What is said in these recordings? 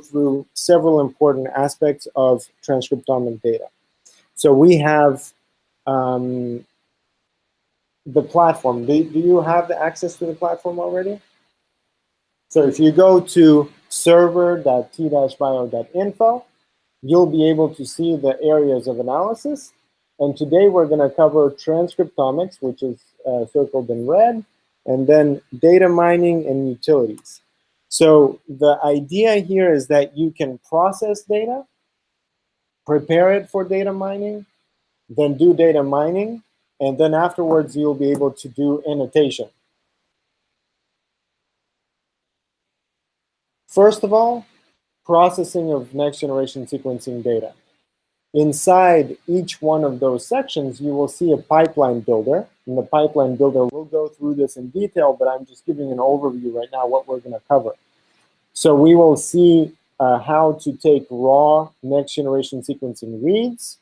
through several important aspects of transcriptomic data. So we have the platform. Do you have the access to the platform already? So if you go to server.t-bio.info, you'll be able to see the areas of analysis. And today we're going to cover transcriptomics, which is circled in red, and then data mining and utilities. So the idea here is that you can process data, prepare it for data mining, then do data mining, and then afterwards you'll be able to do annotation. First of all, processing of next-generation sequencing data. Inside each one of those sections, you will see a pipeline builder. And the pipeline builder, we'll go through this in detail, but I'm just giving an overview right now what we're going to cover. So we will see how to take raw next-generation sequencing reads,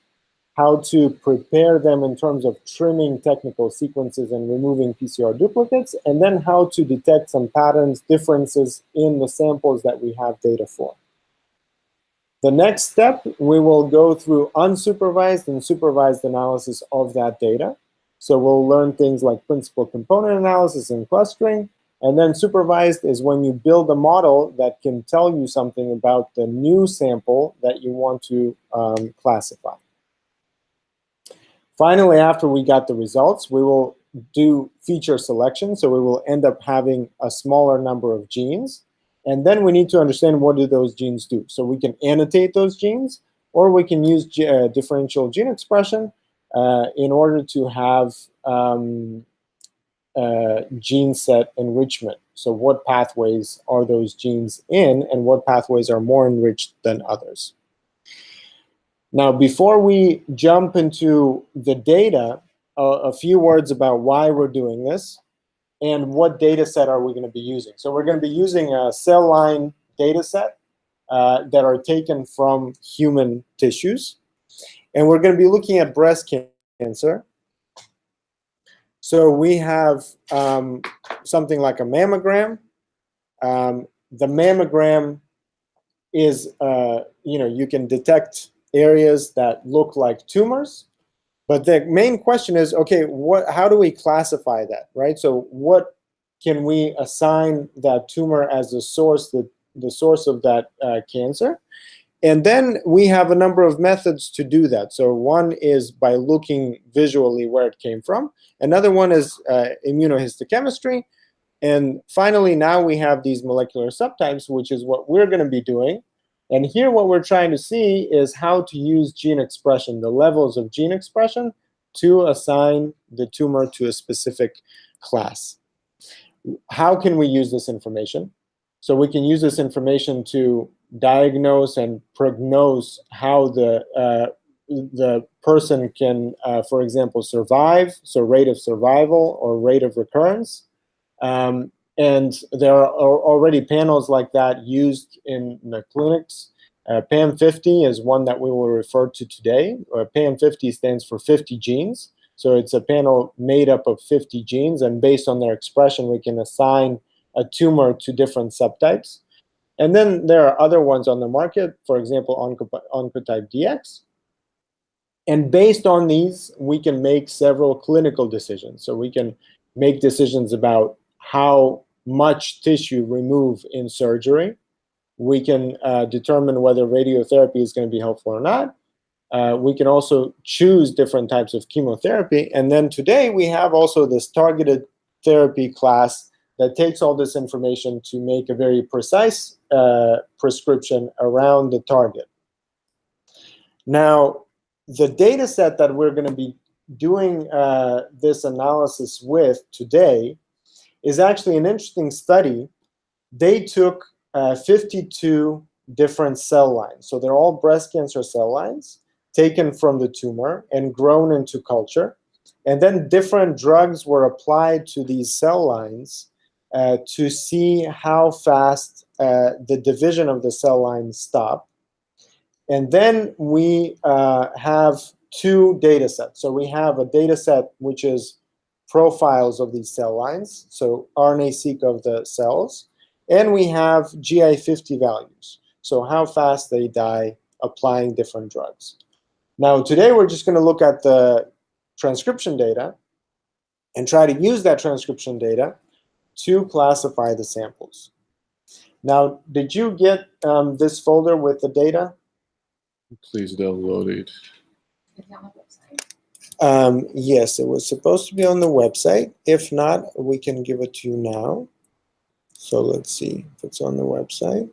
how to prepare them in terms of trimming technical sequences and removing PCR duplicates, and then how to detect some patterns, differences in the samples that we have data for. The next step, we will go through unsupervised and supervised analysis of that data. So we'll learn things like principal component analysis and clustering. And then supervised is when you build a model that can tell you something about the new sample that you want to classify. Finally, after we got the results, we will do feature selection. So we will end up having a smaller number of genes. And then we need to understand what do those genes do. So we can annotate those genes, or we can use differential gene expression in order to have gene set enrichment. So what pathways are those genes in, and what pathways are more enriched than others? Now, before we jump into the data, a few words about why we're doing this and what data set are we going to be using. So we're going to be using a cell line data set that are taken from human tissues. And we're going to be looking at breast cancer. So we have something like a mammogram. The mammogram is, you can detect areas that look like tumors. But the main question is, okay, how do we classify that, right? So what can we assign that tumor as the source, the source of that cancer? And then we have a number of methods to do that. So one is by looking visually where it came from. Another one is immunohistochemistry. And finally, now we have these molecular subtypes, which is what we're going to be doing. And here what we're trying to see is how to use gene expression, the levels of gene expression, to assign the tumor to a specific class. How can we use this information? So we can use this information to diagnose and prognose how the person can, for example, survive, so rate of survival or rate of recurrence. And there are already panels like that used in the clinics. PAM50 is one that we will refer to today. PAM50 stands for 50 genes. So it's a panel made up of 50 genes, and based on their expression, we can assign a tumor to different subtypes. And then there are other ones on the market, for example, Oncotype DX. And based on these, we can make several clinical decisions. So we can make decisions about how much tissue remove in surgery. We can determine whether radiotherapy is going to be helpful or not. We can also choose different types of chemotherapy. And then today we have also this targeted therapy class that takes all this information to make a very precise prescription around the target. Now, the data set that we're going to be doing this analysis with today is actually an interesting study. They took 52 different cell lines. So they're all breast cancer cell lines taken from the tumor and grown into culture. And then different drugs were applied to these cell lines to see how fast the division of the cell lines stop. And then we have two data sets. So we have a data set which is profiles of these cell lines, so RNA-Seq of the cells, and we have GI50 values. So how fast they die applying different drugs. Now, today we're just going to look at the transcription data and try to use that transcription data to classify the samples. Now, did you get this folder with the data? Please download it. It's on the website. Yes, it was supposed to be on the website. If not, we can give it to you now. So let's see if it's on the website.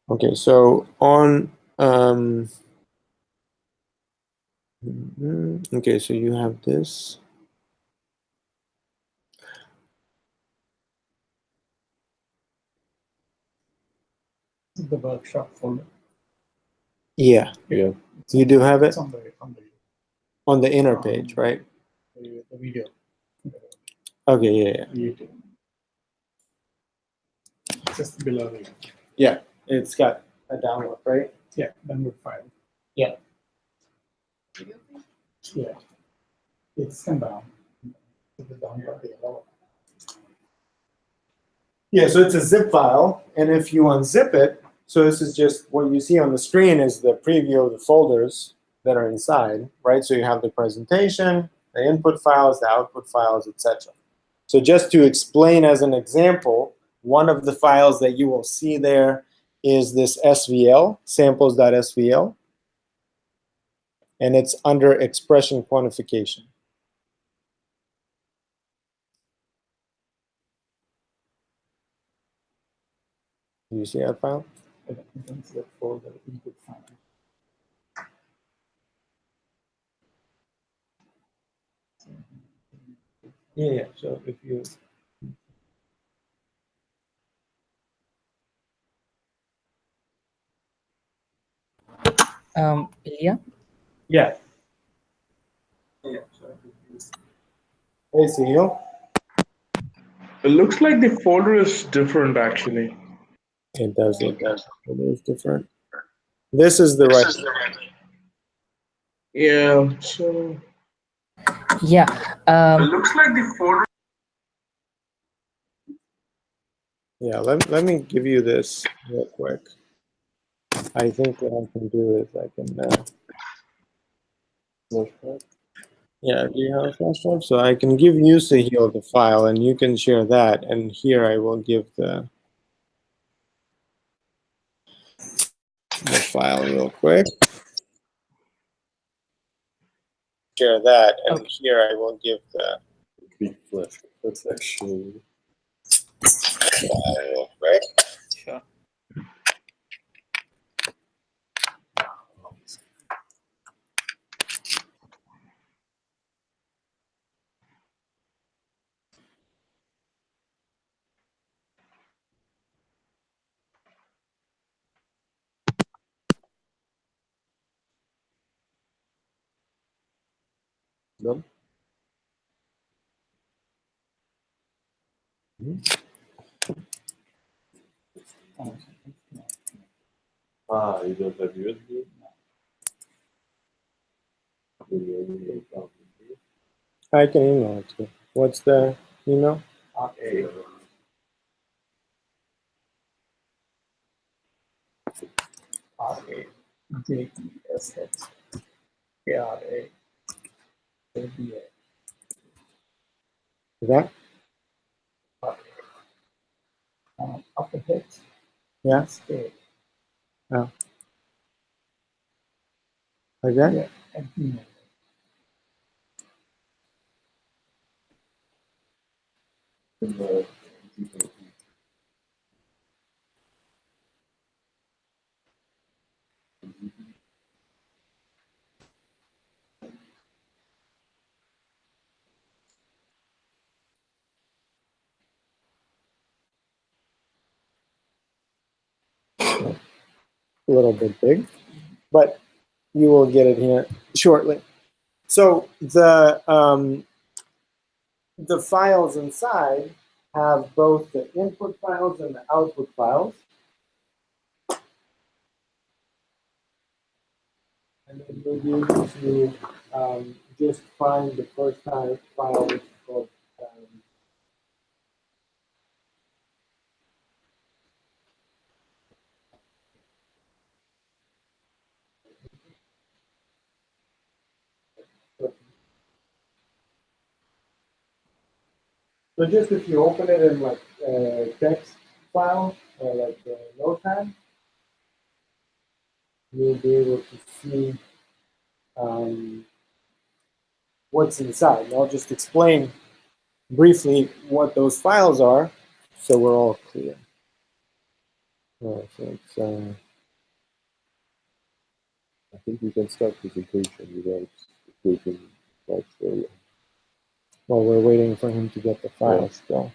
Okay, so on okay, so you have this. The workshop folder. Yeah, Yeah. you do have it It's on the inner page, right? the video. Okay, yeah, YouTube. Just below it. yeah. It's got a download, right? Yeah, download file. Yeah. Yeah. It's come down. The download below. Yeah, so it's a zip file, and if you unzip it, so this is just what you see on the screen is the preview of the folders that are inside, right? So you have the presentation, the input files, the output files, etc. So just to explain as an example, one of the files that you will see there is this SVL, samples.svl, and it's under expression quantification. Do you see that file? It's the folder input file. Yeah, so if you... Ilya? Yeah. Yeah. Hey, Sahil. It looks like the folder is different actually. It does look it is different. This is the right. Yeah, so Yeah. it looks like the folder. Yeah, let me give you this real quick. I think what I can do is I can. Yeah, do you have a flash drive? So I can give you, Sahil, the file, and you can share that. And here I will give the file real quick. Share that, and Okay. here I will give the Big flash. That's actually file real quick. Sure. done. Ah, you don't have USB? I can email it to you. What's the email? RA. JESH. KRA. ABA. Is that? After H. Yeah. Stay. Like that? Yeah. And email. A little bit big, but you will get it here shortly. So the files inside have both the input files and the output files. and then you'll be able to just find the first time file, which is called so just if you open it in like text file or like Notepad, you'll be able to see what's inside. And I'll just explain briefly what those files are so we're all clear. All right, so it's, I think we can start presentation without taking like well, we're waiting for him to get the files still.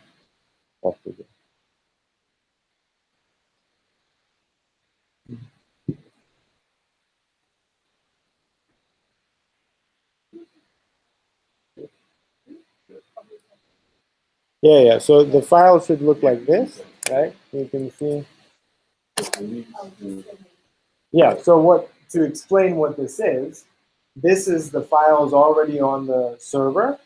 after that. Yeah. So the file should look like this, right? You can see. Yeah. So to explain what this is the files already on the server,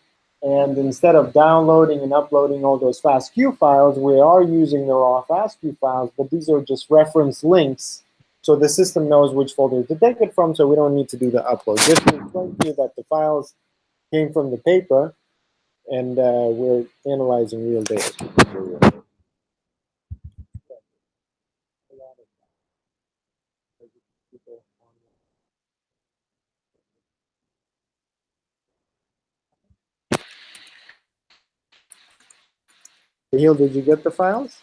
and instead of downloading and uploading all those FASTQ files, we are using the raw FASTQ files, but these are just reference links, so the system knows which folder to take it from, so we don't need to do the upload. Just to explain to you that the files came from the paper, and we're analyzing real data. Neil, did you get the files?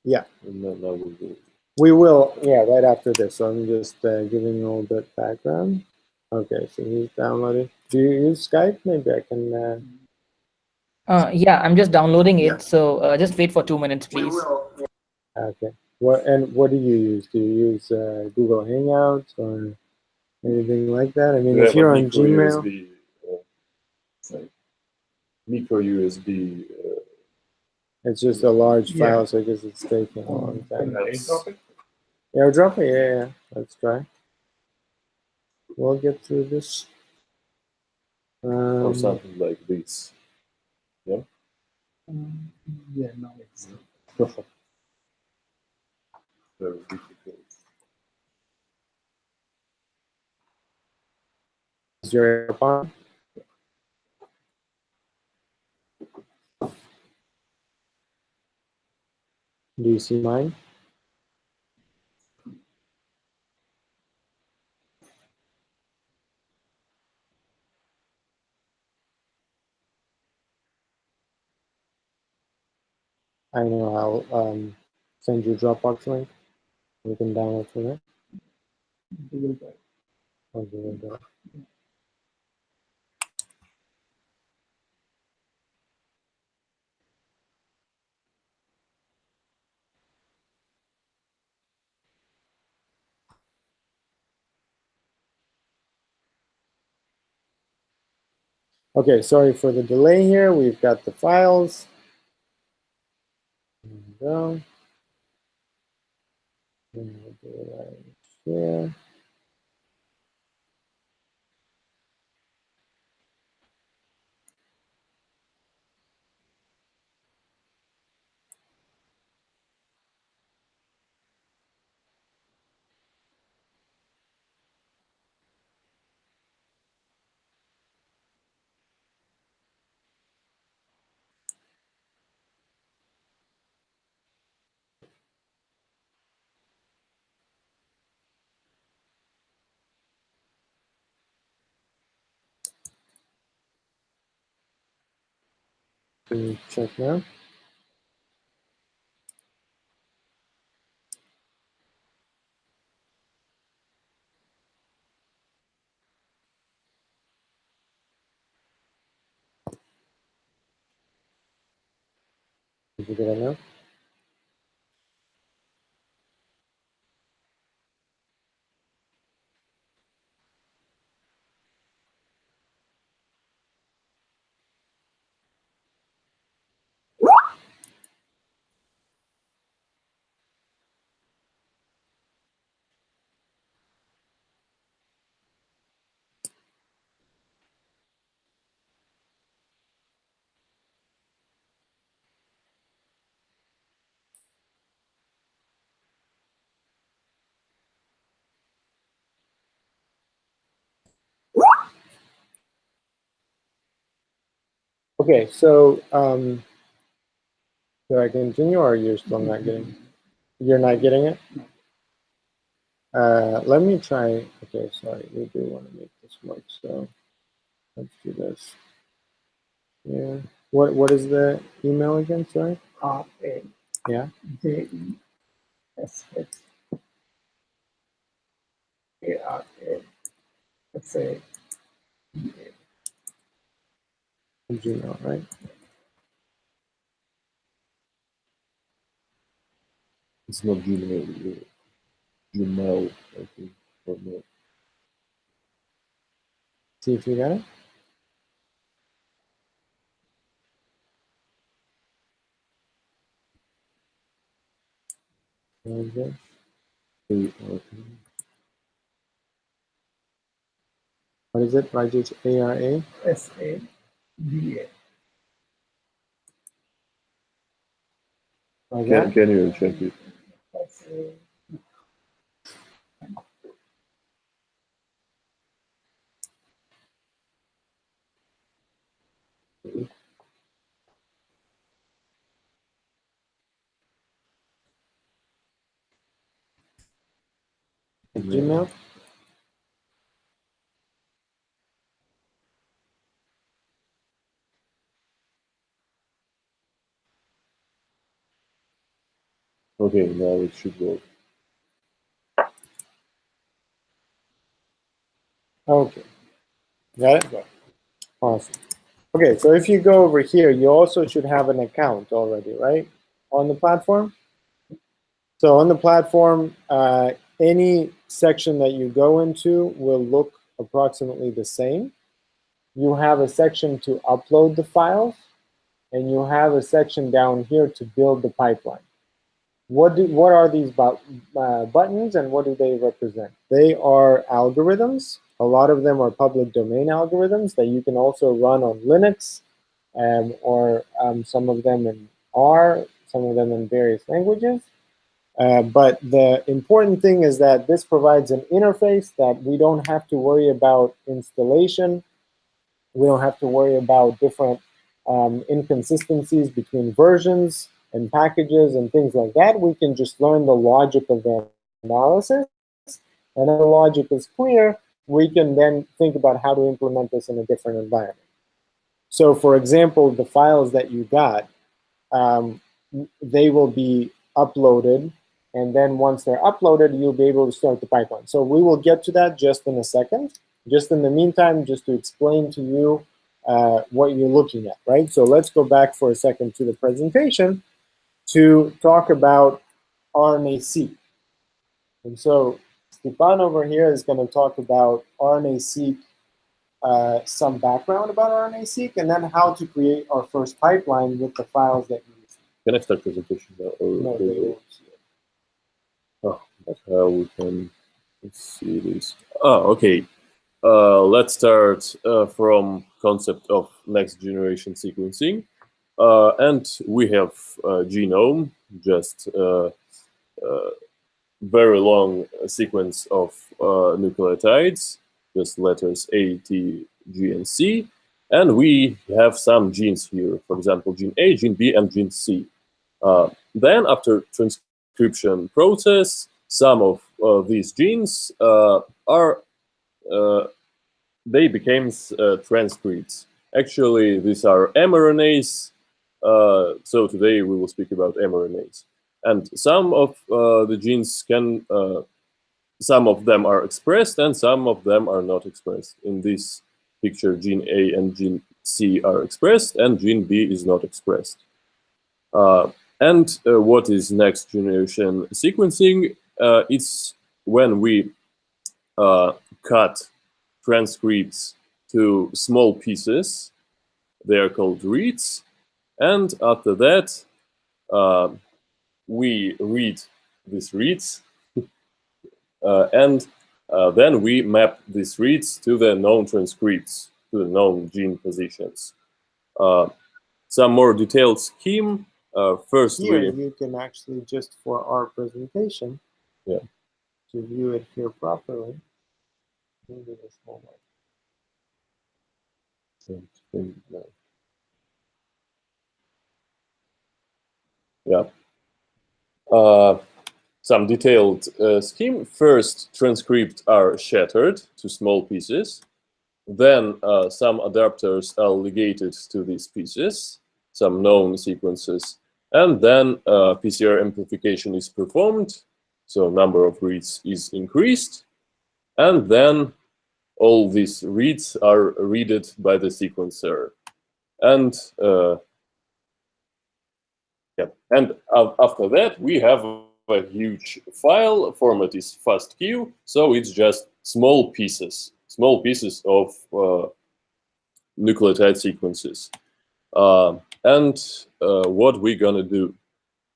Yeah. And then I will do. We will, yeah, right after this. So I'm just giving a little bit background. Okay, so he's downloading. Do you use Skype? Maybe I can. Yeah, I'm just downloading it. Yeah. So just wait for 2 minutes, We please. will. Okay. What do you use? Do you use Google Hangouts or anything like that? I mean, if you're on Gmail, USB, like micro USB. it's just a large Yeah. file, so I guess it's taking a long Can time. I airdrop it? AirDrop it? Yeah. Let's try. We'll get through this. Or something like this. Yeah, no, it's Very difficult. Is your AirPod? Do you see mine? I know. I'll send you a Dropbox link. You can download from there. Google Drive. I'll do it. Okay, sorry for the delay here. We've got the files. There we go. And we'll do it right here. Let me check now. Did you get it now? Okay, so do I continue, or you're still not getting? You're not getting it. Let me try. Okay, sorry, we do want to make this work. So let's do this. Yeah. What is the email again? Sorry. Yeah. Gmail, right? It's not Gmail. Gmail, I think. Or no. See if you got it. Okay. What is it? Rajesh, ARA? Like that? Can you check it? Gmail? Okay, now it should work. Okay. Got it? Awesome. Okay, so if you go over here, you also should have an account already, right? On the platform? So on the platform, any section that you go into will look approximately the same. You have a section to upload the files, and you have a section down here to build the pipeline. What are these buttons, and what do they represent? They are algorithms. A lot of them are public domain algorithms that you can also run on Linux, or some of them in R, some of them in various languages. But the important thing is that this provides an interface that we don't have to worry about installation. We don't have to worry about different inconsistencies between versions and packages and things like that. We can just learn the logic of the analysis. And if the logic is clear, we can then think about how to implement this in a different environment. So for example, the files that you got, they will be uploaded, and then once they're uploaded, you'll be able to start the pipeline. So we will get to that just in a second. Just in the meantime, just to explain to you what you're looking at, right? So let's go back for a second to the presentation to talk about RNA-Seq. And so Stepan over here is going to talk about RNA-Seq, some background about RNA-Seq, and then how to create our first pipeline with the files that you use. Can I start presentation now? Or No, they won't see it. Oh, that's how we can see this. Oh, okay. Let's start from concept of next generation sequencing. And we have genome, just very long sequence of nucleotides, just letters A, T, G, and C. And we have some genes here, for example, gene A, gene B, and gene C. Then after transcription process, some of these genes they became transcripts. Actually, these are mRNAs. So today we will speak about mRNAs. And some of the genes some of them are expressed and some of them are not expressed. In this picture, gene A and gene C are expressed and gene B is not expressed. And what is next generation sequencing? It's when we cut transcripts to small pieces. They are called reads. And after that, we read these reads. And then we map these reads to the known transcripts, to the known gene positions. Some more detailed scheme. First, Here, you can actually, just for our presentation, yeah, to view it here properly, maybe this moment. Yeah. Some detailed scheme. First, transcripts are shattered to small pieces. Then some adapters are ligated to these pieces, some known sequences. And then PCR amplification is performed. So number of reads is increased. And then all these reads are read by the sequencer. And after that, we have a huge file. Format is FASTQ, so it's just small pieces of nucleotide sequences. And what we're gonna do?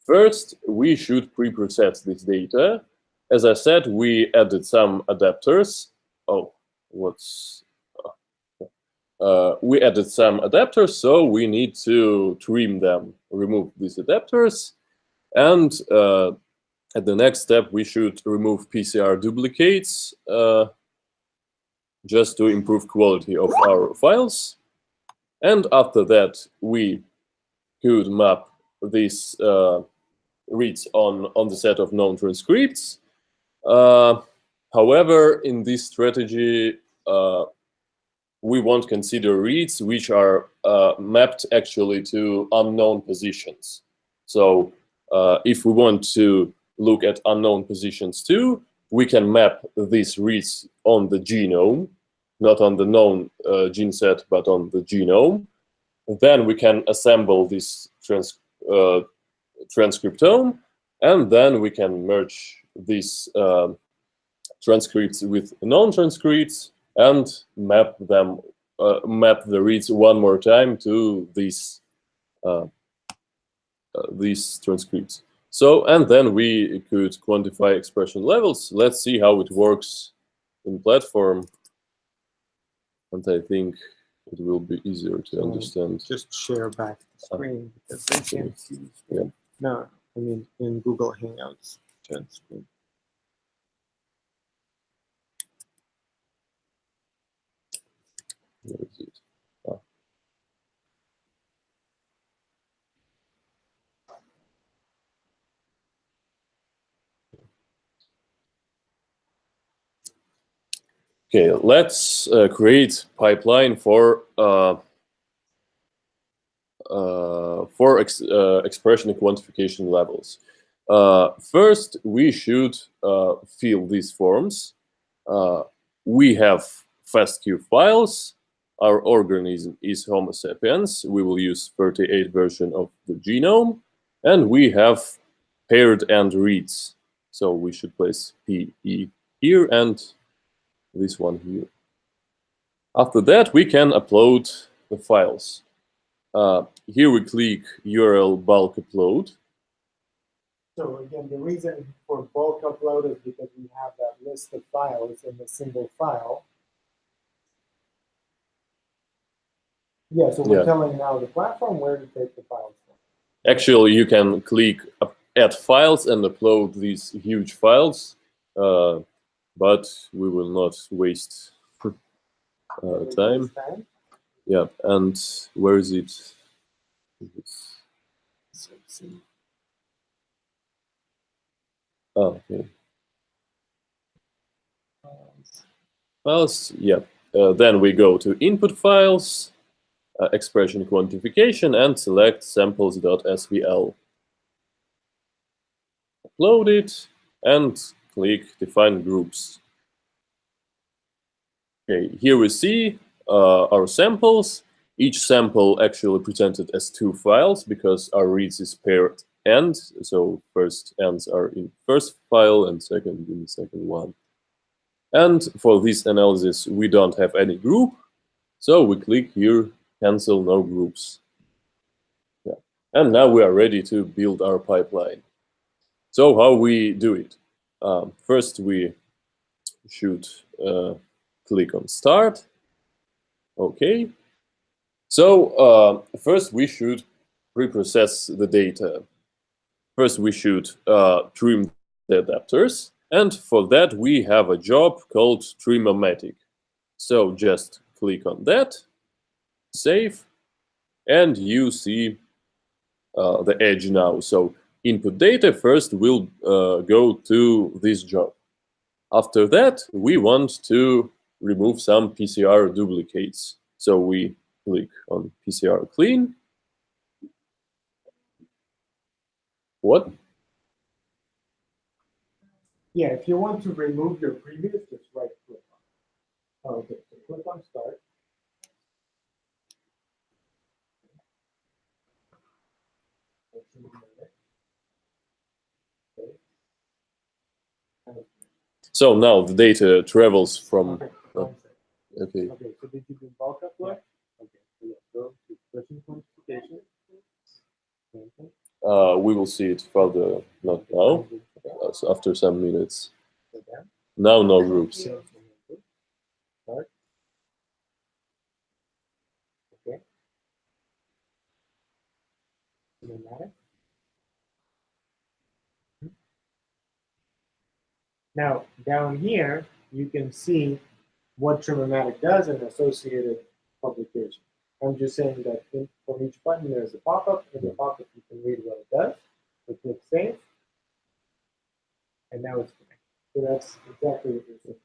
First, we should preprocess this data. As I said, we added some adapters. Oh, we added some adapters, so we need to trim them, remove these adapters. And at the next step, we should remove PCR duplicates just to improve quality of our files. And after that, we could map these reads on the set of known transcripts. However, in this strategy, we won't consider reads which are mapped actually to unknown positions. So if we want to look at unknown positions too, we can map these reads on the genome, not on the known gene set, but on the genome. Then we can assemble this transcriptome, and then we can merge these transcripts with known transcripts and map the reads one more time to these transcripts. So, and then we could quantify expression levels. Let's see how it works in platform. And I think it will be easier to understand. Just share back the screen because I can't see the screen. Yeah. No, I mean in Google Hangouts chat screen. Where is it? Okay, let's create pipeline for expression and quantification levels. First, we should fill these forms. We have FASTQ files. Our organism is Homo sapiens. We will use 38 version of the genome, and we have paired end reads. So we should place PE here and this one here. After that, we can upload the files. Here we click URL bulk upload. So again, the reason for bulk upload is because we have that list of files in the single file. Yeah, so we're telling now the platform where to take the files from. Actually, you can click add files and upload these huge files, but we will not waste time. Yeah, and where is it? Oh, okay. Files, yeah. Then we go to input files, expression quantification, and select samples.svl. Upload it and click define groups. Okay, here we see our samples. Each sample actually presented as two files because our reads is paired end. So first ends are in first file and second in the second one. And for this analysis, we don't have any group. So we click here, cancel no groups. Yeah. And now we are ready to build our pipeline. So how we do it? First, we should click on start. Okay. So first we should preprocess the data. First we should trim the adapters. And for that we have a job called Trimomatic. So just click on that, save, and you see the edge now. So input data first will go to this job. After that, we want to remove some PCR duplicates. So we click on PCR clean. What? Yeah, if you want to remove your previous, just right click on. Okay, so click on start. So now the data travels from. Okay. Okay, so did you do bulk upload? Okay, so yeah, go to expression quantification. We will see it further, not now, after some minutes. Now no groups. Start. Okay. Cinematic. Now, down here, you can see what Trimmomatic does and associated publication. I'm just saying that from each button, there's a pop-up. In the pop-up, you can read what it does. We click Save. And now it's connected. So that's exactly what you're saying.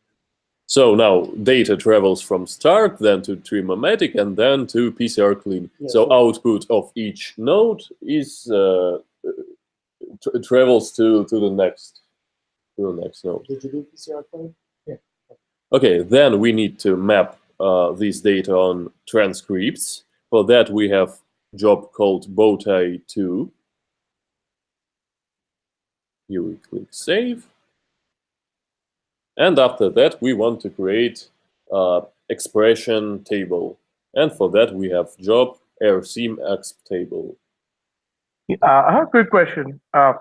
So now data travels from start, then to Trimmomatic, and then to PCR clean. Yeah, so output of each node is travels to the next node. Did you do PCR clean? Yeah. Okay, then we need to map this data on transcripts. For that, we have job called bowtie2. Here we click Save. And after that, we want to create expression table. And for that, we have job RCMexp table. I have a quick question. Yeah.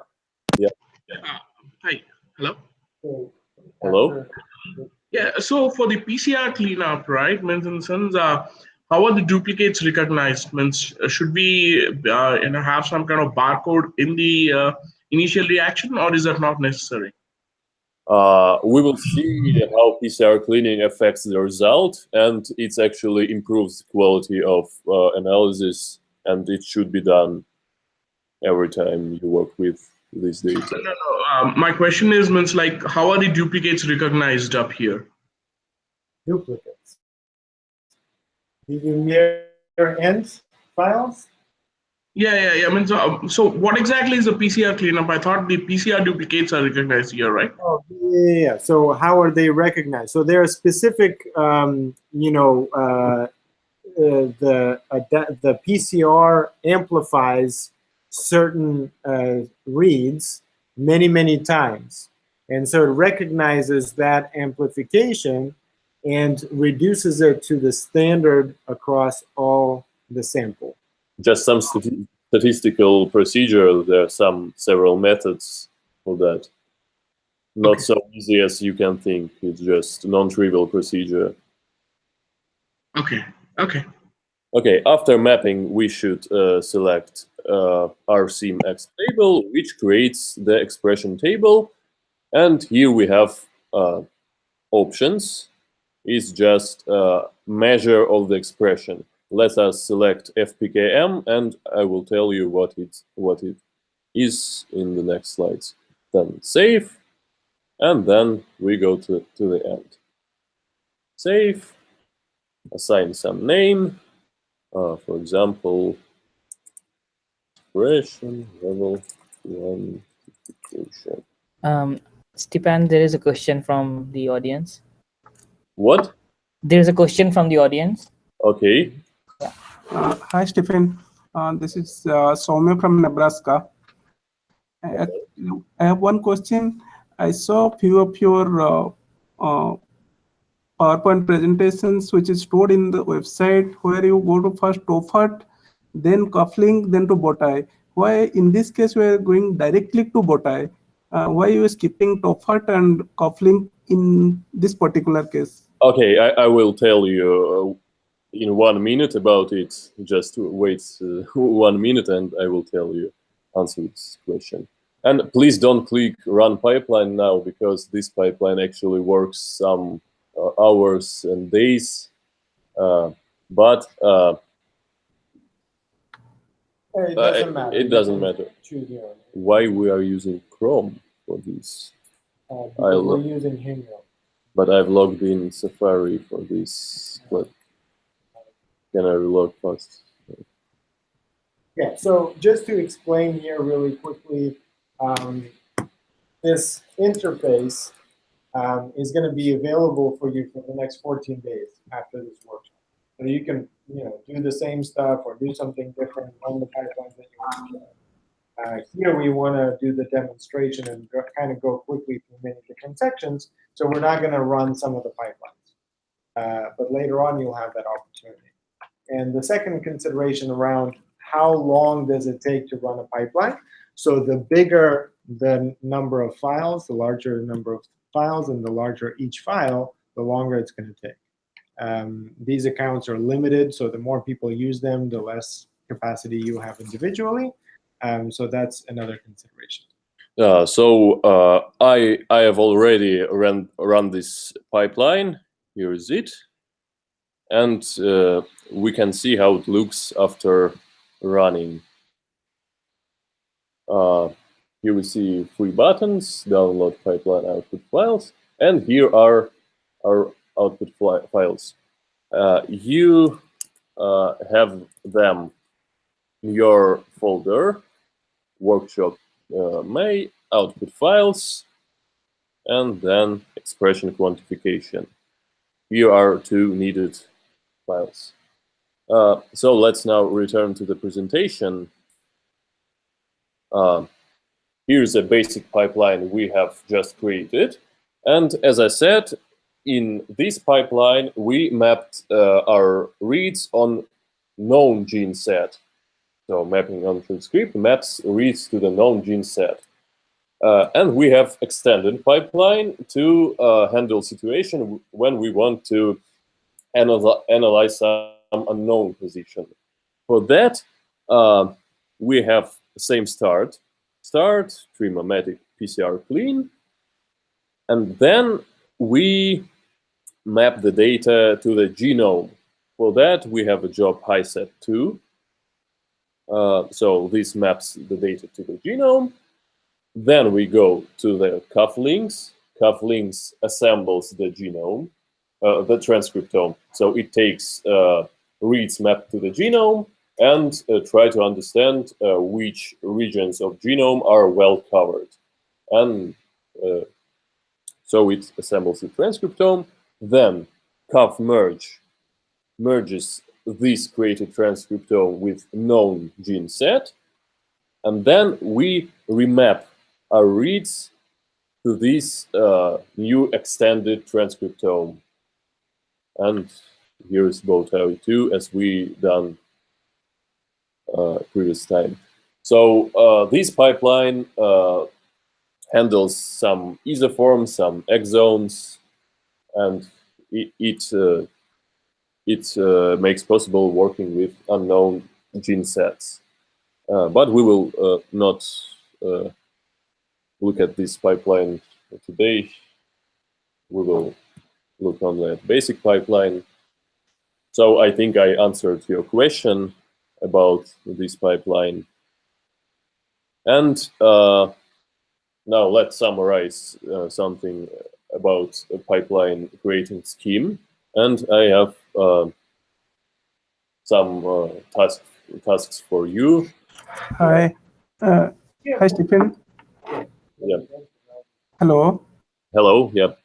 Hi. Hello. So Hello? Yeah. So for the PCR cleanup, right? Means in the sense, how are the duplicates recognized? Means should we have some kind of barcode in the initial reaction, or is that not necessary? We will see how PCR cleaning affects the result, and it actually improves the quality of analysis, and it should be done every time you work with this data. No. My question is, means like, how are the duplicates recognized up here? duplicates. Did you mirror end files? Yeah. I mean, so what exactly is the PCR cleanup? I thought the PCR duplicates are recognized here, right? Oh, yeah. So how are they recognized? So there are specific, the PCR amplifies certain reads many times, and so it recognizes that amplification and reduces it to the standard across all the sample. Just some statistical procedure. There are several methods for that. Not Okay. so easy as you can think. It's just a non-trivial procedure. Okay. Okay, after mapping, we should select RCMexp table, which creates the expression table. And here we have options. It's just measure of the expression. Let us select FPKM, and I will tell you what it is in the next slides. Then save, and then we go to the end. Save, assign some name, for example, expression level quantification. Stepan, there is a question from the audience. What? There is a question from the audience. Okay. Hi, Stephen. This is Soumya from Nebraska. I have one question. I saw few of your PowerPoint presentations, which is stored in the website, where you go to first Tofat, then coupling, then to Bowtie. Why in this case we are going directly to Bowtie? Why you are skipping Tofat and coupling in this particular case? Okay, I will tell you in 1 minute about it. Just wait 1 minute and I will tell you, answer this question. And please don't click run pipeline now, because this pipeline actually works some hours and days. But It doesn't matter. It doesn't matter. Choose your own. Why we are using Chrome for this? Because we're using Hingro. But I've logged in Safari for this. But can I relog first? Yeah, so just to explain here really quickly, this interface is going to be available for you for the next 14 days after this workshop. So you can, do the same stuff or do something different on the pipelines that you want. Here we want to do the demonstration and kind of go quickly through many different sections. So we're not going to run some of the pipelines. But later on, you'll have that opportunity. And the second consideration around how long does it take to run a pipeline? So the bigger the number of files, the larger the number of files, and the larger each file, the longer it's going to take. These accounts are limited, so the more people use them, the less capacity you have individually. So that's another consideration. I have already run this pipeline. Here is it. And we can see how it looks after running. Here we see 3 buttons: download pipeline output files, and here are our output files. You have them in your folder, workshop May, output files, and then expression quantification. Here are 2 needed files. So let's now return to the presentation. Here's a basic pipeline we have just created. And as I said, in this pipeline, we mapped our reads on known gene set. So mapping on transcript maps reads to the known gene set. And we have extended pipeline to handle situation when we want to analyze some unknown position. For that, we have the same start, Trimametic PCR clean, and then we map the data to the genome. For that, we have a job HiSet2. So this maps the data to the genome. Then we go to the cufflinks. Cufflinks assembles the genome, the transcriptome. So it takes reads mapped to the genome and try to understand which regions of genome are well covered. And so it assembles the transcriptome. Then cuff merges this created transcriptome with known gene set. And then we remap our reads to this new extended transcriptome. And here's BOTI2 as we done previous time. So this pipeline handles some isoforms, some exons, and it makes possible working with unknown gene sets. But we will not look at this pipeline today. We will look on the basic pipeline. So I think I answered your question about this pipeline. And now let's summarize something about a pipeline creating scheme. And I have some tasks for you. Hi. Hi, Stephen. Yeah. Hello. Hello. Yep.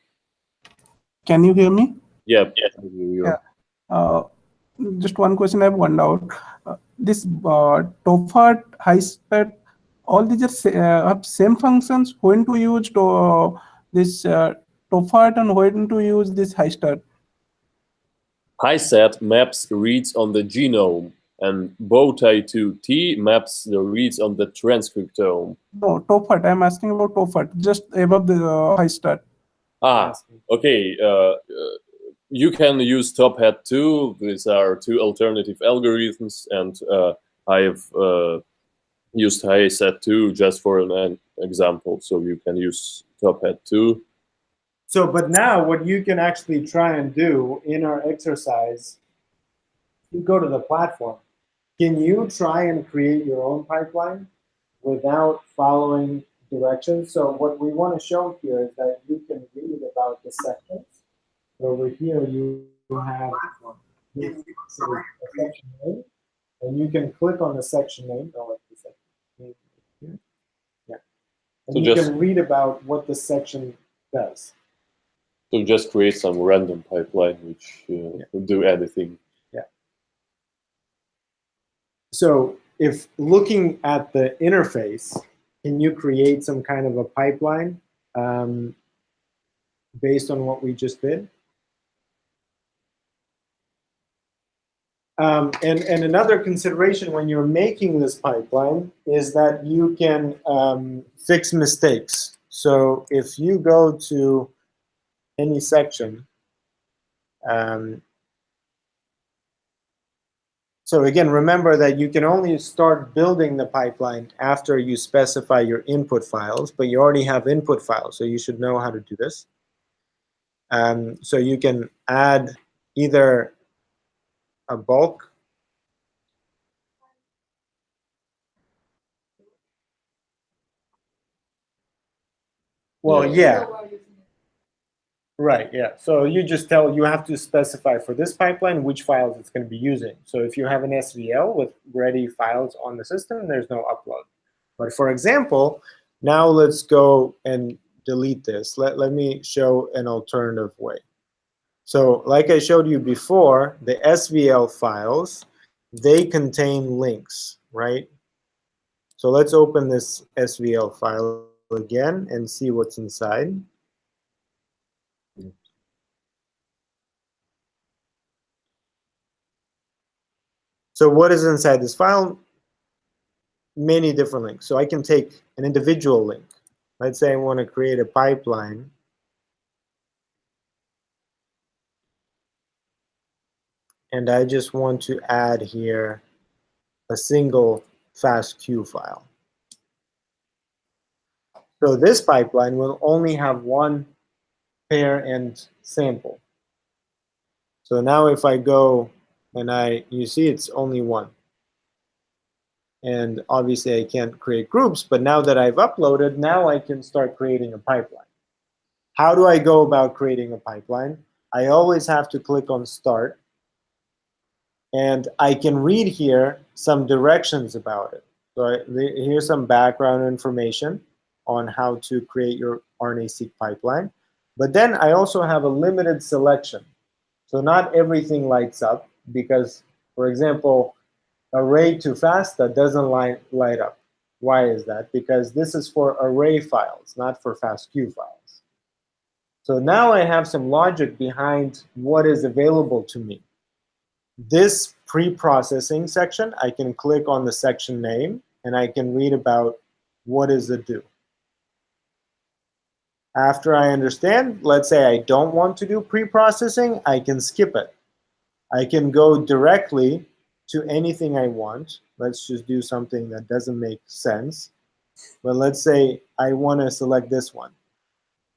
Can you hear me? Yep. Yeah. Just one question I have one doubt. This TOFAT, HiStat, all these have same functions. When to use this TOFAT and when to use this HiStat? HiSet maps reads on the genome, and BOTI2T maps the reads on the transcriptome. No, TOFAT. I'm asking about TOFAT, just above the HiStat. Okay. You can use TopHat too. These are 2 alternative algorithms, and I have used HiSet 2 just for an example. So you can use TopHat too. So, but now what you can actually try and do in our exercise, you go to the platform can you try and create your own pipeline without following directions? So what we want to show here is that you can read about the sections. Over here, you have this is a section name, and you can click on the section name. Oh, like the section name here. Yeah. And So you just- can read about what the section does. So just create some random pipeline which will do anything. So if looking at the interface, can you create some kind of a pipeline based on what we just did? And another consideration when you're making this pipeline is that you can fix mistakes. So if you go to any section, so again, remember that you can only start building the pipeline after you specify your input files, but you already have input files, so you should know how to do this. So you can add either a bulk yeah. Right, yeah. So you just you have to specify for this pipeline which files it's going to be using. So if you have an SVL with ready files on the system, there's no upload. But for example, now let's go and delete this. Let me show an alternative way. So like I showed you before, the SVL files, they contain links, right? So let's open this SVL file again and see what's inside. So what is inside this file? Many different links. So I can take an individual link. Let's say I want to create a pipeline. And I just want to add here a single FASTQ file. So this pipeline will only have one pair and sample. So now if I go and you see it's only one. And obviously I can't create groups, but now that I've uploaded, now I can start creating a pipeline. How do I go about creating a pipeline? I always have to click on Start. And I can read here some directions about it. So here's some background information on how to create your RNA-Seq pipeline. But then I also have a limited selection. So not everything lights up because, for example, array to FASTA doesn't light up. Why is that? Because this is for array files, not for FASTQ files. So now I have some logic behind what is available to me. This pre-processing section, I can click on the section name and I can read about what does it do. After I understand, let's say I don't want to do pre-processing, I can skip it. I can go directly to anything I want. Let's just do something that doesn't make sense. But let's say I want to select this one.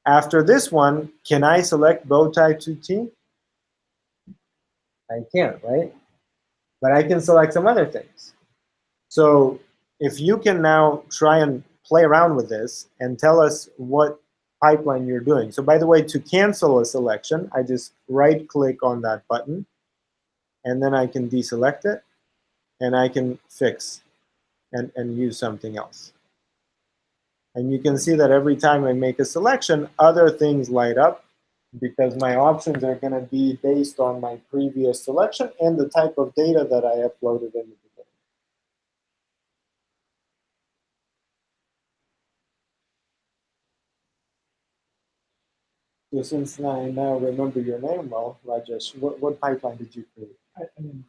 After this one, can I select bow tie 2T? I can't, right? But I can select some other things. So if you can now try and play around with this and tell us what pipeline you're doing. So by the way, to cancel a selection, I just right click on that button and then I can deselect it and I can fix and use something else. And you can see that every time I make a selection, other things light up because my options are going to be based on my previous selection and the type of data that I uploaded in the beginning. So since I now remember your name well, Rajesh, what pipeline did you create? I mean,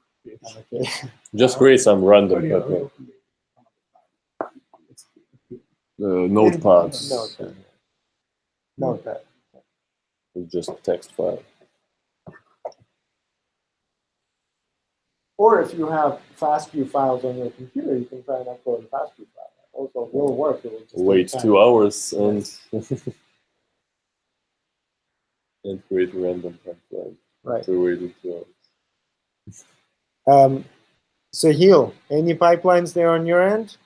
Okay. Just create some random sorry, pipeline. it's- Notepads. Notepad. Notepad. It's just text file. Or if you have FASTQ files on your computer, you can try and upload a FASTQ file. Also, it will work. It will just Wait take time. 2 hours and and create a random pipeline. Right. After waiting 2 hours. Sahil, any pipelines there on your end?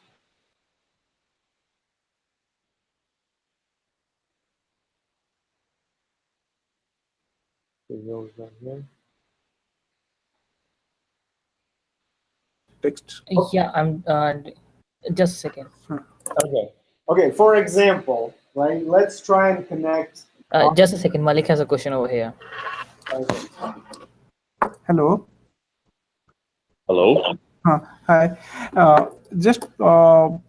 Sahil's not here. Text. Yeah, I'm just a second. Okay. Okay. For example, right? Let's try and connect. Just a second. Malik has a question over here. Okay. Hello. Hello. Hi. Just you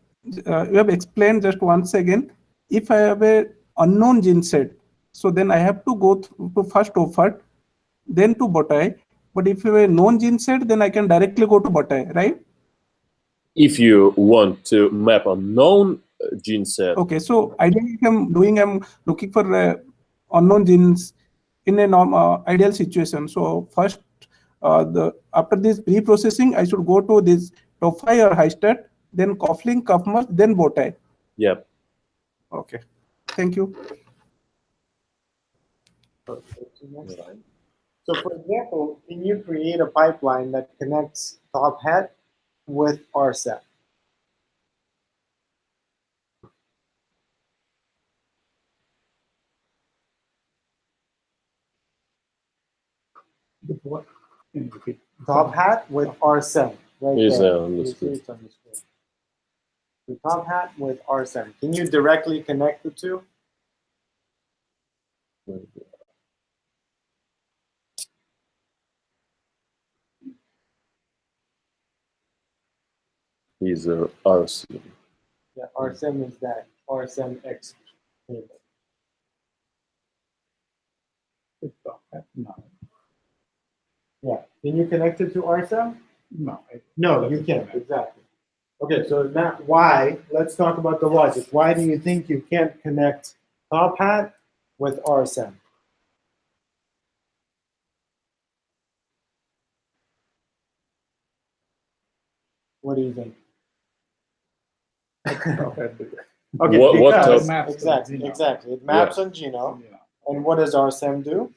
have explained just once again. If I have a unknown gene set, so then I have to go to first OFAT, then to BOTAI. But if you have a known gene set, then I can directly go to BOTAI, right? If you want to map a known gene set, Okay. So ideally, if I'm looking for unknown genes in a ideal situation. So first, after this pre-processing, I should go to this TOFI or HiStat, then COFLING, CUFMUS, then BOTAI. yeah. Okay. Thank you. So, for example, can you create a pipeline that connects top hat with RSEP? What? Can you repeat? Top hat with RSEP, right Yes, there. on the You see screen. it on the screen. The top hat with RSEP. Can you directly connect the two? Is RC. Yeah, RSEM is that RSMX table. No. Yeah. Can you connect it to RSEM? No. No, you can't. Exactly. Okay, so now why? Let's talk about the logic. Why do you think you can't connect top hat with RSM? What do you think? Okay, What because maps to exactly, genome. exactly. It maps on genome. Yeah. And what does RSEM do?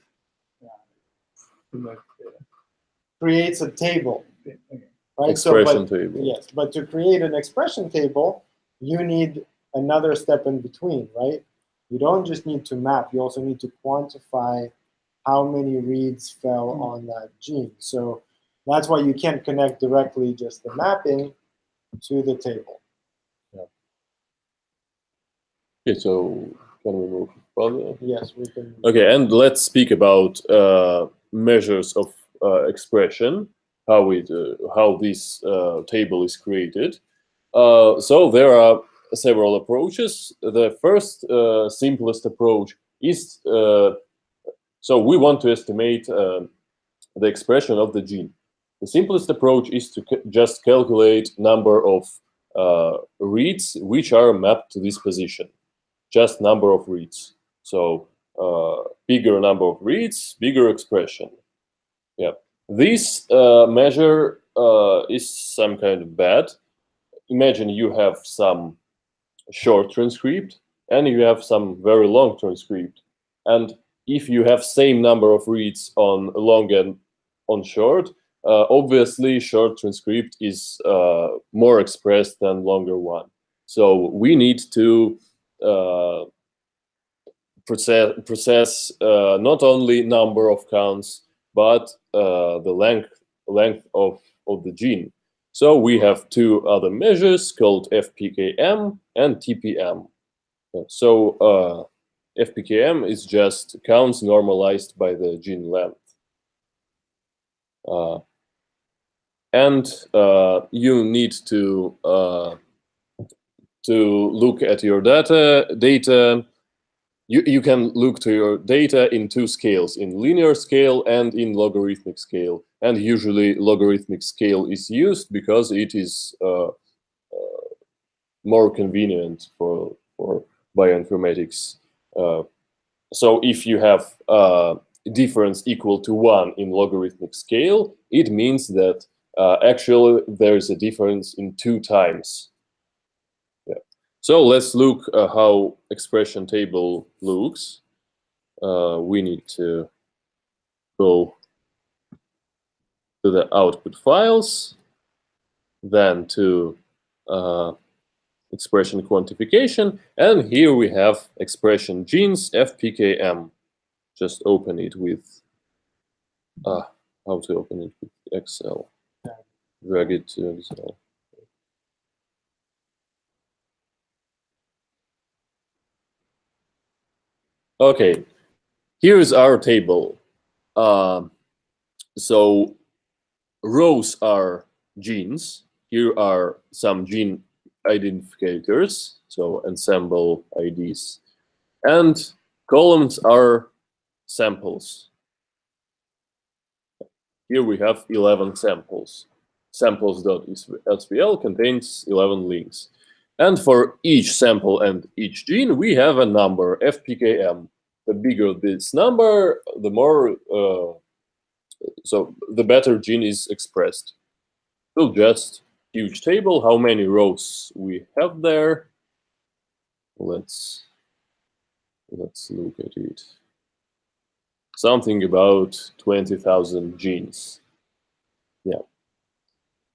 But, Creates a table, okay. right? Expression but, table. Yes, but to create an expression table, you need another step in between, right? You don't just need to map, you also need to quantify how many reads fell on that gene. So that's why you can't connect directly just the mapping to the table. Okay, so can we move further? Yes, we can. Okay, and let's speak about measures of expression, how this table is created. So there are several approaches. The first simplest approach is so we want to estimate the expression of the gene. The simplest approach is to just calculate number of reads which are mapped to this position. Just number of reads. So bigger number of reads, bigger expression. Yeah. This measure is some kind of bad. Imagine you have some short transcript and you have some very long transcript. And if you have same number of reads on long and on short, obviously short transcript is more expressed than longer one. So we need to process not only number of counts but the length of the gene. So we have two other measures called FPKM and TPM. So FPKM is just counts normalized by the gene length. And you need to look at your data. You can look to your data in two scales, in linear scale and in logarithmic scale. And usually logarithmic scale is used because it is more convenient for bioinformatics. So if you have difference equal to 1 in logarithmic scale, it means that actually there is a difference in 2 times. So let's look how expression table looks. We need to go to the output files. then to expression quantification, and here we have expression genes FPKM. Just open it with how to open it with Excel. Drag it to Excel. Okay, here is our table. So rows are genes. Here are some gene identifiers, so ensemble IDs, and columns are samples. Here we have 11 samples. Samples.svl contains 11 links. And for each sample and each gene, we have a number, FPKM. The bigger this number, the more, so the better gene is expressed. So just huge table, how many rows we have there. Let's look at it. Something about 20,000 genes. Yeah.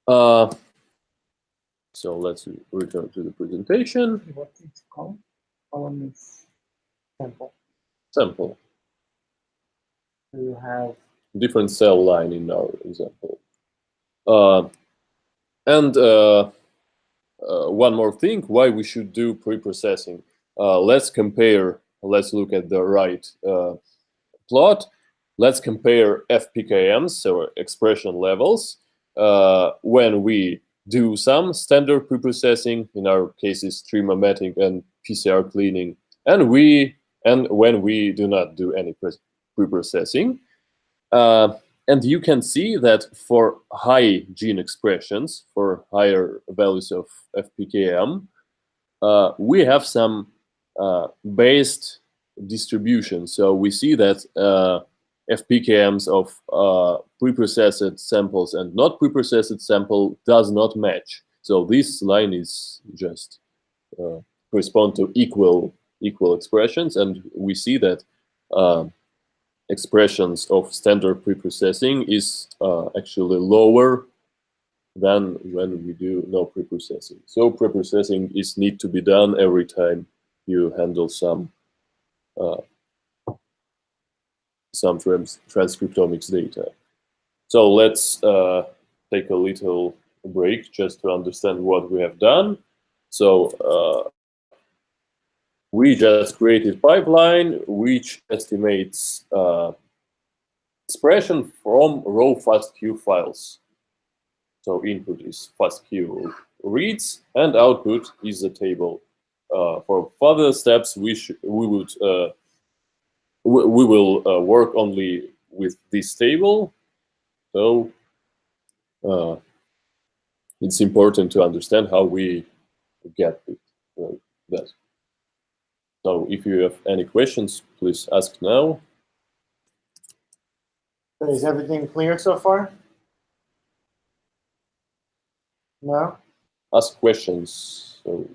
So let's return to the presentation. What is column? Column is sample. Sample. So you have Different cell line in our example. And one more thing, why we should do preprocessing. Let's compare, let's look at the right plot. Let's compare FPKMs, so expression levels, when we do some standard preprocessing, in our cases streamomatic and PCR cleaning, and when we do not do any preprocessing. And you can see that for high gene expressions, for higher values of FPKM, we have some based distribution. So we see that FPKMs of preprocessed samples and not preprocessed sample does not match. So this line is just correspond to equal expressions, and we see that expressions of standard preprocessing is actually lower than when we do no preprocessing. So preprocessing is need to be done every time you handle some transcriptomics data. So let's take a little break just to understand what we have done. So we just created pipeline which estimates expression from raw FASTQ files. So input is FASTQ reads and output is a table. For further steps, we will work only with this table. So it's important to understand how we get that. So if you have any questions, please ask now. Is everything clear so far? No? Ask questions. So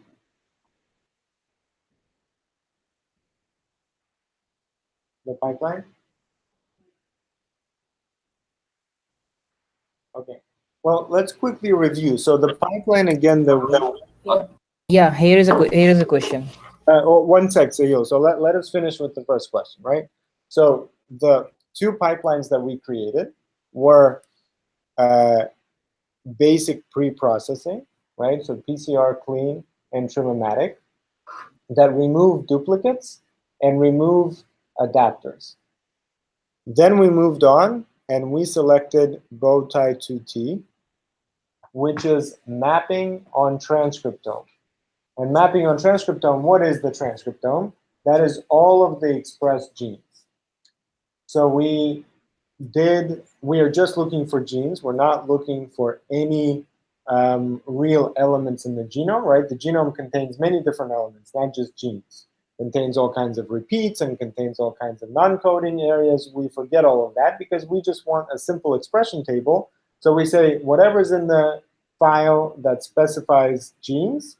The pipeline? Okay. Well, let's quickly review. So the pipeline again, Yeah, here is a question. one sec, Sahil. So let us finish with the first question, right? So the two pipelines that we created were basic pre-processing, right? So PCR clean and Trimomatic that remove duplicates and remove adapters. Then we moved on and we selected Bowtie 2T, which is mapping on transcriptome. And mapping on transcriptome, what is the transcriptome? That is all of the expressed genes. So we are just looking for genes. We're not looking for any real elements in the genome, right? The genome contains many different elements, not just genes. It contains all kinds of repeats and contains all kinds of non-coding areas. We forget all of that because we just want a simple expression table. So we say whatever's in the file that specifies genes,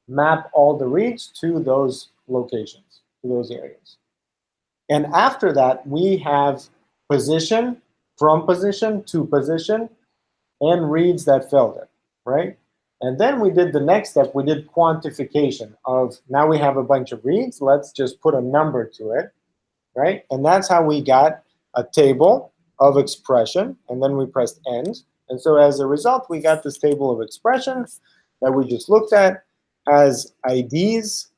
map all the reads to those locations, to those areas. And after that, we have position, from position to position, and reads that filled it. right? And then we did the next step, we did quantification of, now we have a bunch of reads, let's just put a number to it, right? And that's how we got a table of expression, and then we pressed end. And so as a result, we got this table of expression that we just looked at as IDs,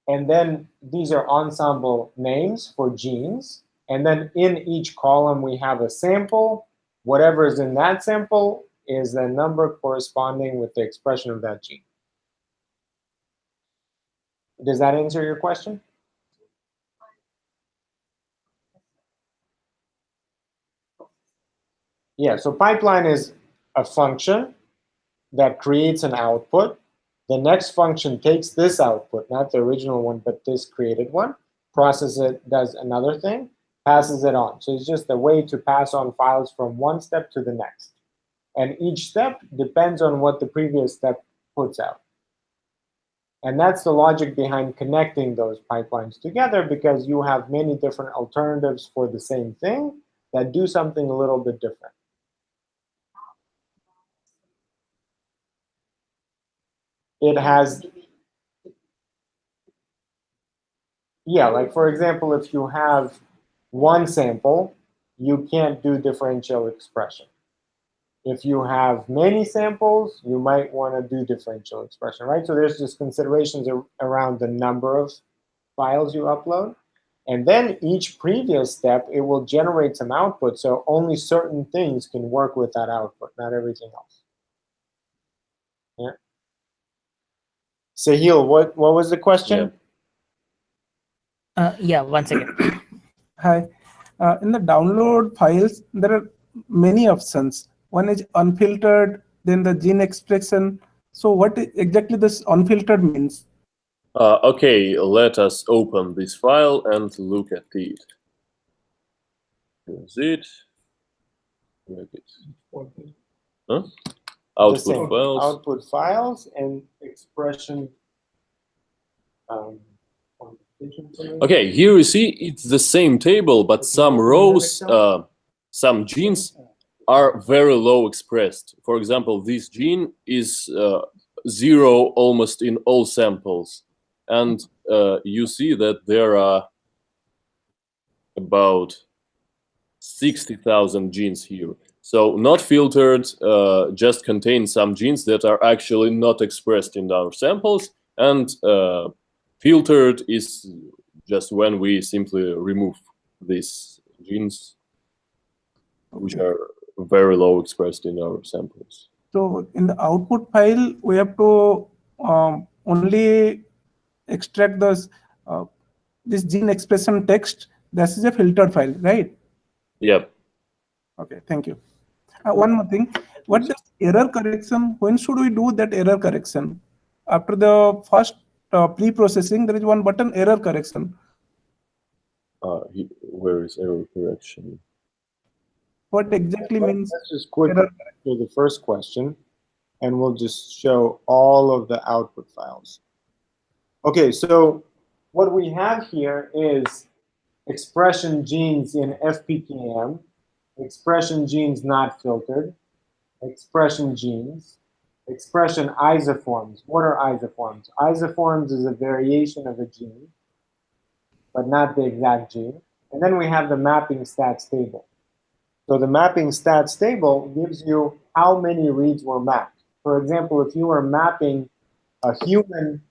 and then these are ensemble names for genes. And then in each column, we have a sample. Whatever is in that sample is the number corresponding with the expression of that gene. Does that answer your question? Yeah, so pipeline is a function that creates an output. The next function takes this output, not the original one, but this created one, processes it, does another thing, passes it on. So it's just a way to pass on files from one step to the next. And each step depends on what the previous step puts out. And that's the logic behind connecting those pipelines together, because you have many different alternatives for the same thing that do something a little bit different. It has, yeah, like for example, if you have one sample, you can't do differential expression. If you have many samples, you might want to do differential expression, right? So there's just considerations around the number of files you upload. And then each previous step, it will generate some output. So only certain things can work with that output, not everything else. Yeah. Sahil, what was the question? Yeah, one second. Hi. In the download files, there are many options. One is unfiltered, then the gene expression. So what exactly this unfiltered means? Okay, let us open this file and look at it. Here's it. Where is it? Huh? Output files. Output files and expression. Okay, here you see it's the same table, but some rows, some genes are very low expressed. For example, this gene is 0 almost in all samples. And you see that there are about 60,000 genes here. So not filtered just contains some genes that are actually not expressed in our samples, and filtered is just when we simply remove these genes, which are very low expressed in our samples. So in the output file, we have to only extract this gene expression text. This is a filtered file, right? Yep. Okay, thank you. One more thing. What is error correction? When should we do that error correction? After the first pre-processing, there is one button, error correction. Where is error correction? What exactly means? Let's just quickly do the first question, and we'll just show all of the output files. Okay, so what we have here is expression genes in FPKM, expression genes not filtered, expression genes, expression isoforms. What are isoforms? Isoforms is a variation of a gene, but not the exact gene. And then we have the mapping stats table. So the mapping stats table gives you how many reads were mapped. For example, if you were mapping a human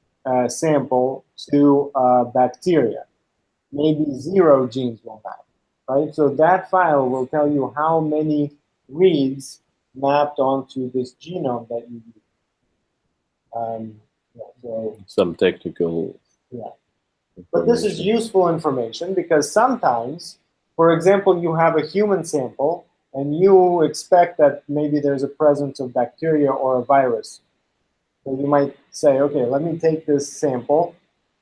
sample to bacteria, maybe 0 genes will map, right? So that file will tell you how many reads mapped onto this genome that you use. So, some technical. Yeah. But this is useful information because sometimes, for example, you have a human sample and you expect that maybe there's a presence of bacteria or a virus. So you might say, okay, let me take this sample,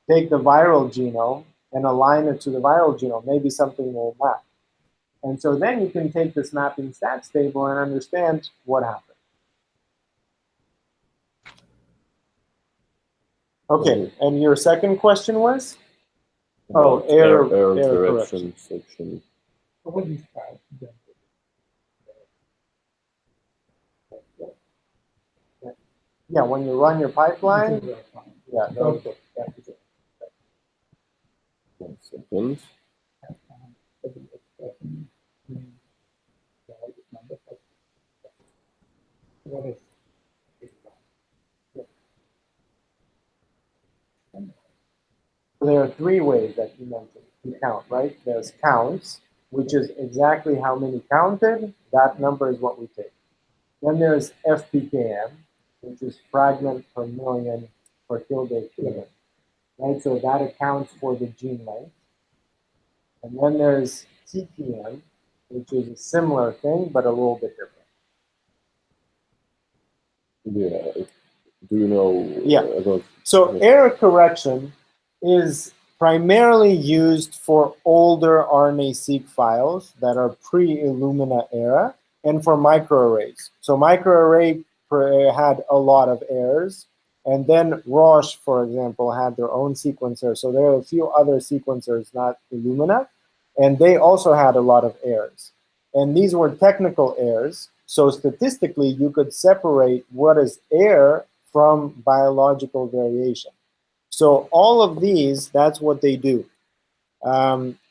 take the viral genome, and align it to the viral genome. Maybe something will map. And so then you can take this mapping stats table and understand what happened. Okay, and your second question was? Oh, error correction section. Yeah, when you run your pipeline, yeah, those, Okay. Yeah, okay. 1 second. What is there are three ways that you mentioned to count, right? There's counts, which is exactly how many counted. That number is what we take. Then there's FPKM, which is fragment per million per kilobase per minute, right? So that accounts for the gene length. And then there's TPM, which is a similar thing, but a little bit different. Yeah. Do you know Yeah. about? So error correction is primarily used for older RNA-Seq files that are pre-Illumina era and for microarrays. So microarray had a lot of errors, and then Roche, for example, had their own sequencer. So there are a few other sequencers, not Illumina, and they also had a lot of errors. And these were technical errors. So statistically, you could separate what is error from biological variation. So all of these, that's what they do.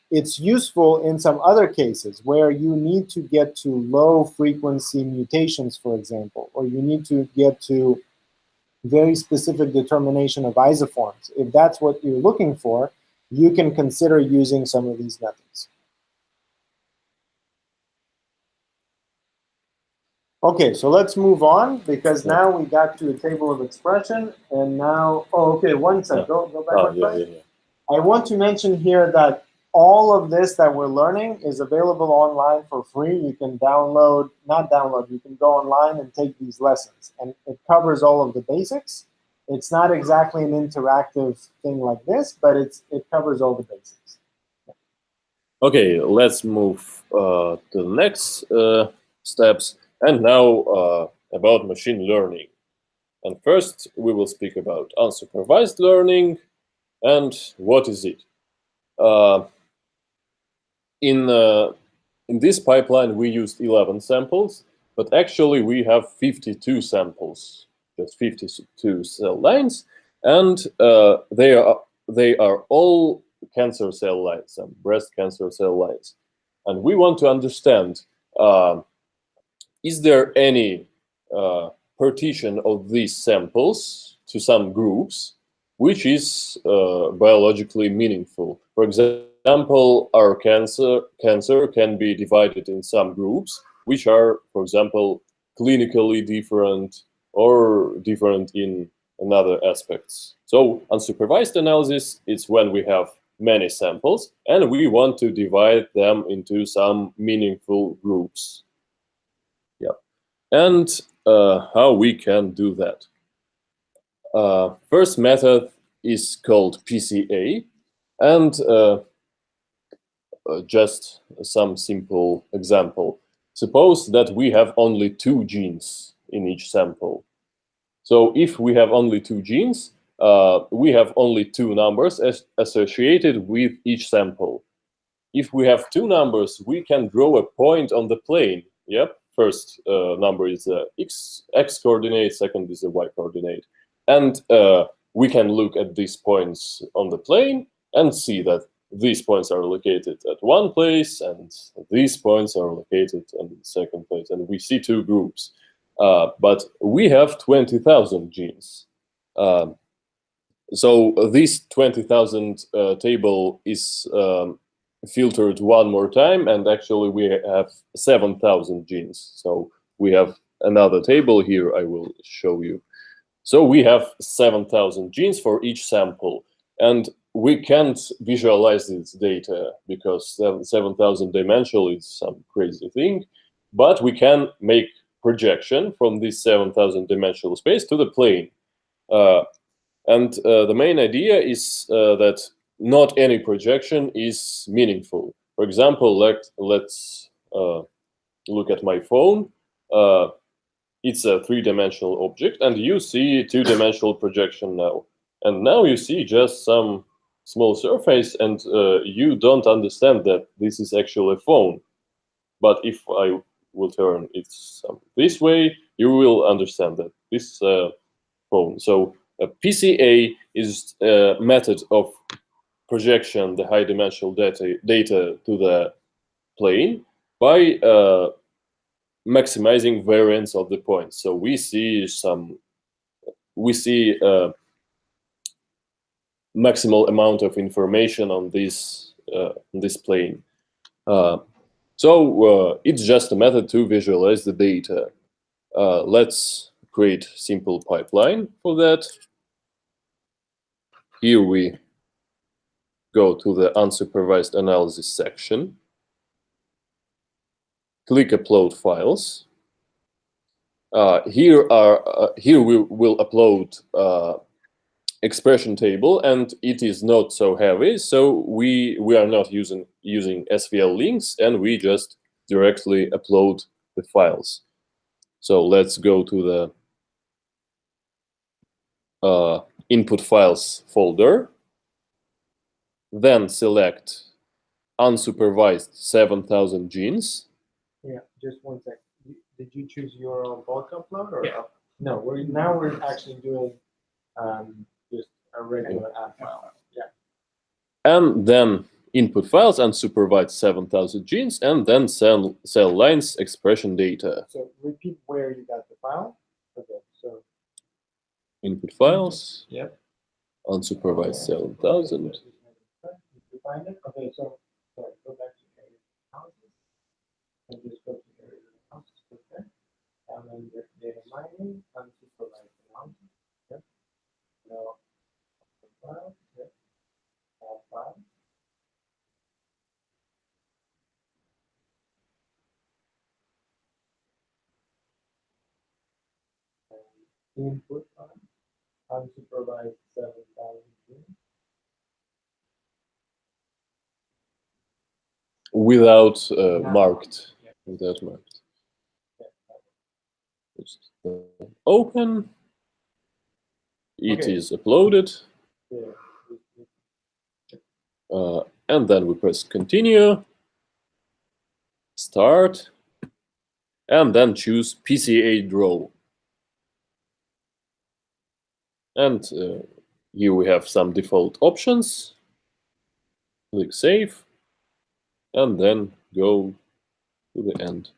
It's useful in some other cases where you need to get to low frequency mutations, for example, or you need to get to very specific determination of isoforms. If that's what you're looking for, you can consider using some of these methods. Okay, so let's move on because now we got to a table of expression, and now, oh, okay, one second, go back one slide. I want to mention here that all of this that we're learning is available online for free. You can download, not download, you can go online and take these lessons, and it covers all of the basics. It's not exactly an interactive thing like this, but it covers all the basics. Okay, let's move to the next steps. And now about machine learning. And first, we will speak about unsupervised learning and what is it. In this pipeline, we used 11 samples, but actually we have 52 samples, just 52 cell lines, and they are all cancer cell lines, some breast cancer cell lines. And we want to understand, is there any partition of these samples to some groups which is biologically meaningful? For example, our cancer can be divided in some groups which are, for example, clinically different or different in another aspects. So unsupervised analysis is when we have many samples and we want to divide them into some meaningful groups. And how we can do that. First method is called PCA, and just some simple example. Suppose that we have only 2 genes in each sample. So if we have only 2 genes, we have only 2 numbers associated with each sample. If we have 2 numbers, we can draw a point on the plane. Yep. First number is the x coordinate, second is the y coordinate. And we can look at these points on the plane and see that these points are located at one place and these points are located in the second place. And we see 2 groups. But we have 20,000 genes. So this 20,000 table is filtered one more time, and actually we have 7,000 genes. So we have another table here I will show you. So we have 7,000 genes for each sample, and we can't visualize this data because 7,000 dimensional is some crazy thing, but we can make projection from this 7,000 dimensional space to the plane. And the main idea is that not any projection is meaningful. For example, let's look at my phone. It's a 3-dimensional object, and you see a 2-dimensional projection now. And now you see just some small surface, and you don't understand that this is actually a phone. But if I will turn it this way, you will understand that this phone. So a PCA is a method of projection the high-dimensional data to the plane by maximizing variance of the points. So we see maximal amount of information on this plane. So it's just a method to visualize the data. Let's create simple pipeline for that. Here we go to the unsupervised analysis section. Click upload files. Here we will upload expression table, and it is not so heavy, so we are not using SVL links, and we just directly upload the files. So let's go to the input files folder, then select unsupervised 7,000 genes. Yeah, just one sec. Did you choose your own bulk upload or? Yeah. No, we're actually doing just a regular app file. Yeah. And then input files unsupervised 7,000 genes, and then cell lines expression data. So repeat where you got the file. Okay, so Input files. Yep. Unsupervised 7,000. You find it? Okay, so sorry, go back to area analysis and just go to area analysis. Okay. And then the data mining, unsupervised analysis. Yep. Now, file. Yep. Add file. And input file. Unsupervised 7,000 genes. Without marked. Without marked. Just open. It is uploaded. And then we press continue, start, and then choose PCA draw. And here we have some default options. Click save, and then go to the end.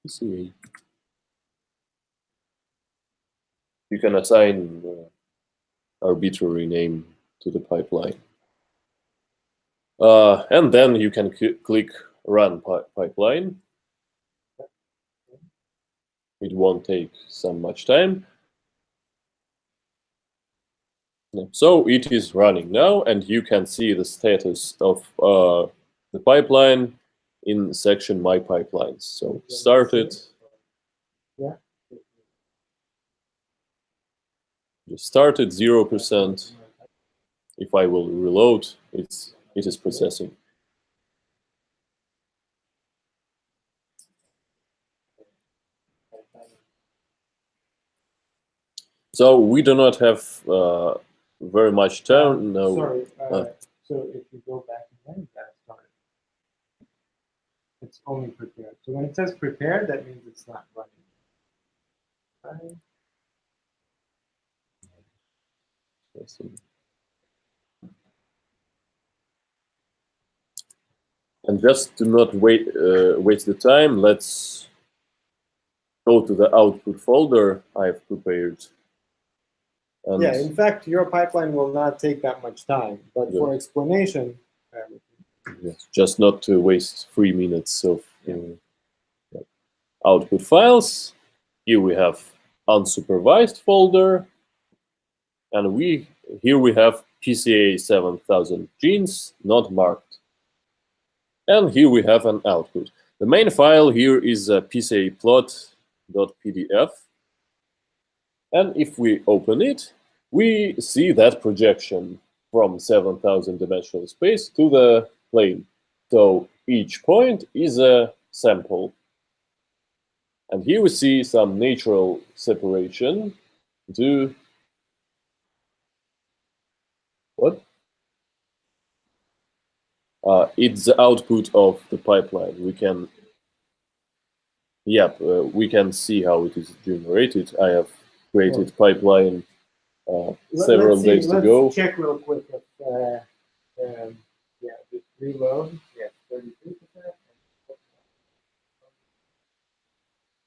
PCA. You can assign arbitrary name to the pipeline. And then you can click run pipeline. It won't take so much time. So it is running now, and you can see the status of the pipeline in section My Pipelines. So started. Yeah. Just started 0%. If I will reload, it is processing. So we do not have very much time now. Sorry. So if you go back again, that's started. It's only prepared. So when it says prepared, that means it's not running. Right. And just to not waste the time, let's go to the output folder I've prepared. And yeah, in fact, your pipeline will not take that much time, but for explanation, yes, just not to waste 3 minutes of output files. Here we have unsupervised folder, and here we have PCA 7,000 genes not marked. And here we have an output. The main file here is a PCA plot.pdf. And if we open it, we see that projection from 7,000 dimensional space to the plane. So each point is a sample. And here we see some natural separation to what? It's the output of the pipeline. We can Yep, we can see how it is generated. I have created pipeline several days ago. Let's check real quick if, yeah, just reload. Yeah, 33%.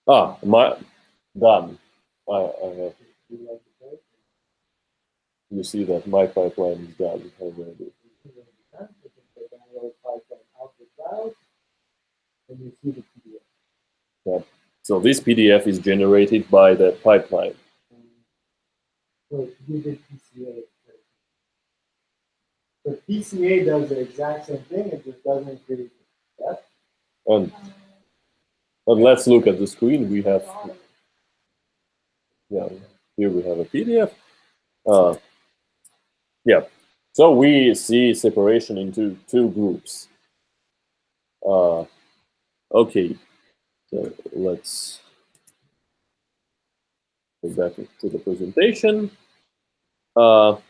Ah, done. I have. You see that my pipeline is done already. And you see the PDF. Yep. So this PDF is generated by the pipeline. So you did PCA. So PCA does the exact same thing, it just doesn't create the PDF. And let's look at the screen. We have, yeah, here we have a PDF. Yeah, so we see separation into two groups. Okay, so let's go back to the presentation. Okay,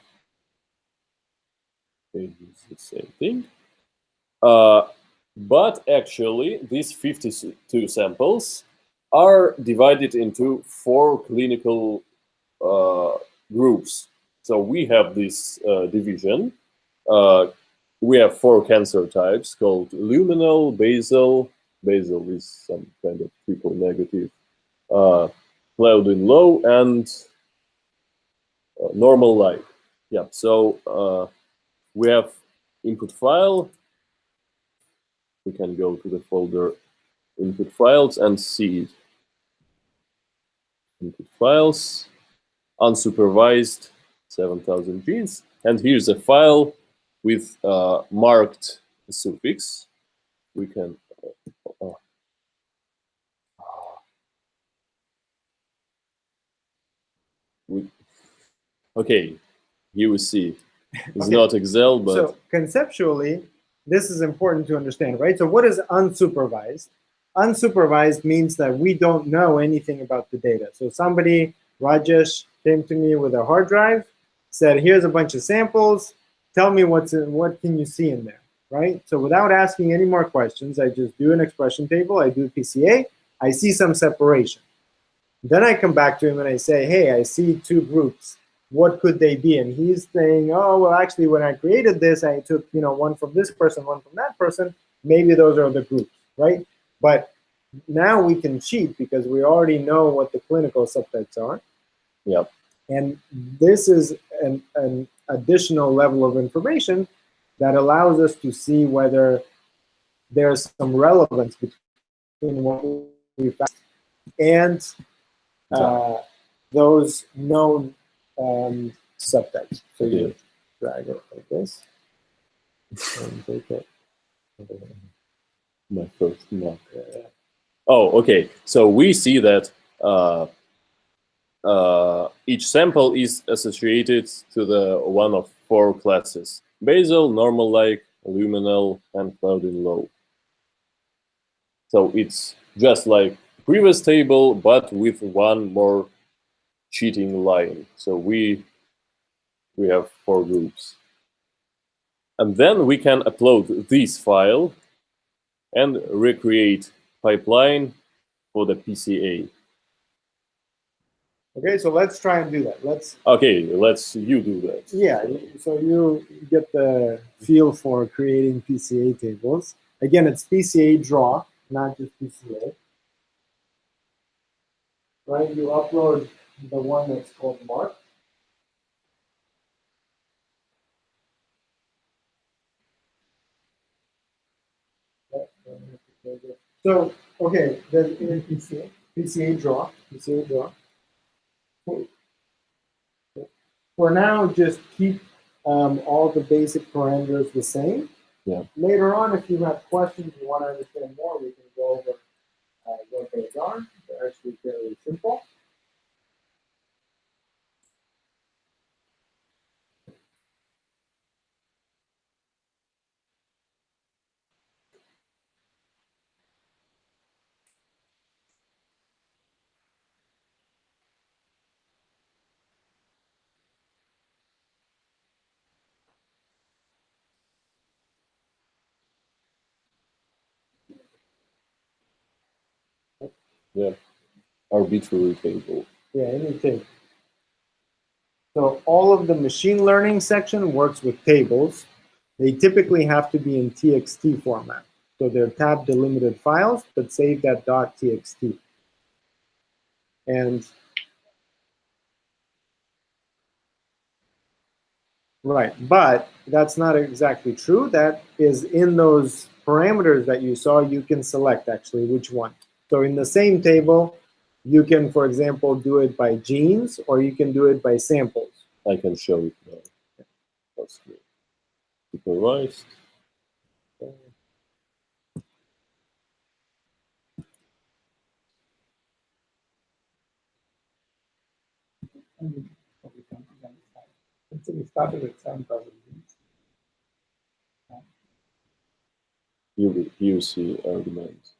it's the same thing. But actually, these 52 samples are divided into 4 clinical groups. So we have this division. We have 4 cancer types called luminal, basal. Basal is some kind of triple negative. Claudin low and normal light. Yeah. So we have input file. We can go to the folder input files and see it. Input files, unsupervised, 7,000 genes. And here's a file with marked suffix. We can. Okay, here we see. It's Okay. not Excel, but So conceptually, this is important to understand, right? So what is unsupervised? Unsupervised means that we don't know anything about the data. So somebody, Rajesh, came to me with a hard drive, said, here's a bunch of samples, tell me what can you see in there, right? So without asking any more questions, I just do an expression table, I do PCA, I see some separation. Then I come back to him and I say, hey, I see 2 groups. What could they be? And he's saying, oh, well, actually, when I created this, I took, one from this person, one from that person. Maybe those are the groups, right? But now we can cheat because we already know what the clinical subtypes are. Yep. And this is an additional level of information that allows us to see whether there's some relevance between what we found and those known subtypes. So you drag it like this and take it. My first mark. Oh, okay. So we see that each sample is associated to the one of 4 classes: basal, normal-like, luminal, and Claudin low. So it's just like previous table, but with one more cheating line. So we have 4 groups. And then we can upload this file and recreate pipeline for the PCA. Okay, so let's try and do that. Okay, you do that. Yeah, so you get the feel for creating PCA tables. Again, it's PCA draw, not just PCA. Right, you upload the one that's called mark. So, okay, the PCA draw. For now, just keep all the basic parameters the same. Yeah. Later on, if you have questions, you want to understand more, we can go over what those are. They're actually fairly simple. Yeah, arbitrary table. Yeah, any table. So all of the machine learning section works with tables. They typically have to be in TXT format. So they're tab delimited files, but saved at .txt. And right, but that's not exactly true. That is in those parameters that you saw, you can select actually which one. So in the same table, you can, for example, do it by genes, or you can do it by samples. I can show it now. That's good. Supervised. So we started with 7,000 genes. You see arguments.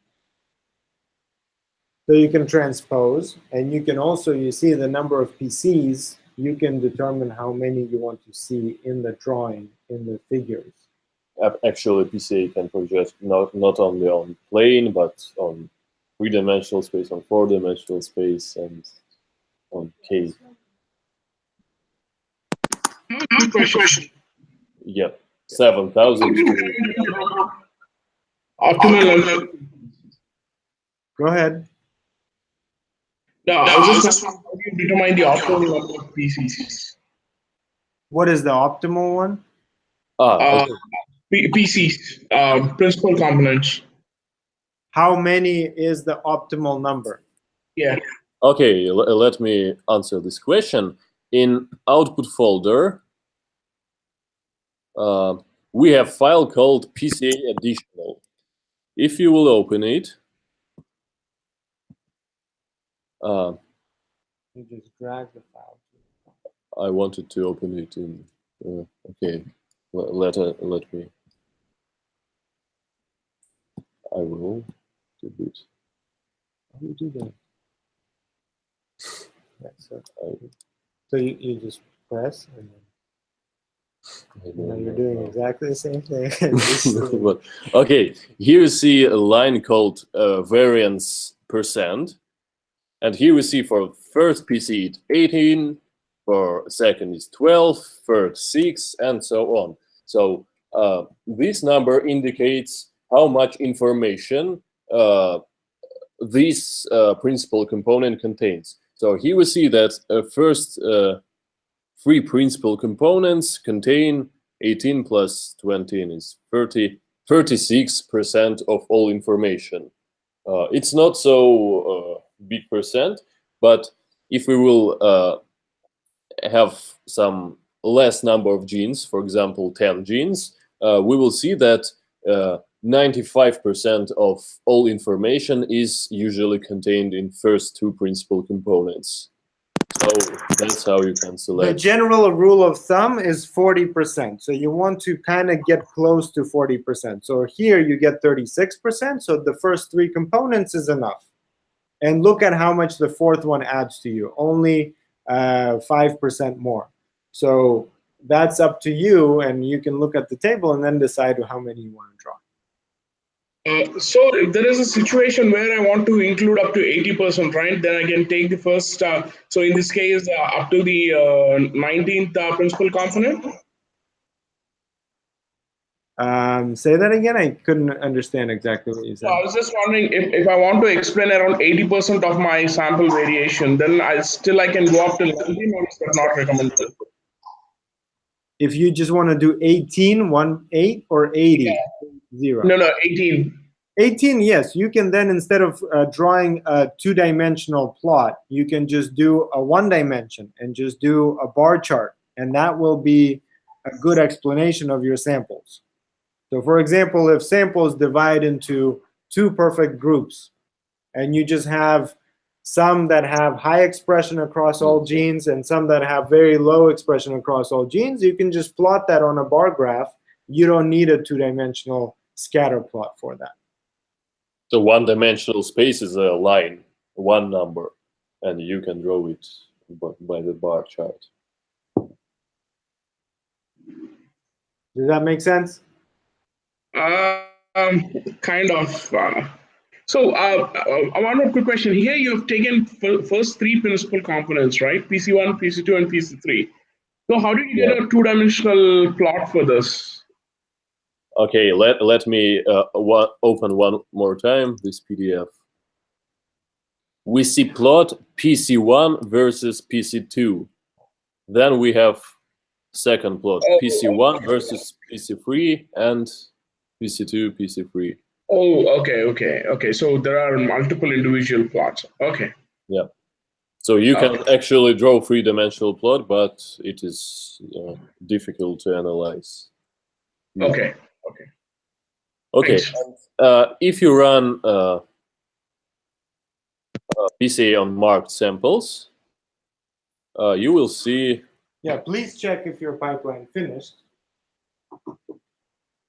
So you can transpose, and you can also, you see the number of PCs, you can determine how many you want to see in the drawing, in the figures. Actually, PCA can project not only on plane, but on three-dimensional space, on four-dimensional space, and on K. Good question. Yep, 7,000. Optimal. Go ahead. No, I was just wondering how do you determine the optimal number of PCs? What is the optimal one? Okay. PCs, principal components. How many is the optimal number? Yeah. Okay, let me answer this question. In output folder, we have file called PCA additional. If you will open it, You just drag the file. I wanted to open it in. Okay, let me. I will do it. How do you do that? Yeah, so you just press, and then you're doing exactly the same thing. But, okay, here you see a line called variance %, and here we see for first PC it's 18, for second is 12, third 6, and so on. So this number indicates how much information this principal component contains. So here we see that first three principal components contain 18 plus 20 is 36% of all information. It's not so big percent, but if we will have some less number of genes, for example, 10 genes, we will see that 95% of all information is usually contained in first two principal components. So that's how you can select. The general rule of thumb is 40%. So you want to kind of get close to 40%. So here you get 36%. So the first three components is enough. And look at how much the fourth one adds to you. Only 5% more. So that's up to you. And you can look at the table and then decide how many you want to draw. So if there is a situation where I want to include up to 80%, right? Then I can take the first, so in this case, up to the 19th principal component. Say that again. I couldn't understand exactly what you said. So I was just wondering if I want to explain around 80% of my sample variation, then I can go up to 19, or is that not recommended? If you just want to do 18, 8, or 80, Yeah. 0. No, 18. 18, yes. You can then, instead of drawing a two-dimensional plot, you can just do a one-dimension and just do a bar chart. And that will be a good explanation of your samples. So for example, if samples divide into two perfect groups, and you just have some that have high expression across all genes and some that have very low expression across all genes, you can just plot that on a bar graph. You don't need a two-dimensional scatter plot for that. So one-dimensional space is a line, one number, and you can draw it by the bar chart. Does that make sense? Kind of. So one more quick question. Here you've taken first three principal components, right? PC1, PC2, and PC3. So how did you get a two-dimensional plot for this? Okay, let me open one more time this PDF. We see plot PC1 versus PC2. Then we have second plot, PC1 versus PC3 and PC2, PC3. Oh, okay. So there are multiple individual plots. Okay. Yeah. So you can actually draw three-dimensional plot, but it is difficult to analyze. Okay. Okay. And, if you run PCA on marked samples, you will see. Yeah, please check if your pipeline finished.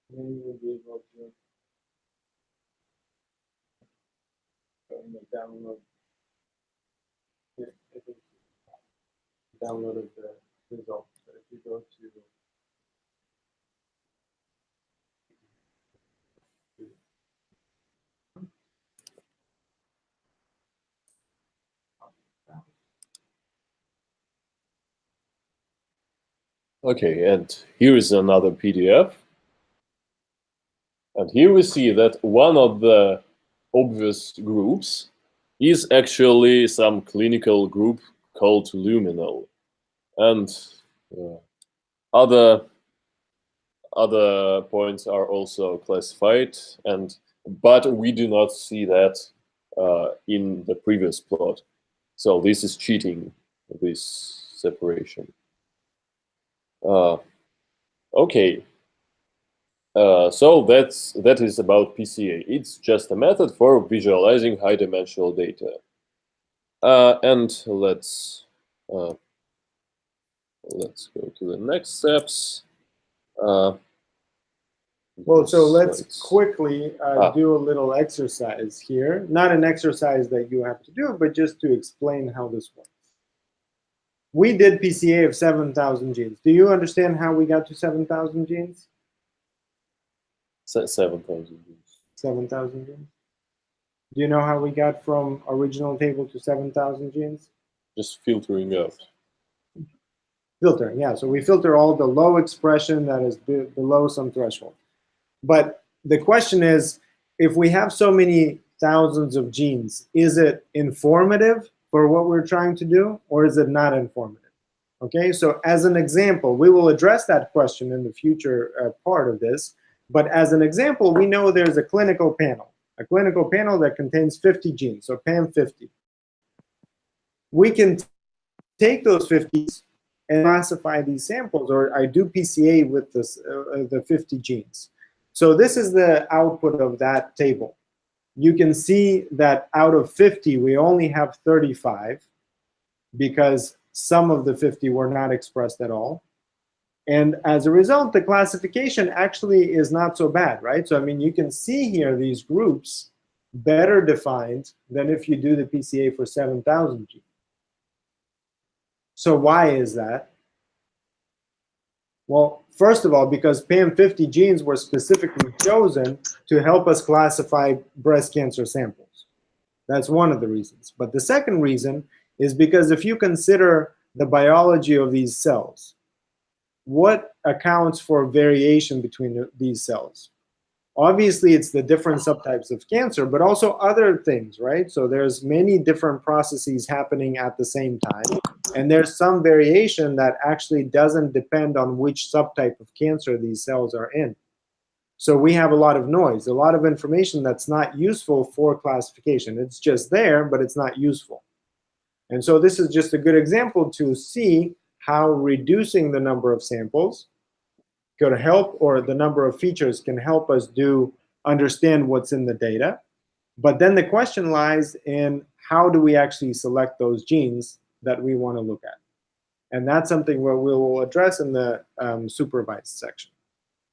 Then you will be able to download. I think downloaded the results. But if you go to Okay, and here is another PDF. And here we see that one of the obvious groups is actually some clinical group called luminal. And other points are also classified, but we do not see that in the previous plot. So this is cheating, this separation. Okay. So that is about PCA. It's just a method for visualizing high-dimensional data. And let's go to the next steps. well, so let's quickly do a little exercise here. Not an exercise that you have to do, but just to explain how this works. We did PCA of 7,000 genes. Do you understand how we got to 7,000 genes? 7,000 genes. 7,000 genes. Do you know how we got from original table to 7,000 genes? Just filtering out. Filtering, yeah. So we filter all the low expression that is below some threshold. But the question is, if we have so many thousands of genes, is it informative for what we're trying to do, or is it not informative? Okay, so as an example, we will address that question in the future part of this. But as an example, we know there's a clinical panel that contains 50 genes, so PAM50. We can take those 50 and classify these samples, or I do PCA with this, the 50 genes. So this is the output of that table. You can see that out of 50, we only have 35 because some of the 50 were not expressed at all. And as a result, the classification actually is not so bad, right? So, I mean, you can see here these groups better defined than if you do the PCA for 7,000 genes. So why is that? Well, first of all, because PAM50 genes were specifically chosen to help us classify breast cancer samples. That's one of the reasons. But the second reason is because if you consider the biology of these cells, what accounts for variation between these cells? Obviously, it's the different subtypes of cancer, but also other things, right? So there's many different processes happening at the same time. And there's some variation that actually doesn't depend on which subtype of cancer these cells are in. So we have a lot of noise, a lot of information that's not useful for classification. It's just there, but it's not useful. And so this is just a good example to see how reducing the number of samples could help, or the number of features can help us understand what's in the data. But then the question lies in how do we actually select those genes that we want to look at? And that's something where we will address in the supervised section.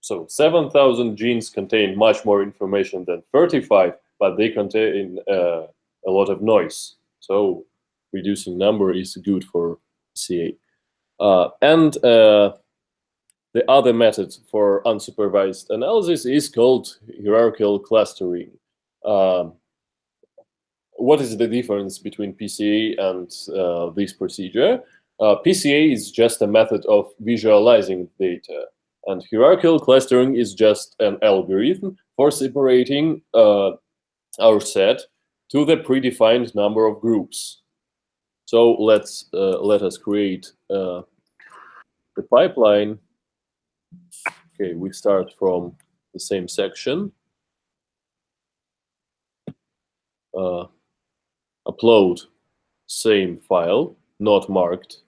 So 7,000 genes contain much more information than 35, but they contain a lot of noise. So reducing number is good for CA. The other method for unsupervised analysis is called hierarchical clustering. what is the difference between PCA and this procedure? PCA is just a method of visualizing data, and hierarchical clustering is just an algorithm for separating our set to the predefined number of groups. So let us create the pipeline. Okay, we start from the same section. Upload same file, not marked.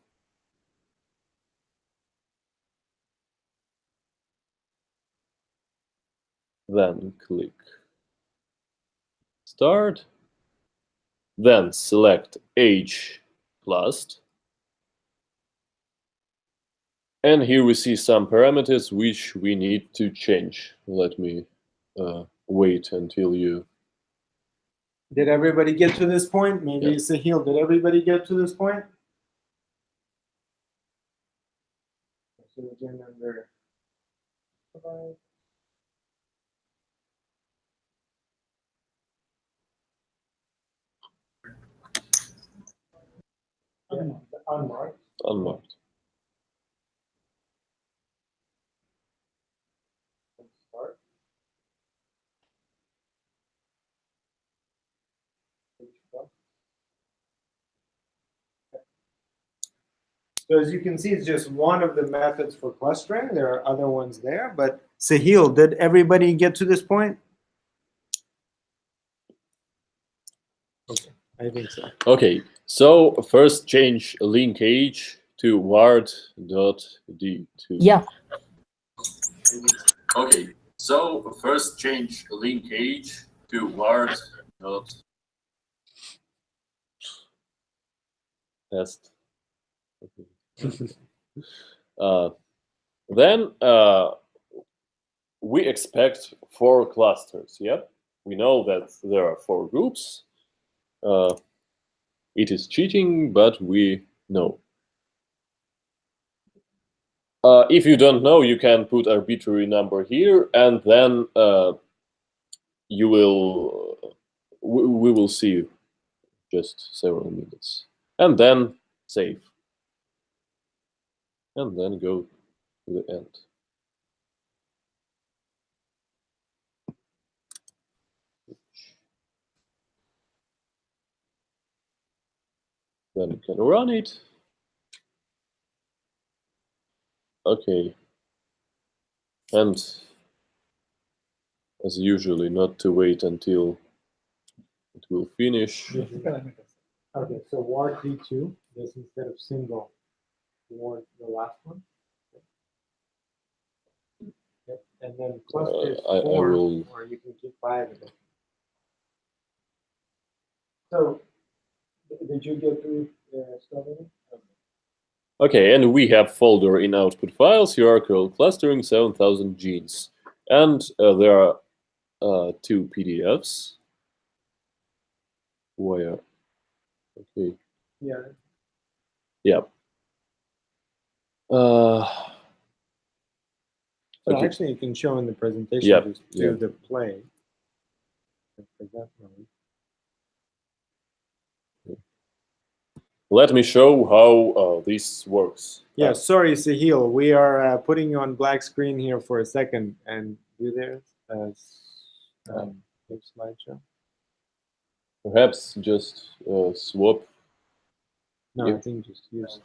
Then click Start. Then select Age class. And here we see some parameters which we need to change. Let me wait until you... Did everybody get to this point? Maybe Yeah. Sahil, did everybody get to this point? So again, under unmarked. Unmarked. Start. So as you can see, it's just one of the methods for clustering. There are other ones there, but Sahil, did everybody get to this point? Okay, I think so. Okay, so first change linkage to ward.d2. Yeah. Okay, so first change linkage to ward.test. Okay. Then we expect 4 clusters. Yep, we know that there are 4 groups. It is cheating, but we know. If you don't know, you can put arbitrary number here, and then you will we will see you just several minutes, and then save, and then go to the end. Then you can run it. Okay. And as usually, not to wait until it will finish. Okay, so ward D2, this instead of single, ward the last one. Yep. And then cluster I 4, will... or you can keep 5 of them. So, did you get through stuff in it? Okay, and we have folder in output files, hierarchical clustering, 7,000 genes. And there are 2 PDFs. Where? Okay. Yeah. Yeah. So okay. actually, you can show in the presentation Yeah, just yeah. do the play. Let me show how this works. Yeah, sorry, Sahil. We are putting you on black screen here for a second, and do this as slideshow. Perhaps just swap. No, Yeah. I think just use.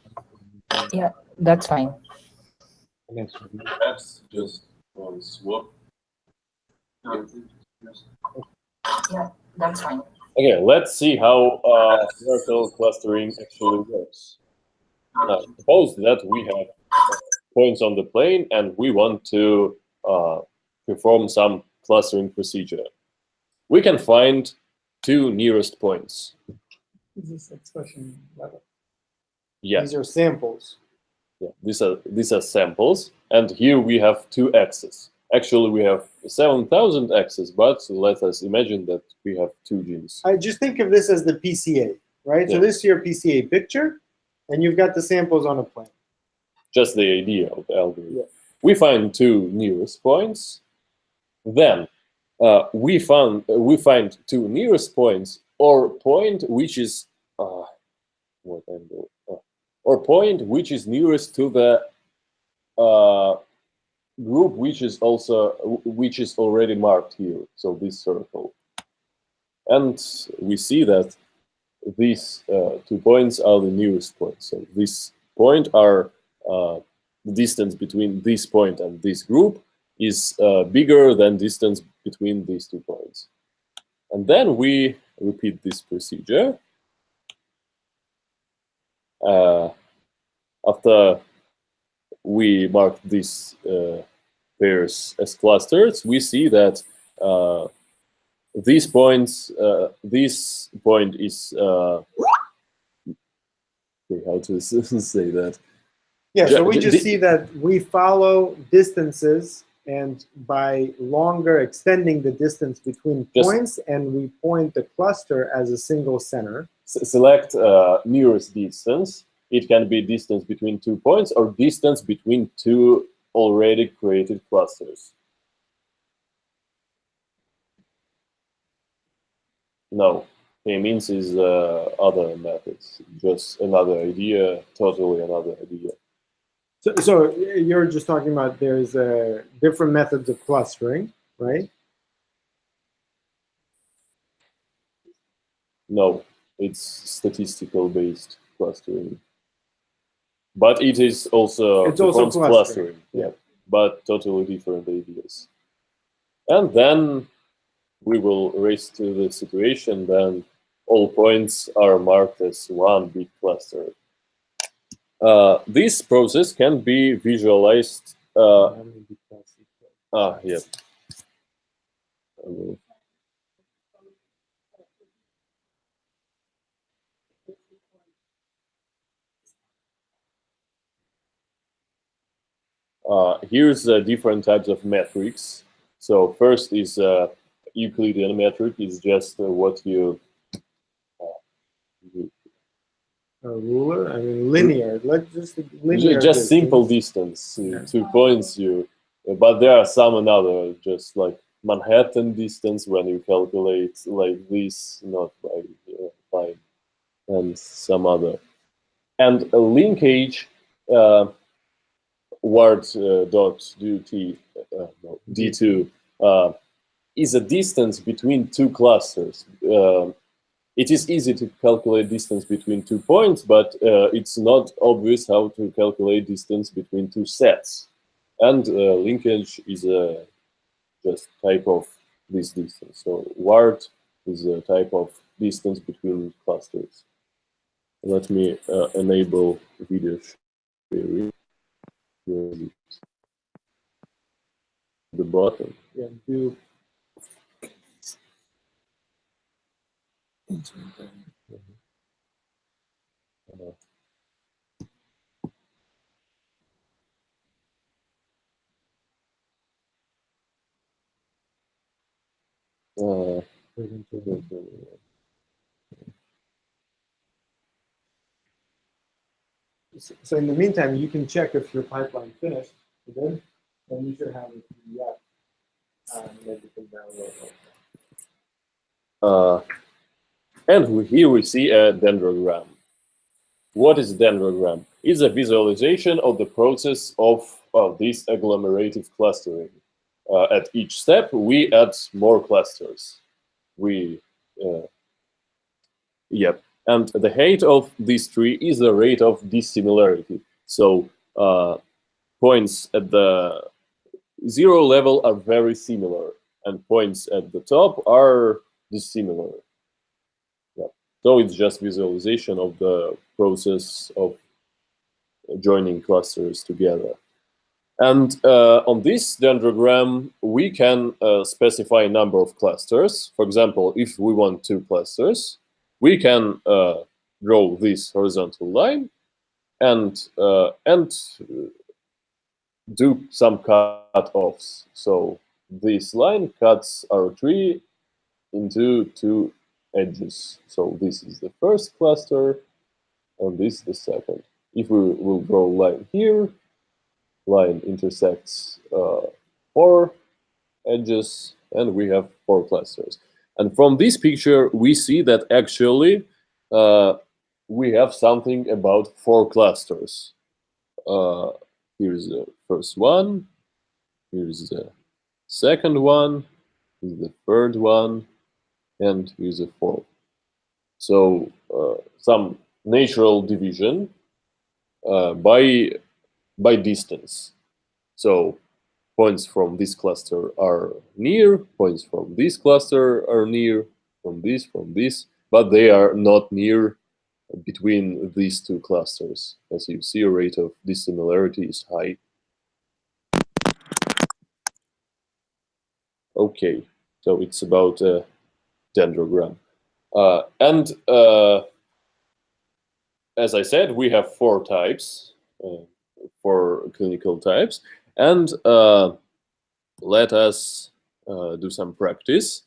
Yeah, that's fine. Next one. Perhaps just swap. Yeah, that's fine. Okay, let's see how hierarchical clustering actually works. Now, suppose that we have points on the plane and we want to perform some clustering procedure. We can find 2 nearest points. Is this expression level? Yeah, These are samples. yeah. These are samples, and here we have 2 axes. Actually, we have 7,000 axes, but let us imagine that we have 2 genes. I just think of this as the PCA, right? Yeah. So this is your PCA picture, and you've got the samples on a plane. Just the idea of the algorithm. Yeah. We find 2 nearest points. Then we find 2 nearest points or point which is what angle? Or point which is nearest to the group which is already marked here. So this circle, and we see that these 2 points are the nearest points. So this point are the distance between this point and this group is bigger than distance between these 2 points. And then we repeat this procedure. After we mark these pairs as clusters, we see that these points, this point is, okay, how to say that? Yeah, so we just see that we follow distances, and by longer extending the distance between points, and we point the cluster as a single center. Select nearest distance. It can be distance between 2 points or distance between 2 already created clusters. No, k-means is other methods. Just another idea, totally another idea. So you're just talking about there's different methods of clustering, right? No, it's statistical based clustering. But it is also performs clustering. Yeah, but totally different ideas. And then we will race to the situation then all points are marked as one big cluster. This process can be visualized. Yeah. Here's different types of metrics. So first is Euclidean metric is just what you a ruler. I mean linear. Let's just linear. Just distance. simple distance. Yeah. 2 points. But there are some another, just like Manhattan distance when you calculate like this, not by pi, and some other. And a linkage. Ward dot d2 is a distance between 2 clusters. It is easy to calculate distance between 2 points, but it's not obvious how to calculate distance between 2 sets. And linkage is just type of this distance. So Ward is a type of distance between clusters. Let me enable video sharing. The bottom. Yeah, do. So in the meantime, you can check if your pipeline finished. Good, then you should have a PDF that you can download. And here we see a dendrogram. What is dendrogram? It's a visualization of the process of this agglomerative clustering. At each step, we add more clusters. And the height of this tree is the rate of dissimilarity. So points at the 0 level are very similar, and points at the top are dissimilar. Yeah. So it's just visualization of the process of joining clusters together. And on this dendrogram, we can specify a number of clusters. For example, if we want 2 clusters, we can draw this horizontal line and do some cut-offs. So this line cuts our tree into 2 edges. So this is the first cluster, and this is the second. If we will draw a line here, line intersects 4 edges, and we have 4 clusters. And from this picture, we see that actually we have something about 4 clusters. Here's the first one, here's the second one, here's the third one, and here's the fourth. So some natural division by distance. So points from this cluster are near, points from this cluster are near, from this, but they are not near between these 2 clusters. As you see, a rate of dissimilarity is high. Okay, so it's about a dendrogram. And as I said, we have 4 types, 4 clinical types. And let us do some practice.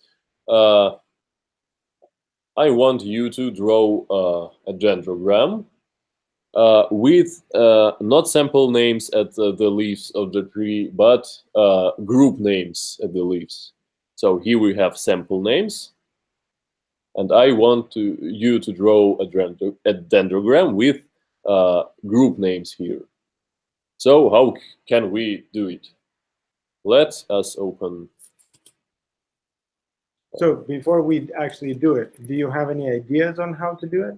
I want you to draw a dendrogram with not sample names at the leaves of the tree, but group names at the leaves. So here we have sample names. And I want you to draw a dendrogram with group names here. So how can we do it? Let us open. So before we actually do it, do you have any ideas on how to do it?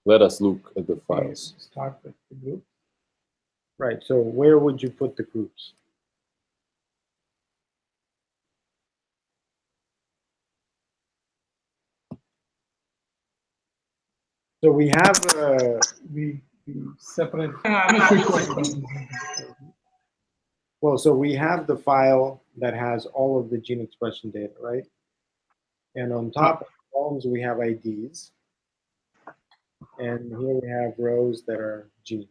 Let us look at the files. Start with the group. Right, so where would you put the groups? So we have We separate. I have a quick question. well, so we have the file that has all of the gene expression data, right? And on top of the columns, we have IDs. And here we have rows that are genes.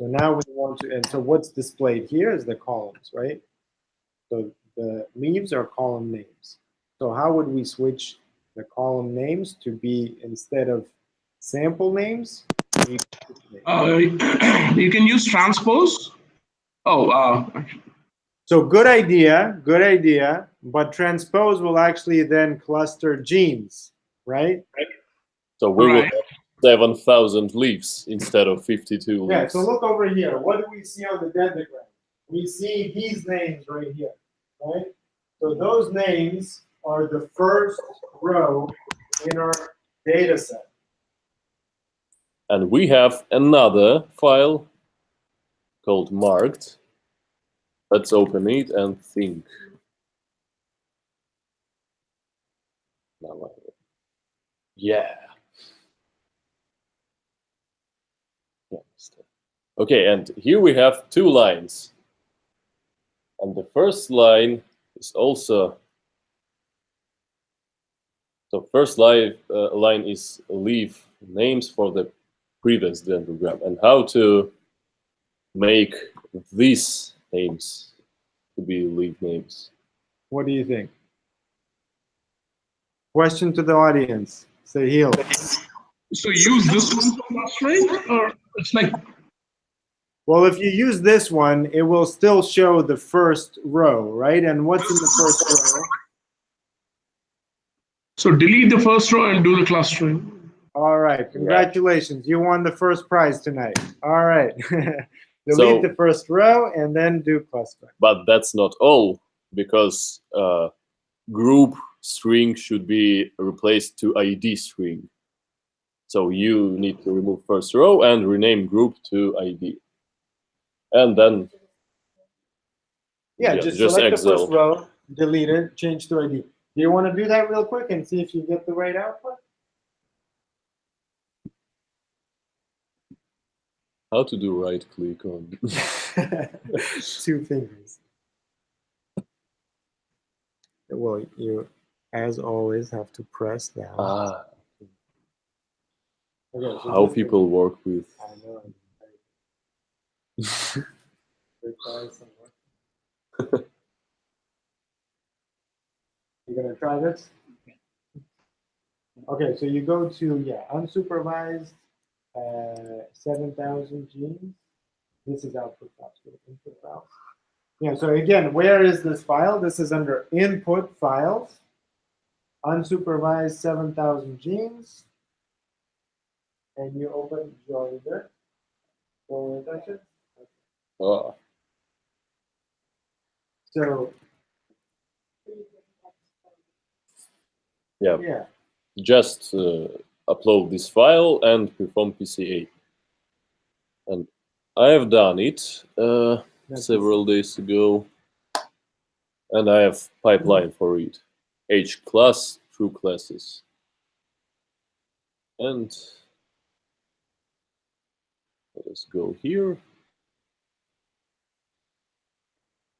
So now we want to, and so what's displayed here is the columns, right? So the leaves are column names. So how would we switch the column names to be, instead of sample names, You can use transpose. so good idea, but transpose will actually then cluster genes, right? So we will Right. have 7,000 leaves instead of 52 leaves. Yeah, so look over here. What do we see on the dendrogram? We see these names right here, right? So those names are the first row in our data set. And we have another file called marked. Let's open it and think. Yeah. Okay, and here we have 2 lines. And the first line is also, so first line is leaf names for the previous dendrogram, and how to make these names to be leaf names. What do you think? Question to the audience. Say heel. So use this one for clustering, or it's like. Well, if you use this one, it will still show the first row, right? And what's in the first row? So delete the first row and do the clustering. All right, congratulations. You won the first prize tonight. All right. Delete the first row and then do clustering. But that's not all, because group string should be replaced to ID string. So you need to remove first row and rename group to ID. And then just select the first row, delete it, change to ID. Do you want to do that real quick and see if you get the right output? How to do right click on 2 fingers. Well, you, as always, have to press down. Okay, so how people work with. I know. You gonna try this? Okay, so you go to unsupervised 7,000 genes. This is output files. Input files. Yeah, so again, where is this file? This is under input files, unsupervised 7,000 genes. And you open your reader. Go and touch it. Ah, So yeah. yeah, Just upload this file and perform PCA. And I have done it that's several days ago, and I have pipeline for it. H class through classes. And let us go here.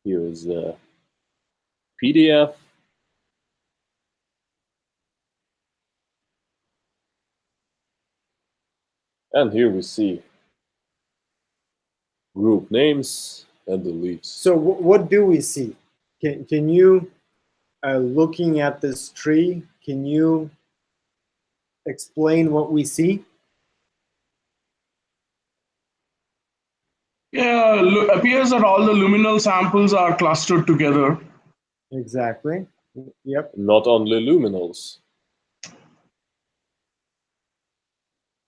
Here is a PDF. And here we see group names and the leaves. So what do we see? Can you, looking at this tree, can you explain what we see? Yeah, appears that all the luminal samples are clustered together. Exactly. Yep. Not only luminals.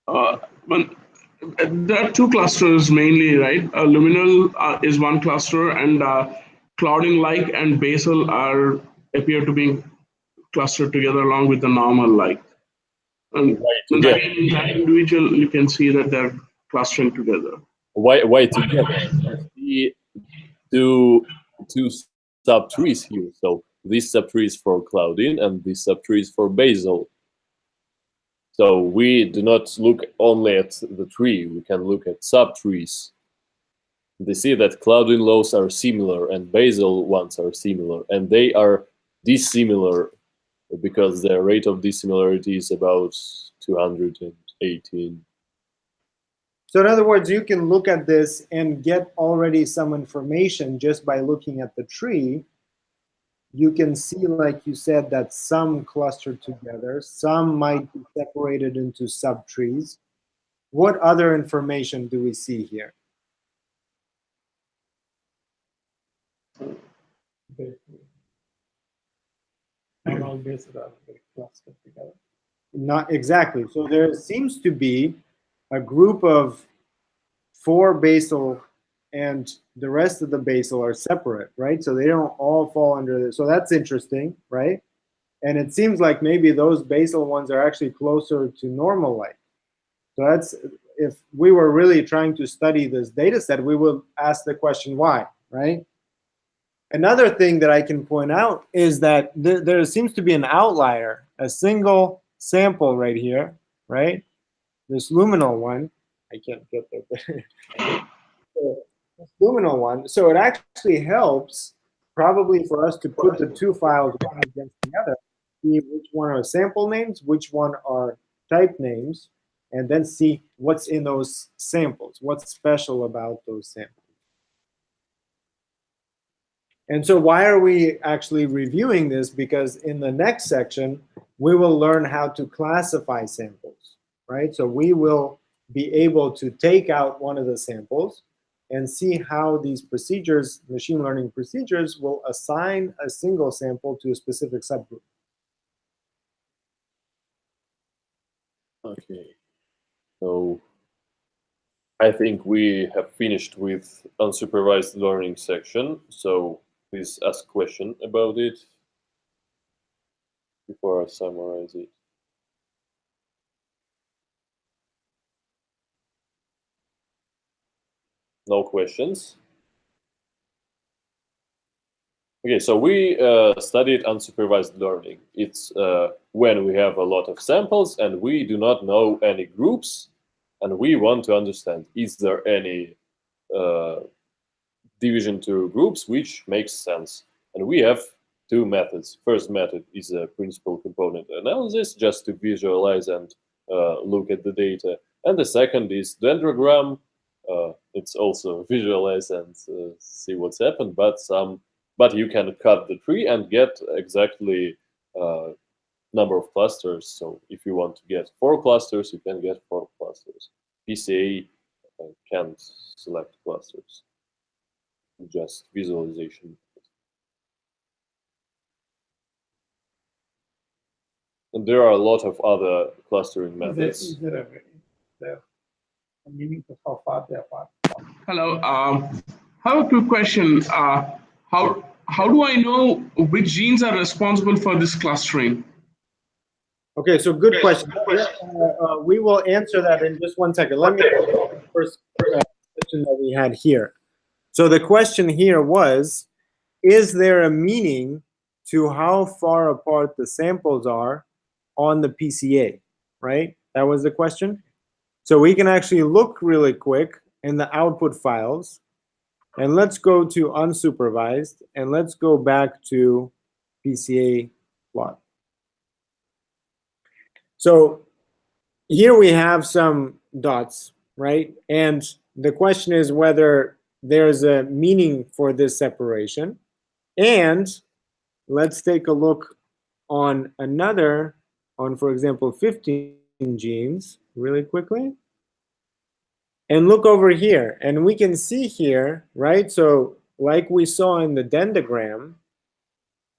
Well, there are two clusters mainly, right? Luminal is one cluster, and clouding-like and basal appear to be clustered together along with the normal-like. And together? in that individual, you can see that they're clustering together. Why together? You see two subtrees here. So this subtree is for clouding and this subtree is for basal. So we do not look only at the tree, we can look at subtrees. They see that clouding laws are similar and basal ones are similar, and they are dissimilar because the rate of dissimilarity is about 218. So in other words, you can look at this and get already some information just by looking at the tree. You can see, like you said, that some cluster together, some might be separated into subtrees. What other information do we see here? And all bases are very clustered together. Not exactly. So there seems to be a group of 4 basal and the rest of the basal are separate, right? So they don't all fall under this. So that's interesting, right? And it seems like maybe those basal ones are actually closer to normal light. So that's, if we were really trying to study this data set, we would ask the question why, right? Another thing that I can point out is that there seems to be an outlier, a single sample right here, right? This luminal one, I can't get there. This luminal one. So it actually helps probably for us to put the two files one against the other, see which one are sample names, which one are type names, and then see what's in those samples, what's special about those samples. And so why are we actually reviewing this? Because in the next section, we will learn how to classify samples, right? So we will be able to take out one of the samples and see how these procedures, machine learning procedures, will assign a single sample to a specific subgroup. Okay. So I think we have finished with unsupervised learning section. So please ask question about it before I summarize it. No questions? Okay, so we studied unsupervised learning. It's when we have a lot of samples and we do not know any groups, and we want to understand, is there any division to groups which makes sense? And we have two methods. First method is a principal component analysis, just to visualize and look at the data. And the second is dendrogram. It's also visualize and see what's happened, but you can cut the tree and get exactly number of clusters. So if you want to get 4 clusters, you can get 4 clusters. PCA can't select clusters. just visualization. And there are a lot of other clustering methods. Is there a meaning to how far they are apart? Hello. I have a quick question. How do I know which genes are responsible for this clustering? Okay, so good question. We will answer that in just 1 second. Let me first question that we had here. So the question here was, is there a meaning to how far apart the samples are on the PCA, right? That was the question. So we can actually look really quick in the output files, and let's go to unsupervised, and let's go back to PCA plot. So here we have some dots, right? And the question is whether there's a meaning for this separation. And let's take a look on for example, 15 genes really quickly. And look over here, and we can see here, right? So like we saw in the dendrogram,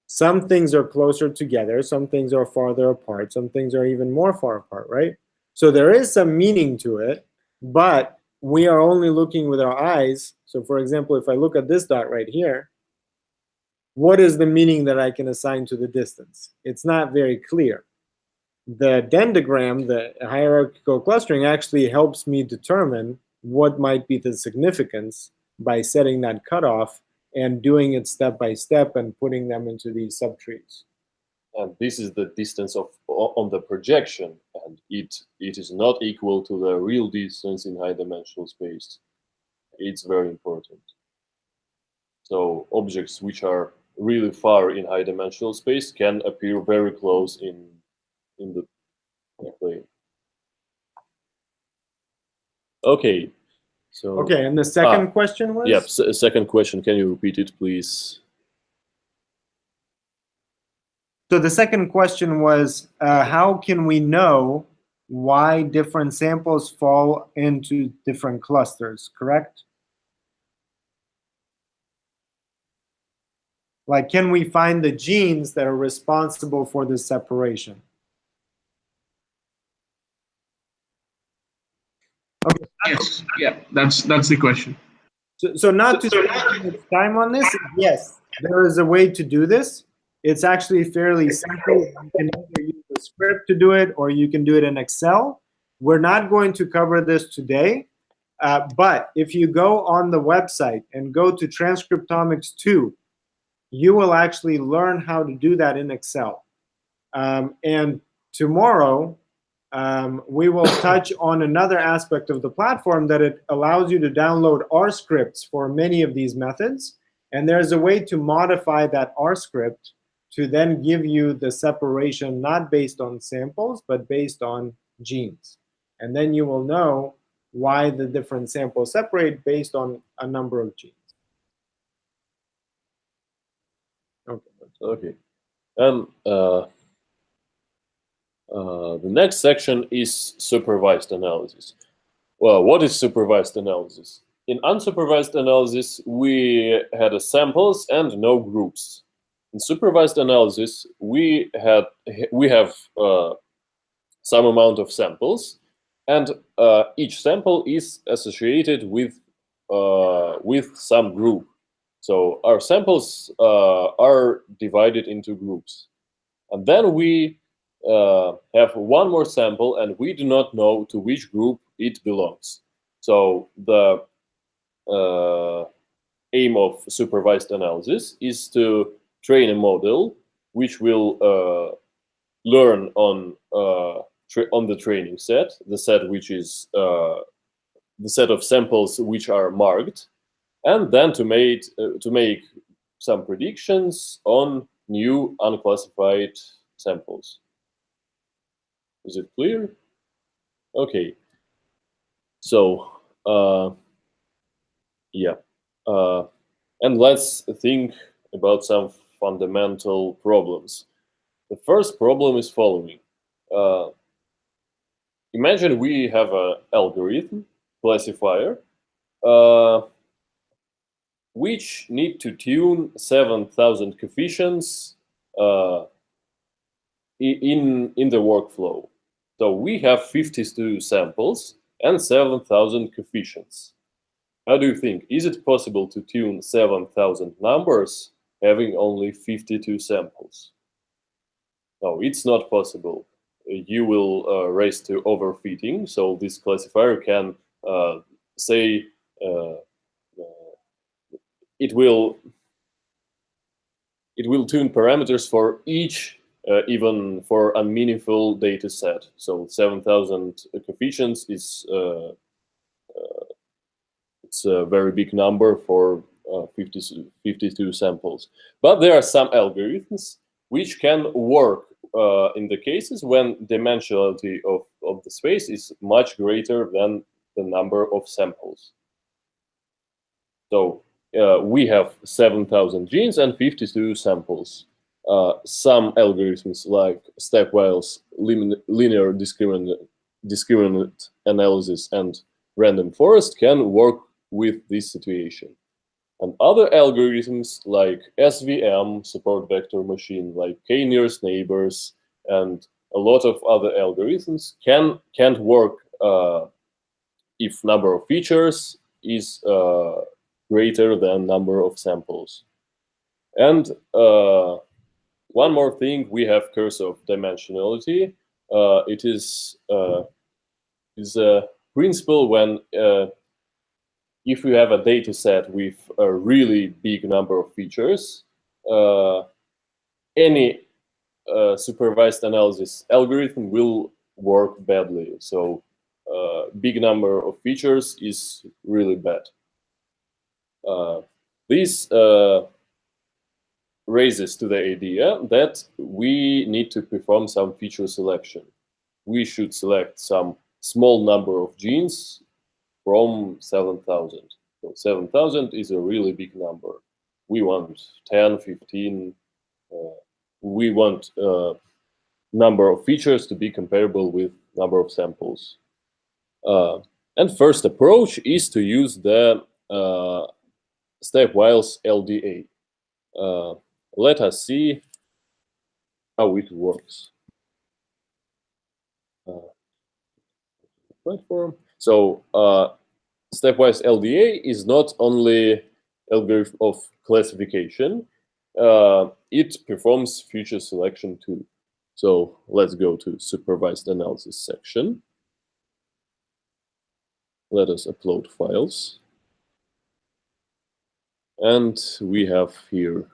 some things are closer together, some things are farther apart, some things are even more far apart, right? So there is some meaning to it, but we are only looking with our eyes. So for example, if I look at this dot right here, what is the meaning that I can assign to the distance? It's not very clear. The dendrogram, the hierarchical clustering, actually helps me determine what might be the significance by setting that cutoff and doing it step by step and putting them into these subtrees. And this is the distance on the projection, and it is not equal to the real distance in high-dimensional space. It's very important. So objects which are really far in high-dimensional space can appear very close in the plane. Okay. So okay, and the second question was? Yep, second question. Can you repeat it, please? So the second question was, how can we know why different samples fall into different clusters, correct? Like, can we find the genes that are responsible for this separation? Okay. Yes, yeah, that's the question. So not to spend much time on this, yes, there is a way to do this. It's actually fairly simple. You can either use a script to do it, or you can do it in Excel. We're not going to cover this today, but if you go on the website and go to Transcriptomics 2, you will actually learn how to do that in Excel. And tomorrow, we will touch on another aspect of the platform, that it allows you to download R scripts for many of these methods. And there's a way to modify that R script to then give you the separation, not based on samples, but based on genes. And then you will know why the different samples separate based on a number of genes. Okay. The next section is supervised analysis. Well, what is supervised analysis? In unsupervised analysis, we had samples and no groups. In supervised analysis, we have some amount of samples, and each sample is associated with some group. So our samples are divided into groups, and then we have one more sample, and we do not know to which group it belongs. So the aim of supervised analysis is to train a model which will learn on the training set, the set which is the set of samples which are marked, and then to make some predictions on new unclassified samples. Is it clear? Okay. So yeah, and let's think about some fundamental problems. The first problem is following. Imagine we have an algorithm classifier which need to tune 7,000 coefficients in the workflow. So we have 52 samples and 7,000 coefficients. How do you think? Is it possible to tune 7,000 numbers having only 52 samples? No, it's not possible. You will race to overfitting, so this classifier can say it will tune parameters for each, even for a meaningful data set. So 7,000 coefficients is it's a very big number for 52 samples. But there are some algorithms which can work in the cases when dimensionality of the space is much greater than the number of samples. So we have 7,000 genes and 52 samples. Some algorithms like stepwise linear discriminant analysis and random forest can work with this situation. And other algorithms like SVM, support vector machine, like k-nearest neighbors, and a lot of other algorithms can't work if number of features is greater than number of samples. And one more thing, we have curse of dimensionality. It is a principle when if you have a data set with a really big number of features, any supervised analysis algorithm will work badly. So big number of features is really bad. This raises to the idea that we need to perform some feature selection. We should select some small number of genes from 7,000. So 7,000 is a really big number. We want 10, 15. We want number of features to be comparable with number of samples. And first approach is to use the stepwise LDA. Let us see how it works. Platform. So stepwise LDA is not only algorithm of classification, it performs feature selection too. So let's go to supervised analysis section. Let us upload files. And we have here.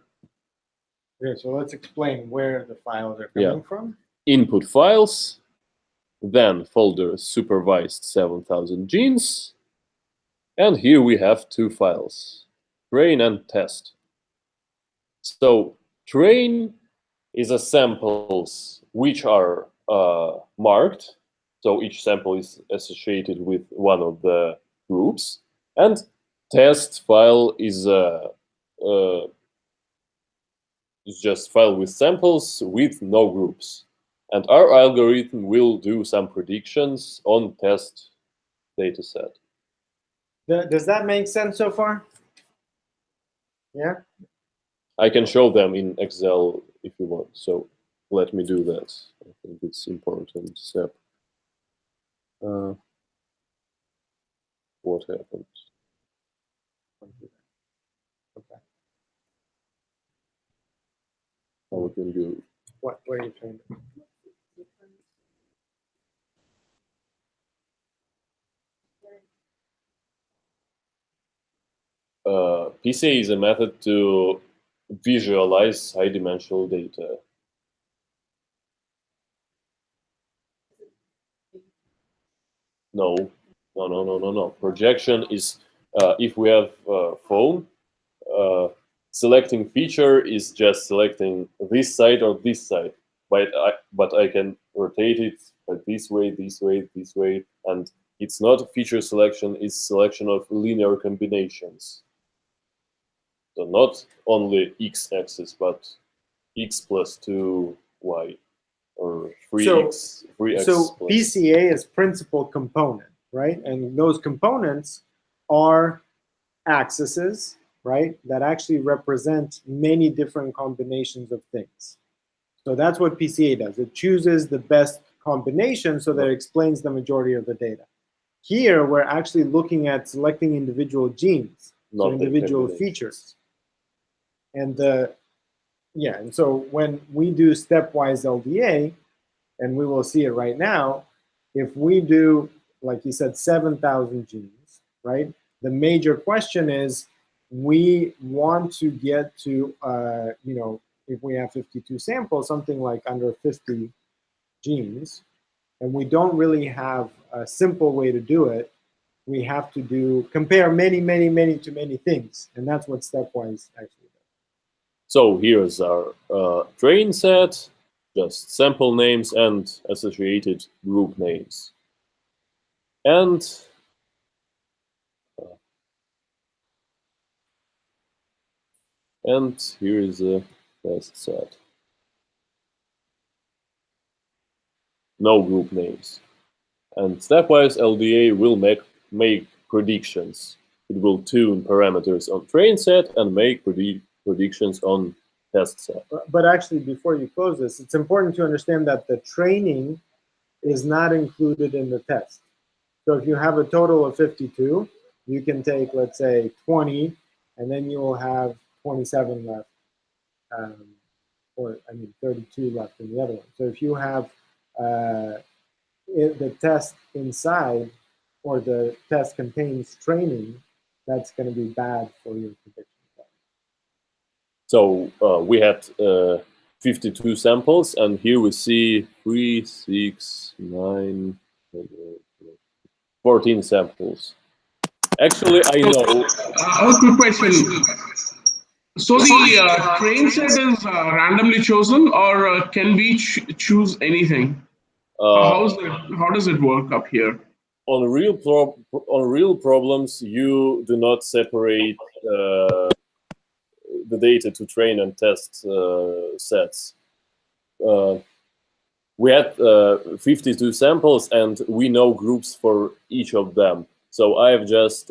Okay, so let's explain where the files are coming from. Input files, then folder supervised 7,000 genes. And here we have two files, train and test. So train is a samples which are marked. So each sample is associated with one of the groups. And test file is just file with samples with no groups. And our algorithm will do some predictions on test dataset. Does that make sense so far? Yeah? I can show them in Excel if you want. So let me do that. I think it's important step. What happened? Okay. How we can go? What are you trying to do? PCA is a method to visualize high-dimensional data. No. Projection is if we have a phone, selecting feature is just selecting this side or this side. But I can rotate it this way, this way, this way, and it's not feature selection, it's selection of linear combinations. So not only x-axis, but x plus 2y or 3x. 3x So plus. PCA is principal component, right? And those components are axes right, that actually represent many different combinations of things. So that's what PCA does. It chooses the best combination so that it explains the majority of the data. Here, we're actually looking at selecting individual genes, so individual features. And and so when we do stepwise LDA, and we will see it right now, if we do, like you said, 7,000 genes, right? The major question is, we want to get to, if we have 52 samples, something like under 50 genes, and we don't really have a simple way to do it. We have to compare many to many things, and that's what stepwise actually does. So here's our train set, just sample names and associated group names. And here is a test set. No group names. And stepwise LDA will make predictions. It will tune parameters on train set and make predictions on test set. But actually, before you close this, it's important to understand that the training is not included in the test. So if you have a total of 52, you can take, let's say, 20, and then you will have 27 left, or 32 left in the other one. So if you have the test inside, or the test contains training, that's going to be bad for your prediction. So we had 52 samples, and here we see 3, 6, 9, 14 samples. Actually, I know. A quick question. So the train set is randomly chosen, or can we choose anything? How does it work up here? On real problems, you do not separate the data to train and test sets. We had 52 samples, and we know groups for each of them. So I have just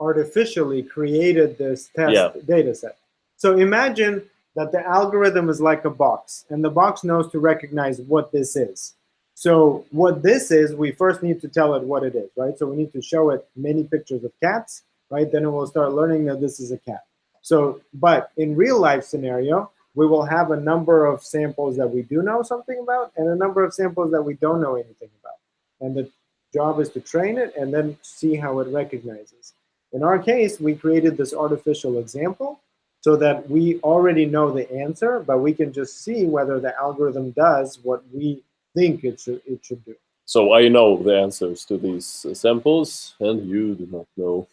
artificially created this test data set. So imagine that the algorithm is like a box, and the box knows to recognize what this is. So what this is, we first need to tell it what it is, right? So we need to show it many pictures of cats, right? Then it will start learning that this is a cat. So, but in real life scenario, we will have a number of samples that we do know something about and a number of samples that we don't know anything about. And the job is to train it and then see how it recognizes. In our case, we created this artificial example so that we already know the answer, but we can just see whether the algorithm does what we think it should do. So I know the answers to these samples, and you do not know,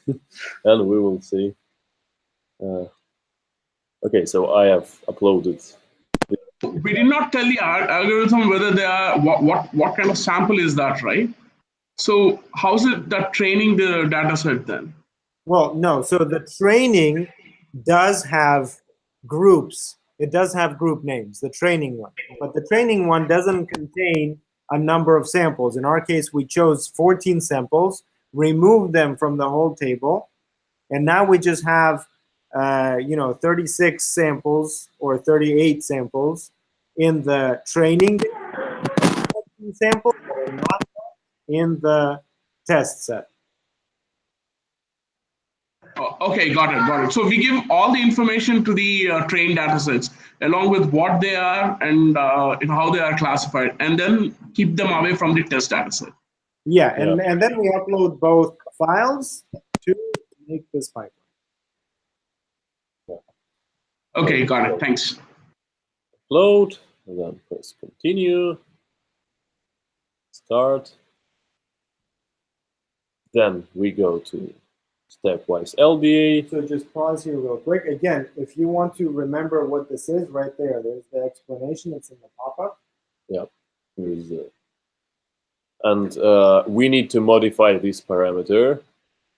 and we will see. Okay, so I have uploaded. We did not tell the algorithm whether they are what kind of sample is that, right? So how's it that training the data set then? Well, no. So the training does have groups. It does have group names, the training one. But the training one doesn't contain a number of samples. In our case, we chose 14 samples, removed them from the whole table, and now we just have 36 samples or 38 samples in the training sample, but not in the test set. Okay, got it. So we give all the information to the trained data sets along with what they are and how they are classified, and then keep them away from the test data set. Yeah, and then we upload both files to make this pipeline. Okay, got it. Thanks. Upload, and then press continue. Start. Then we go to stepwise LDA. So just pause here real quick. Again, if you want to remember what this is, right there, there's the explanation. It's in the pop-up. Yep, here is it. And we need to modify this parameter.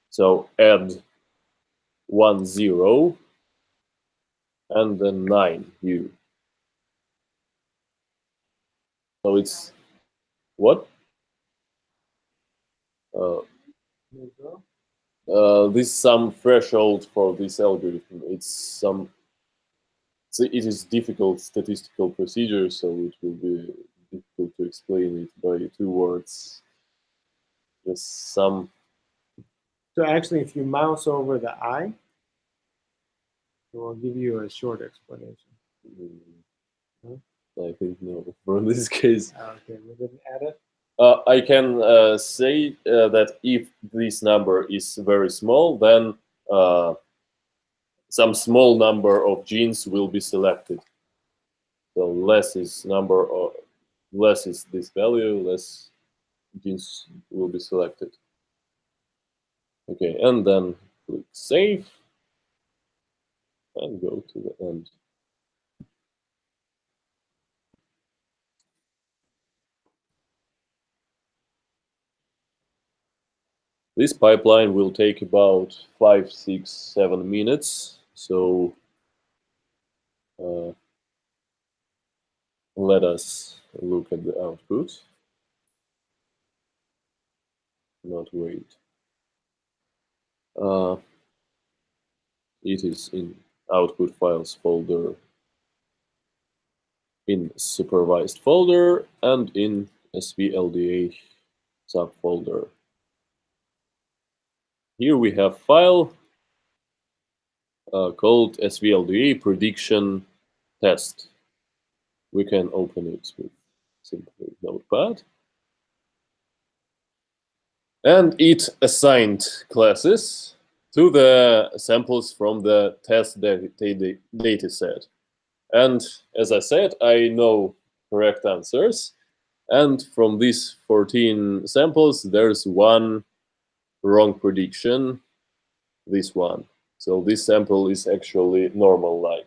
So add 1, 0, and then 9, U. So it's what? this some threshold for this algorithm. It is difficult statistical procedure, so it will be difficult to explain it by 2 words. Just some. So actually, if you mouse over the I, it will give you a short explanation. I think no, for this case. Okay, we didn't add it. I can say that if this number is very small, then some small number of genes will be selected. So less is this value, less genes will be selected. Okay, and then click save and go to the end. This pipeline will take about 5, 6, 7 minutes. So let us look at the output. Not wait. It is in output files folder, in supervised folder, and in SVLDA subfolder. Here we have file called SVLDA prediction test. We can open it with simply Notepad. And it assigned classes to the samples from the test data set. And as I said, I know correct answers. And from these 14 samples, there's one wrong prediction, this one. So this sample is actually normal-like.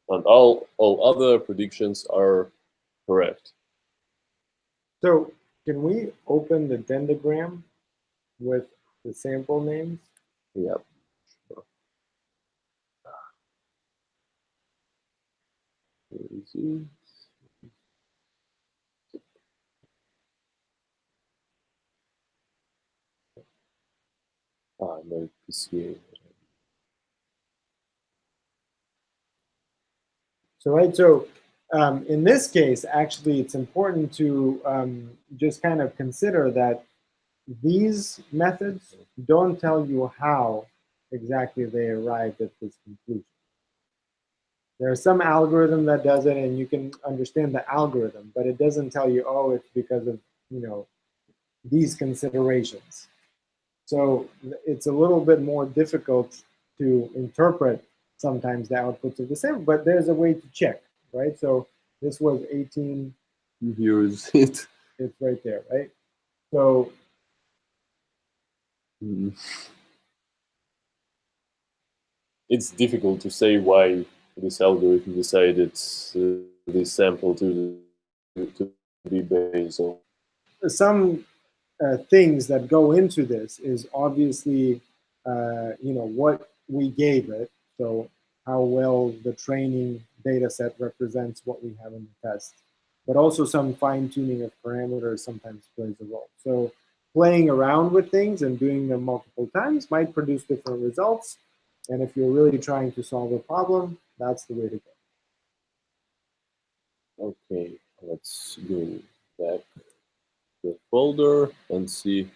And all other predictions are correct. So can we open the dendrogram with the sample names? Yep. Sure. Easy. No PCA. So in this case, actually, it's important to just kind of consider that these methods don't tell you how exactly they arrived at this conclusion. There's some algorithm that does it, and you can understand the algorithm, but it doesn't tell you, oh, it's because of, these considerations. So it's a little bit more difficult to interpret sometimes the outputs of the sample, but there's a way to check, right? So this was 18. Here is it. It's right there, right? So it's difficult to say why this algorithm decided this sample to be based on. some things that go into this is obviously, what we gave it. So how well the training data set represents what we have in the test. But also some fine tuning of parameters sometimes plays a role. So playing around with things and doing them multiple times might produce different results. And if you're really trying to solve a problem, that's the way to go. Okay, let's go back to the folder and see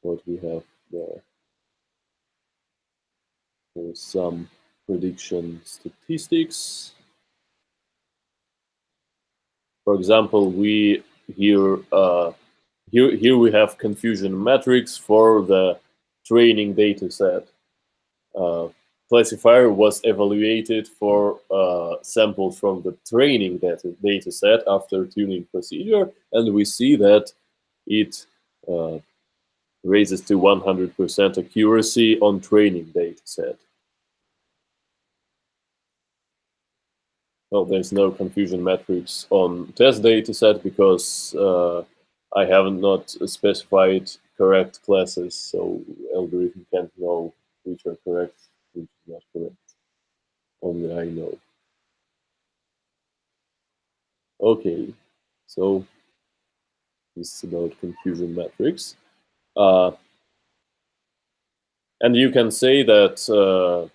what we have there. There's some prediction statistics. For example, here we have confusion matrix for the training data set. Classifier was evaluated for samples from the training data set after tuning procedure, and we see that it raises to 100% accuracy on training data set. Well, there's no confusion matrix on test data set because I have not specified correct classes, so algorithm can't know which are correct, which is not correct. Only I know. Okay, so this is about confusion matrix. And you can say that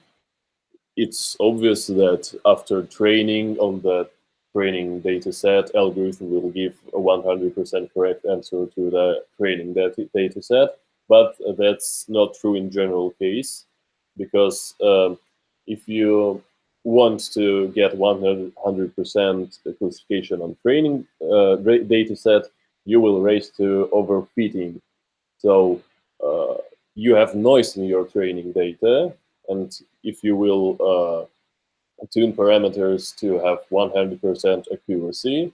it's obvious that after training on the training data set, algorithm will give a 100% correct answer to the training data set. But that's not true in general case, because if you want to get 100% classification on training data set, you will race to overfitting. So you have noise in your training data, and if you will tune parameters to have 100% accuracy,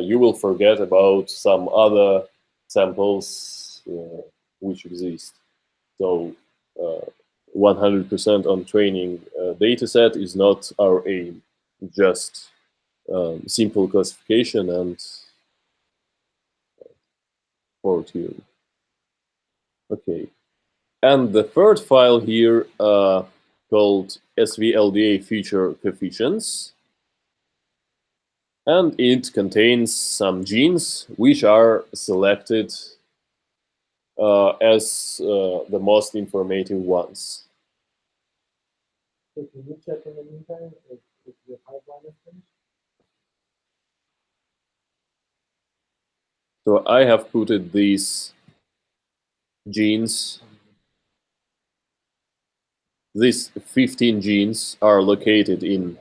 you will forget about some other samples which exist. So 100% on training data set is not our aim, just simple classification and for tuning. Okay. And the third file here called SVLDA feature coefficients. And it contains some genes which are selected as the most informative ones. So can you check in the meantime if your pipeline is finished? So I have put these genes. These 15 genes are located in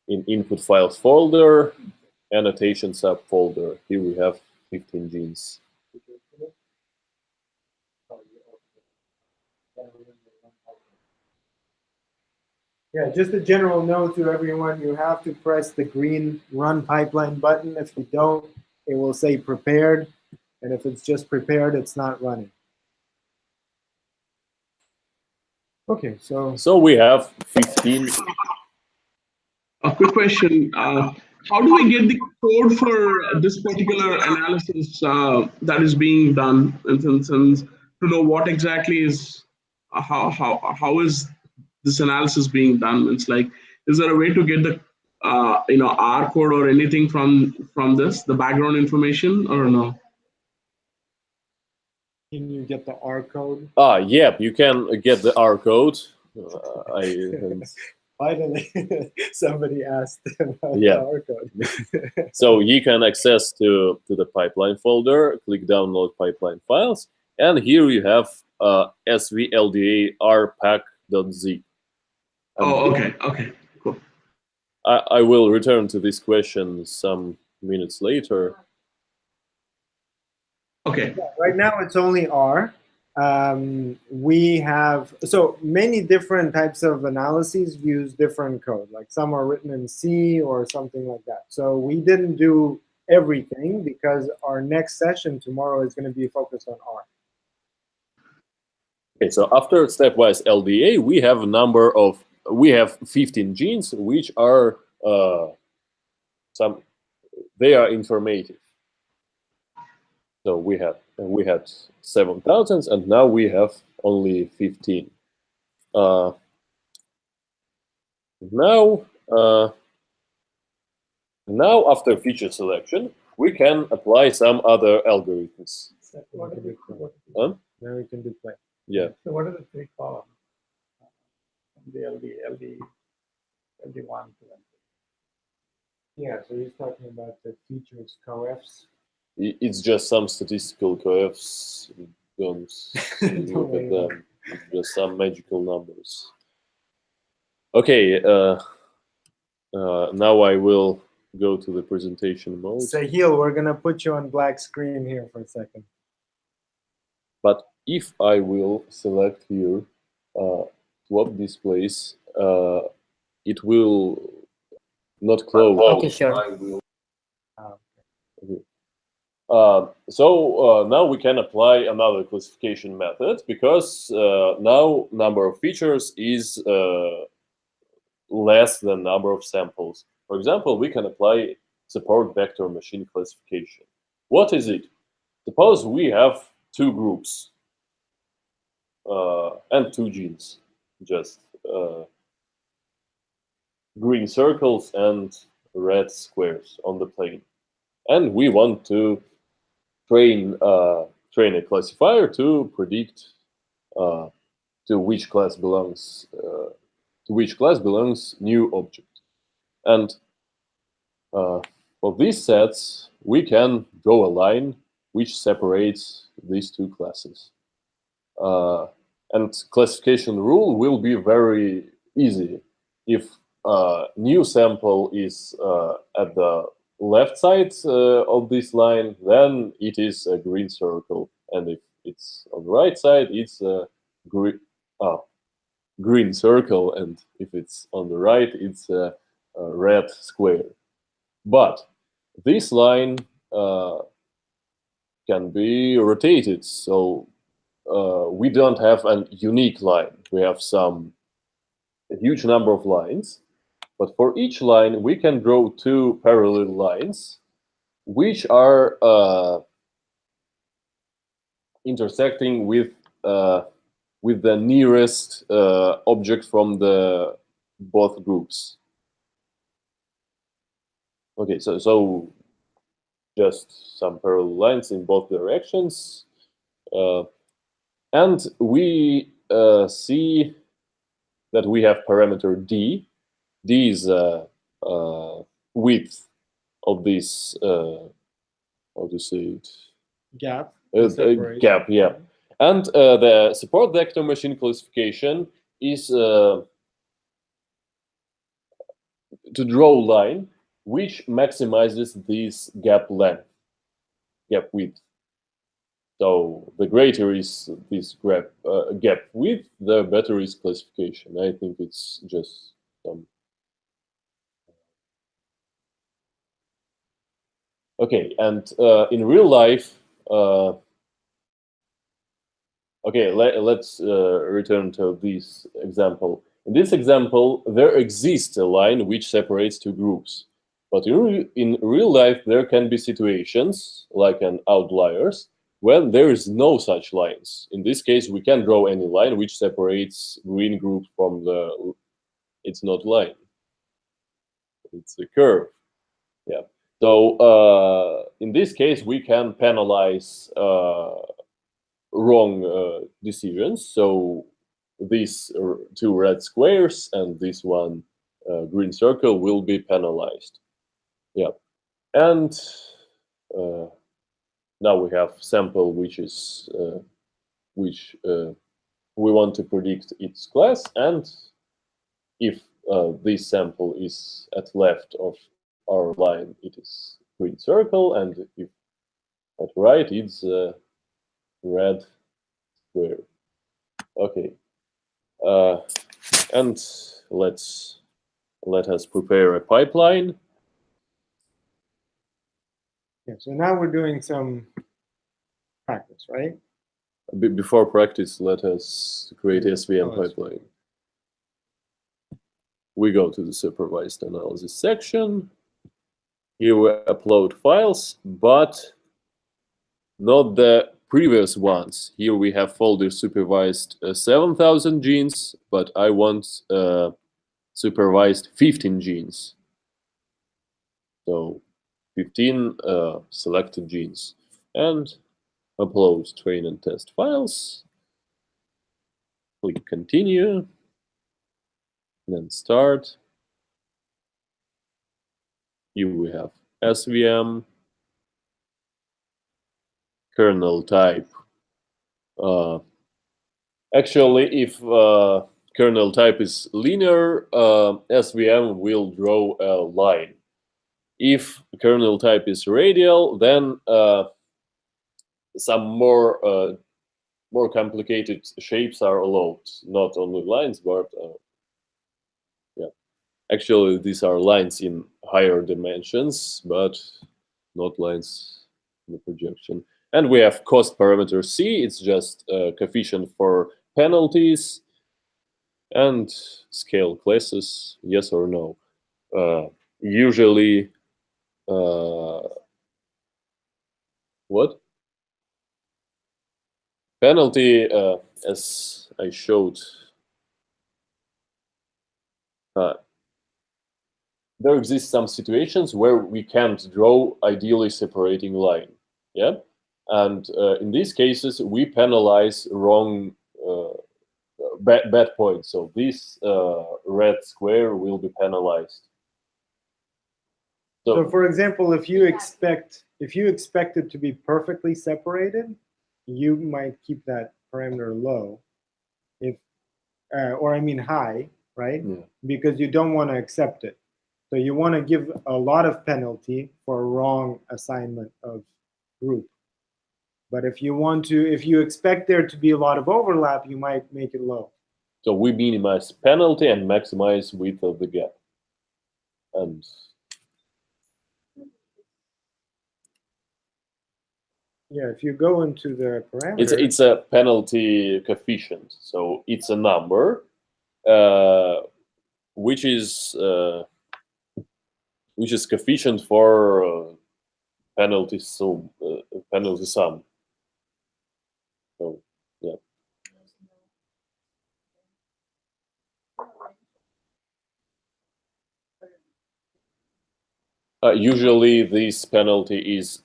input files folder, annotation subfolder. Here we have 15 genes. Yeah, just a general note to everyone, you have to press the green Run Pipeline button. If you don't, it will say prepared. And if it's just prepared, it's not running. Okay, so we have 15. A quick question. How do we get the code for this particular analysis that is being done, in sense, to know what exactly is, how is this analysis being done? It's like, is there a way to get the R code or anything from this, the background information, or no? can you get the R code? Yeah, you can get the R code. Finally, somebody asked about Yeah. the R code. So you can access to the pipeline folder, click download pipeline files, and here you have svlda rpack.zip. Oh, okay, cool. I will return to this question some minutes later. Okay. Yeah, right now it's only R. We have, so many different types of analyses use different code, like some are written in C or something like that. So we didn't do everything because our next session tomorrow is going to be focused on R. Okay, so after stepwise LDA, we have 15 genes which are they are informative. So we had 7,000, and now we have only 15. Now after feature selection, we can apply some other algorithms. Now we can do play. Yeah. So what are the three columns? The LD1 to LD. Yeah, so he's talking about the features coefs. It's just some statistical coefs. Don't look at them. It's just some magical numbers. Okay. Now I will go to the presentation mode. Sahil, we're going to put you on black screen here for a second. But if I will select here swap displays, it will not close. Okay, sure. I will. Okay. So now we can apply another classification method, because now number of features is less than number of samples. For example, we can apply support vector machine classification. What is it? Suppose we have two groups and two genes, just green circles and red squares on the plane. And we want to train a classifier to predict to which class belongs new object. And for these sets, we can draw a line which separates these two classes. And classification rule will be very easy. If new sample is at the left side of this line, then it is a green circle. And if it's on the right side, it's a green circle. And if it's on the right, it's a red square. But this line can be rotated. So we don't have a unique line. We have a huge number of lines. But for each line, we can draw two parallel lines, which are intersecting with the nearest object from the both groups. Okay, so just some parallel lines in both directions, and we see that we have parameter d. D is width of this, how to say it? Gap. Gap, yeah. And the support vector machine classification is to draw a line which maximizes this gap length, gap width. So the greater is this gap width, the better is classification. I think it's just some. Okay, and in real life, okay, let's return to this example. In this example, there exists a line which separates two groups. But in real life, there can be situations, like an outliers, when there is no such lines. In this case, we can draw any line which separates green group from the... It's not line. It's a curve. Yeah. So in this case, we can penalize wrong decisions. So these two red squares and this one green circle will be penalized. Yeah, and now we have sample which is we want to predict its class, and if this sample is at left of our line, it is green circle, and if at right, it's red square. Okay, and let us prepare a pipeline. Yeah, so now we're doing some practice, right? Before practice, let us create SVM Oh, pipeline. We go to the supervised analysis section. Here we upload files, but not the previous ones. Here we have folder supervised 7,000 genes, but I want supervised 15 genes. So 15 selected genes. And upload train and test files. Click continue. Then start. Here we have SVM, kernel type. Actually, if kernel type is linear, SVM will draw a line. If kernel type is radial, then some more complicated shapes are allowed. Not only lines, but yeah. Actually, these are lines in higher dimensions, but not lines in the projection. And we have cost parameter C. It's just a coefficient for penalties. And scale classes, yes or no. Usually, what? Penalty, as I showed, there exist some situations where we can't draw ideally separating line. Yeah, and in these cases, we penalize wrong bad point. So this red square will be penalized. So for example, if you expect it to be perfectly separated, you might keep that parameter low, if or I mean high, right? Yeah. Because you don't want to accept it. So you want to give a lot of penalty for a wrong assignment of group. But if you expect there to be a lot of overlap, you might make it low. So we minimize penalty and maximize width of the gap. And yeah, if you go into the parameter, it's a penalty coefficient. So it's a number which is coefficient for penalty sum. So yeah. Usually, this penalty is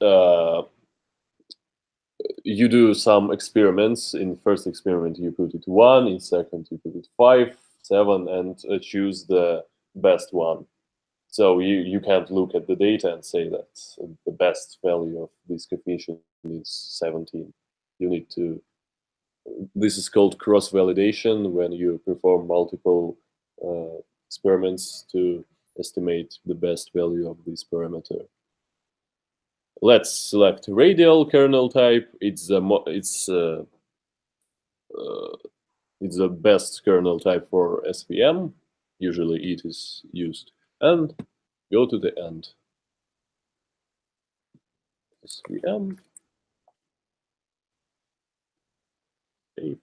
you do some experiments. In first experiment, you put it 1. In second, you put it 5, 7, and choose the best one. So you can't look at the data and say that the best value of this coefficient is 17. You need to. This is called cross-validation, when you perform multiple experiments to estimate the best value of this parameter. Let's select radial kernel type. It's the best kernel type for SVM. Usually it is used. And go to the end. SVM. Okay.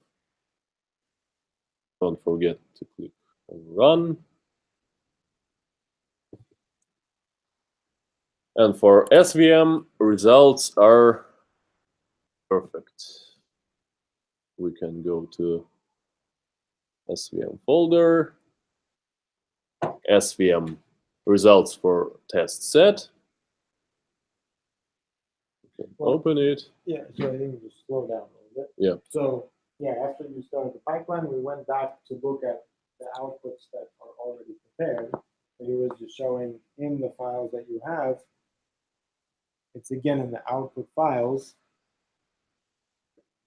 Don't forget to click on run. And for SVM, results are perfect. We can go to SVM folder, SVM results for test set. You can open it. yeah, so I think just slow down a little bit. Yeah. So yeah, after you started the pipeline, we went back to look at the outputs that are already prepared. And it was just showing in the files that you have. It's again in the output files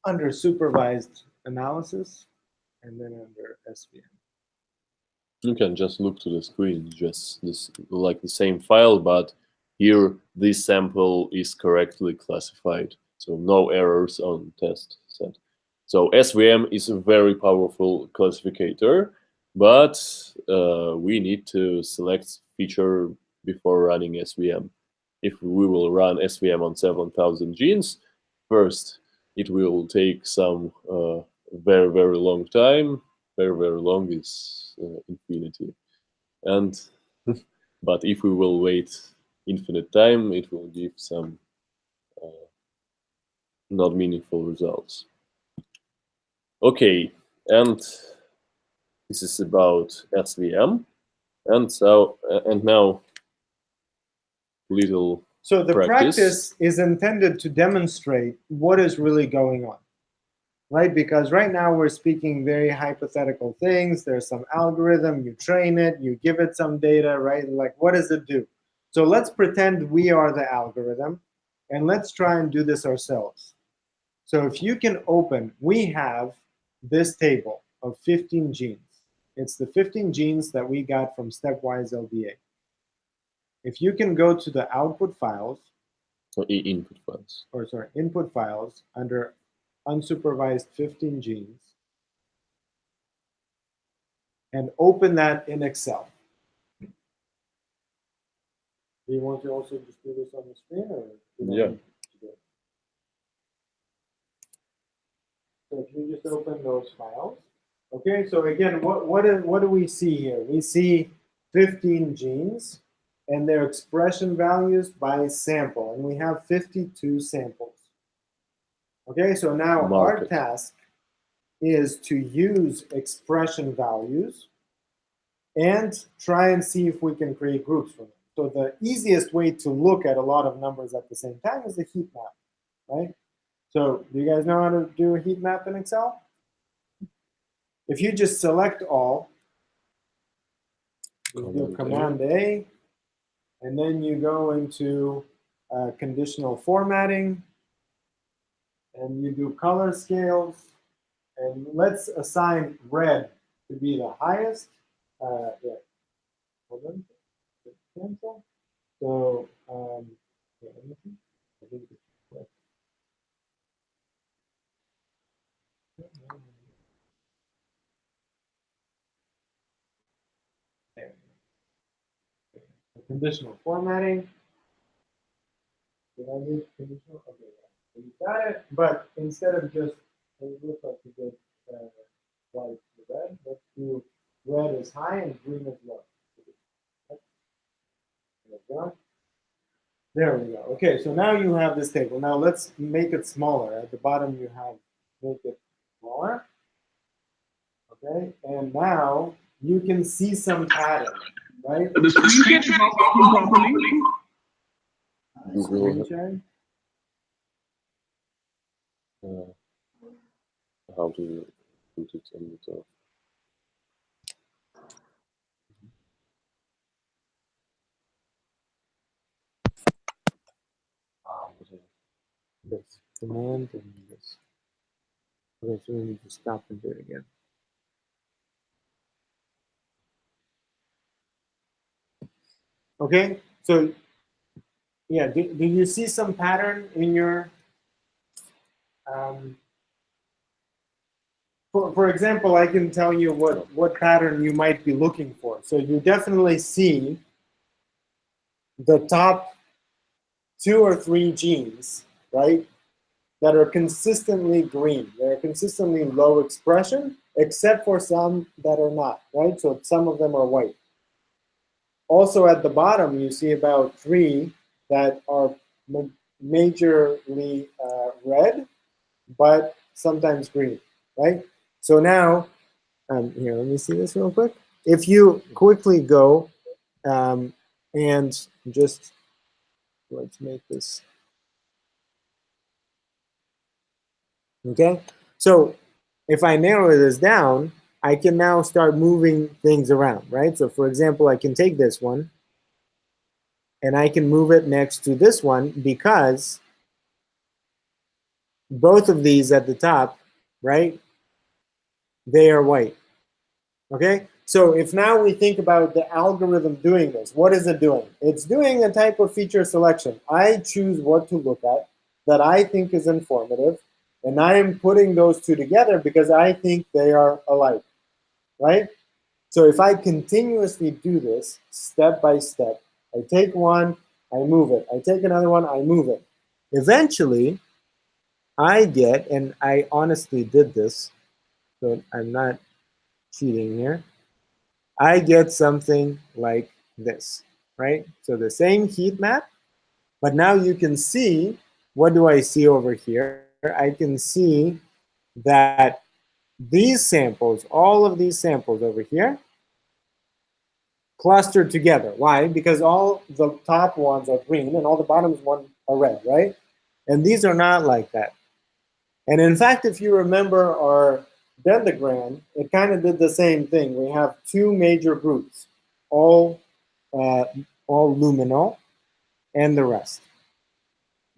under supervised analysis and then under SVM. You can just look to the screen, just this like the same file, but here this sample is correctly classified, so no errors on test set. So SVM is a very powerful classificator, but we need to select feature before running SVM. If we will run SVM on 7,000 genes, first it will take some very, very long time. Very, very long is infinity. And but if we will wait infinite time, it will give some not meaningful results. Okay, and this is about SVM. And so and now little So the practice. practice is intended to demonstrate what is really going on, right? Because right now we're speaking very hypothetical things. There's some algorithm, you train it, you give it some data, right? Like, what does it do? So let's pretend we are the algorithm, and let's try and do this ourselves. So if you can open, we have this table of 15 genes. It's the 15 genes that we got from stepwise LDA. If you can go to the output files, or input files, or sorry, input files under unsupervised 15 genes, and open that in Excel. Do you want to also just do this on the screen, or Yeah. So if you just open those files, okay. So again, what do we see here? We see 15 genes and their expression values by sample, and we have 52 samples. Okay, so now our task is to use expression values and try and see if we can create groups from them. So the easiest way to look at a lot of numbers at the same time is a heat map, right? So do you guys know how to do a heat map in Excel? if you just select all, you do Command A, and then you go into conditional formatting, and you do color scales, and let's assign red to be the highest. Yeah. Hold on. Cancel. So, yeah, let me see. I think it's correct. There. Conditional formatting. Did I use conditional? Okay, so you got it. But instead of just, it looks like you did white to red, let's do red is high and green is low. There we go. There we go. Okay, so now you have this table. Now let's make it smaller. At the bottom, you have make it smaller. Okay, and now you can see some pattern, right? The screen is not working properly. Screen sharing. How to put it on the top? This command and this. Okay, so we need to stop and do it again. Okay, so yeah, do you see some pattern in your, for example, I can tell you what pattern you might be looking for. So you definitely see the top 2 or 3 genes, right, that are consistently green. They're consistently low expression, except for some that are not, right? So some of them are white. Also at the bottom, you see about 3 that are majorly red, but sometimes green, right? So now, here, let me see this real quick. If you quickly go and just, let's make this, okay? So if I narrow this down, I can now start moving things around, right? So for example, I can take this one and I can move it next to this one because both of these at the top, right, they are white, okay? So if now we think about the algorithm doing this, what is it doing? It's doing a type of feature selection. I choose what to look at that I think is informative, and I am putting those two together because I think they are alike, right? So if I continuously do this step by step, I take one, I move it. I take another one, I move it. Eventually, I get, and I honestly did this, so I'm not cheating here, I get something like this, right? So the same heat map, but now you can see, what do I see over here? I can see that these samples, all of these samples over here, clustered together. Why? Because all the top ones are green and all the bottom ones are red, right? And these are not like that. And in fact, if you remember our dendrogram, it kind of did the same thing. We have 2 major groups, all luminal and the rest.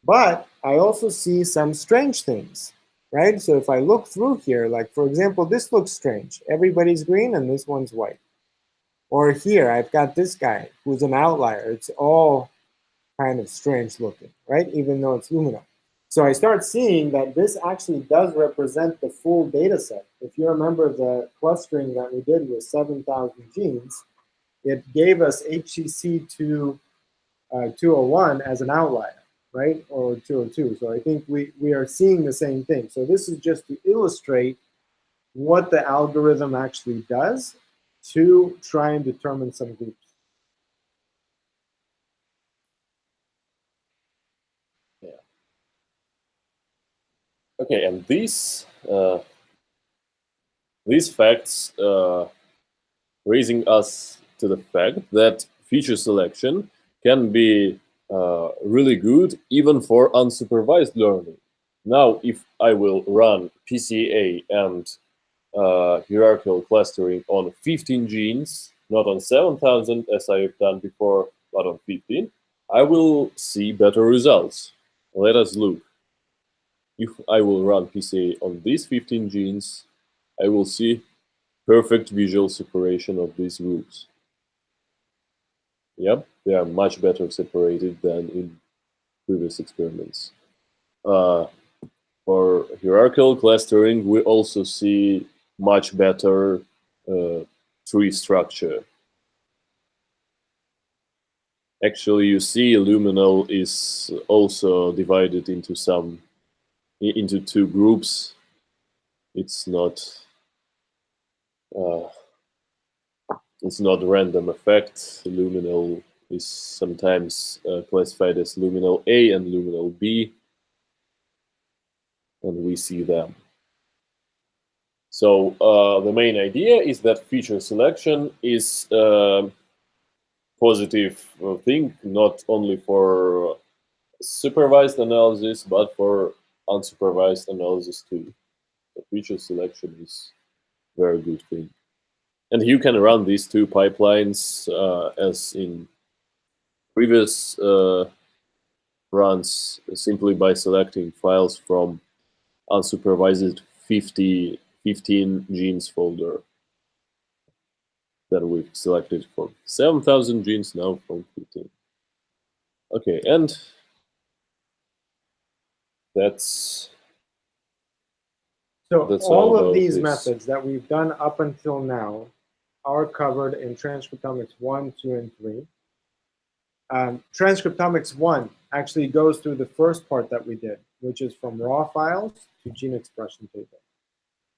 But I also see some strange things, right? So if I look through here, like for example, this looks strange. Everybody's green and this one's white. Or here, I've got this guy who's an outlier. It's all kind of strange looking, right? Even though it's luminal. So I start seeing that this actually does represent the full data set. If you remember the clustering that we did with 7,000 genes, it gave us HCC 201 as an outlier, right? Or 202. So I think we are seeing the same thing. So this is just to illustrate what the algorithm actually does to try and determine some groups. Yeah. Okay, and these facts raising us to the fact that feature selection can be really good even for unsupervised learning. Now, if I will run PCA and hierarchical clustering on 15 genes, not on 7,000 as I have done before, but on 15, I will see better results. Let us look. If I will run PCA on these 15 genes, I will see perfect visual separation of these groups. Yep, they are much better separated than in previous experiments. For hierarchical clustering, we also see much better tree structure. Actually, you see luminal is also divided into two groups. It's not random effect. Luminal is sometimes classified as luminal A and luminal B, and we see them. So the main idea is that feature selection is a positive thing, not only for supervised analysis, but for unsupervised analysis too. So feature selection is a very good thing. And you can run these two pipelines as in previous runs simply by selecting files from unsupervised 15 genes folder. Then we've selected from 7,000 genes, now from 15. Okay, and that's all of about these this. methods that we've done up until now are covered in Transcriptomics 1, 2, and 3. Transcriptomics 1 actually goes through the first part that we did, which is from raw files to gene expression table.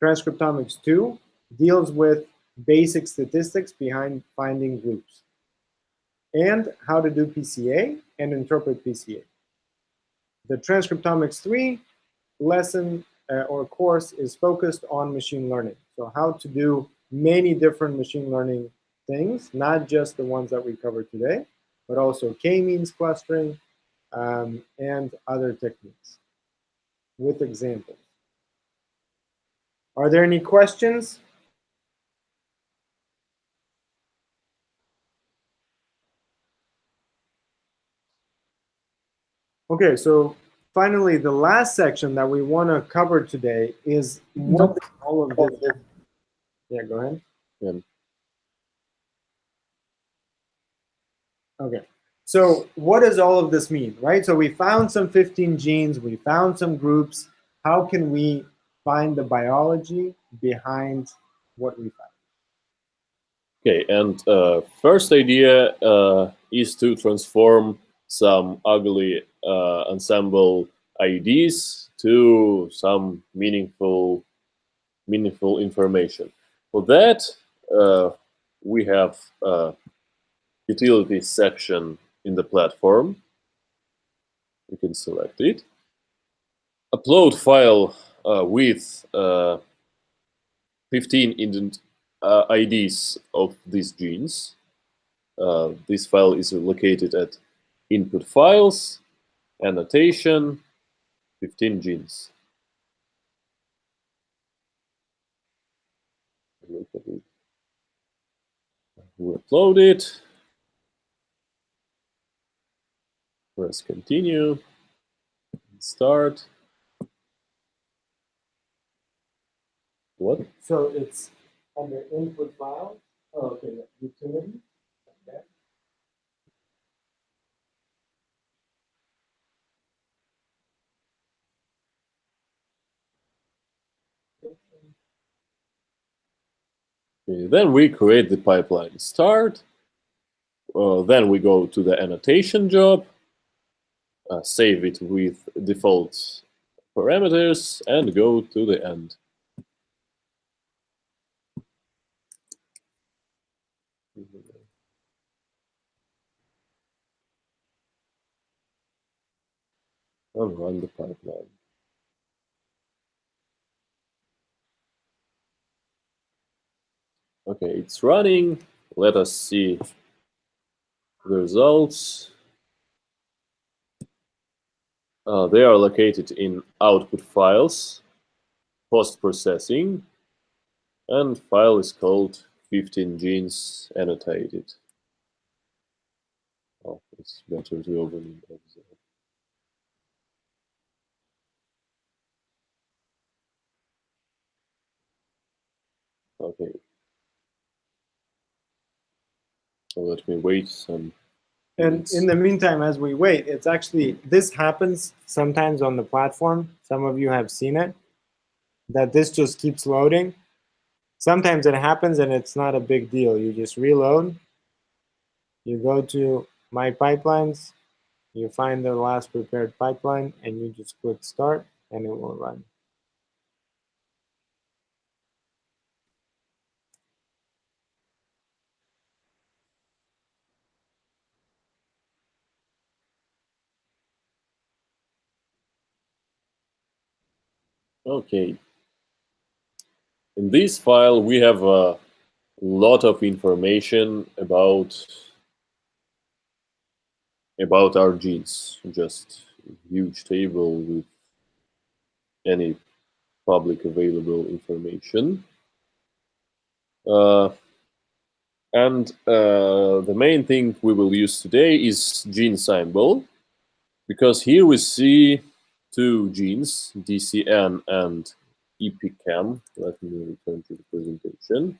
Transcriptomics 2 deals with basic statistics behind finding groups and how to do PCA and interpret PCA. The Transcriptomics 3 lesson or course is focused on machine learning. So how to do many different machine learning things, not just the ones that we covered today, but also k-means clustering and other techniques with examples. Are there any questions? Okay, so finally, the last section that we want to cover today is what all of this. Yeah, go ahead. Yeah. Okay, so what does all of this mean, right? So we found some 15 genes, we found some groups. How can we find the biology behind what we found? Okay, and first idea is to transform some ugly ensemble IDs to some meaningful information. For that, we have a utilities section in the platform. You can select it. Upload file with 15 IDs of these genes. This file is located at input files, annotation, 15 genes. Look at it. We upload it. Press continue. Start. What? So it's under input file. Oh, okay, utility. Okay. Okay, then we create the pipeline start. Then we go to the annotation job, save it with default parameters, and go to the end. And run the pipeline. Okay, it's running. Let us see the results. They are located in output files, post-processing, And file is called 15 genes annotated. Oh, it's better to open it. Okay. So let me wait some. And in the meantime, as we wait, it's actually, this happens sometimes on the platform. Some of you have seen it, that this just keeps loading. Sometimes it happens and it's not a big deal. You just reload, you go to My Pipelines, you find the last prepared pipeline, and you just click Start, and it will run. Okay. In this file, we have a lot of information about our genes. Just a huge table with any public available information. And the main thing we will use today is gene symbol, because here we see two genes, DCN and EPCAM. Let me return to the presentation.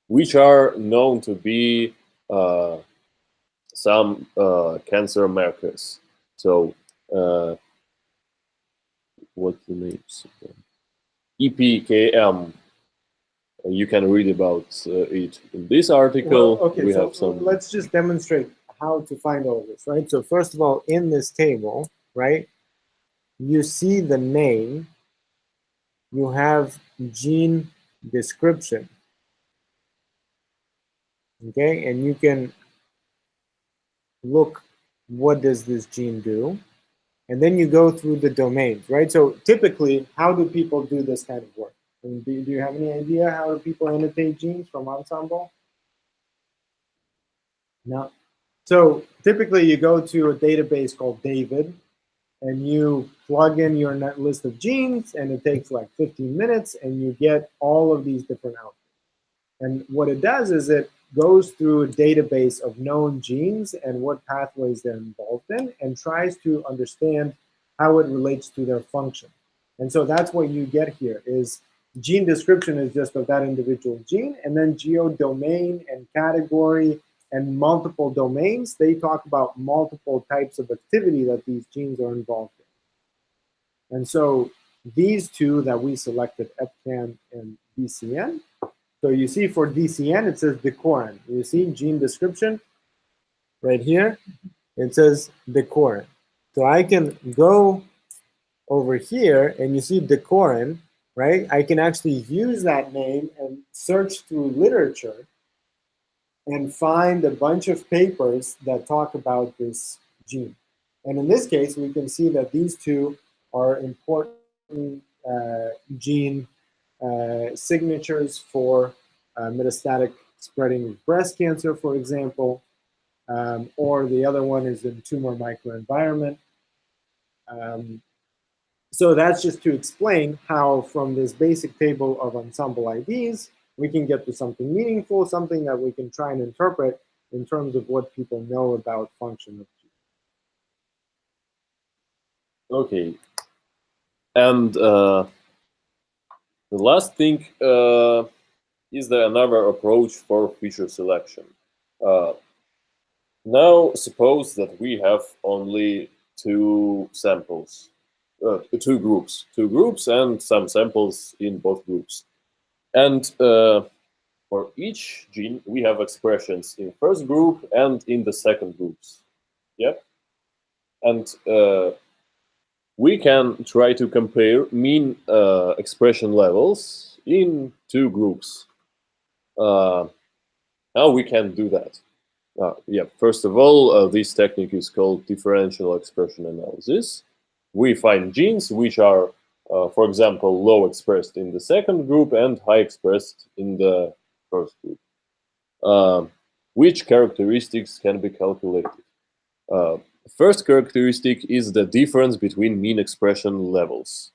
Which are known to be some cancer markers. So, what's the names? EPKM. You can read about it in this article. Well, okay, we so have some. let's just demonstrate how to find all this, right? So first of all, in this table, right, you see the name, you have gene description, okay? And you can look, what does this gene do? And then you go through the domains, right? So typically, how do people do this kind of work? And do you have any idea how do people annotate genes from Ensemble? No. So typically you go to a database called David, and you plug in your net list of genes, and it takes like 15 minutes, and you get all of these different outputs. And what it does is it goes through a database of known genes and what pathways they're involved in, and tries to understand how it relates to their function. And so that's what you get here is gene description is just of that individual gene, and then geodomain and category and multiple domains, they talk about multiple types of activity that these genes are involved in. And so these two that we selected, EPCAM and DCN, so you see for DCN, it says decorin. You see gene description right here, it says decorin. So I can go over here and you see decorin, right? I can actually use that name and search through literature and find a bunch of papers that talk about this gene. And in this case, we can see that these two are important gene signatures for metastatic spreading of breast cancer, for example, or the other one is in tumor microenvironment. So that's just to explain how from this basic table of ensemble IDs, we can get to something meaningful, something that we can try and interpret in terms of what people know about function of genes. Okay. And the last thing is there another approach for feature selection. Now, suppose that we have only two samples, two groups and some samples in both groups. And for each gene, we have expressions in first group and in the second groups. Yep. And we can try to compare mean expression levels in two groups. How we can do that? Yeah, first of all, this technique is called differential expression analysis. We find genes which are, for example, low expressed in the second group and high expressed in the first group. Which characteristics can be calculated? First characteristic is the difference between mean expression levels.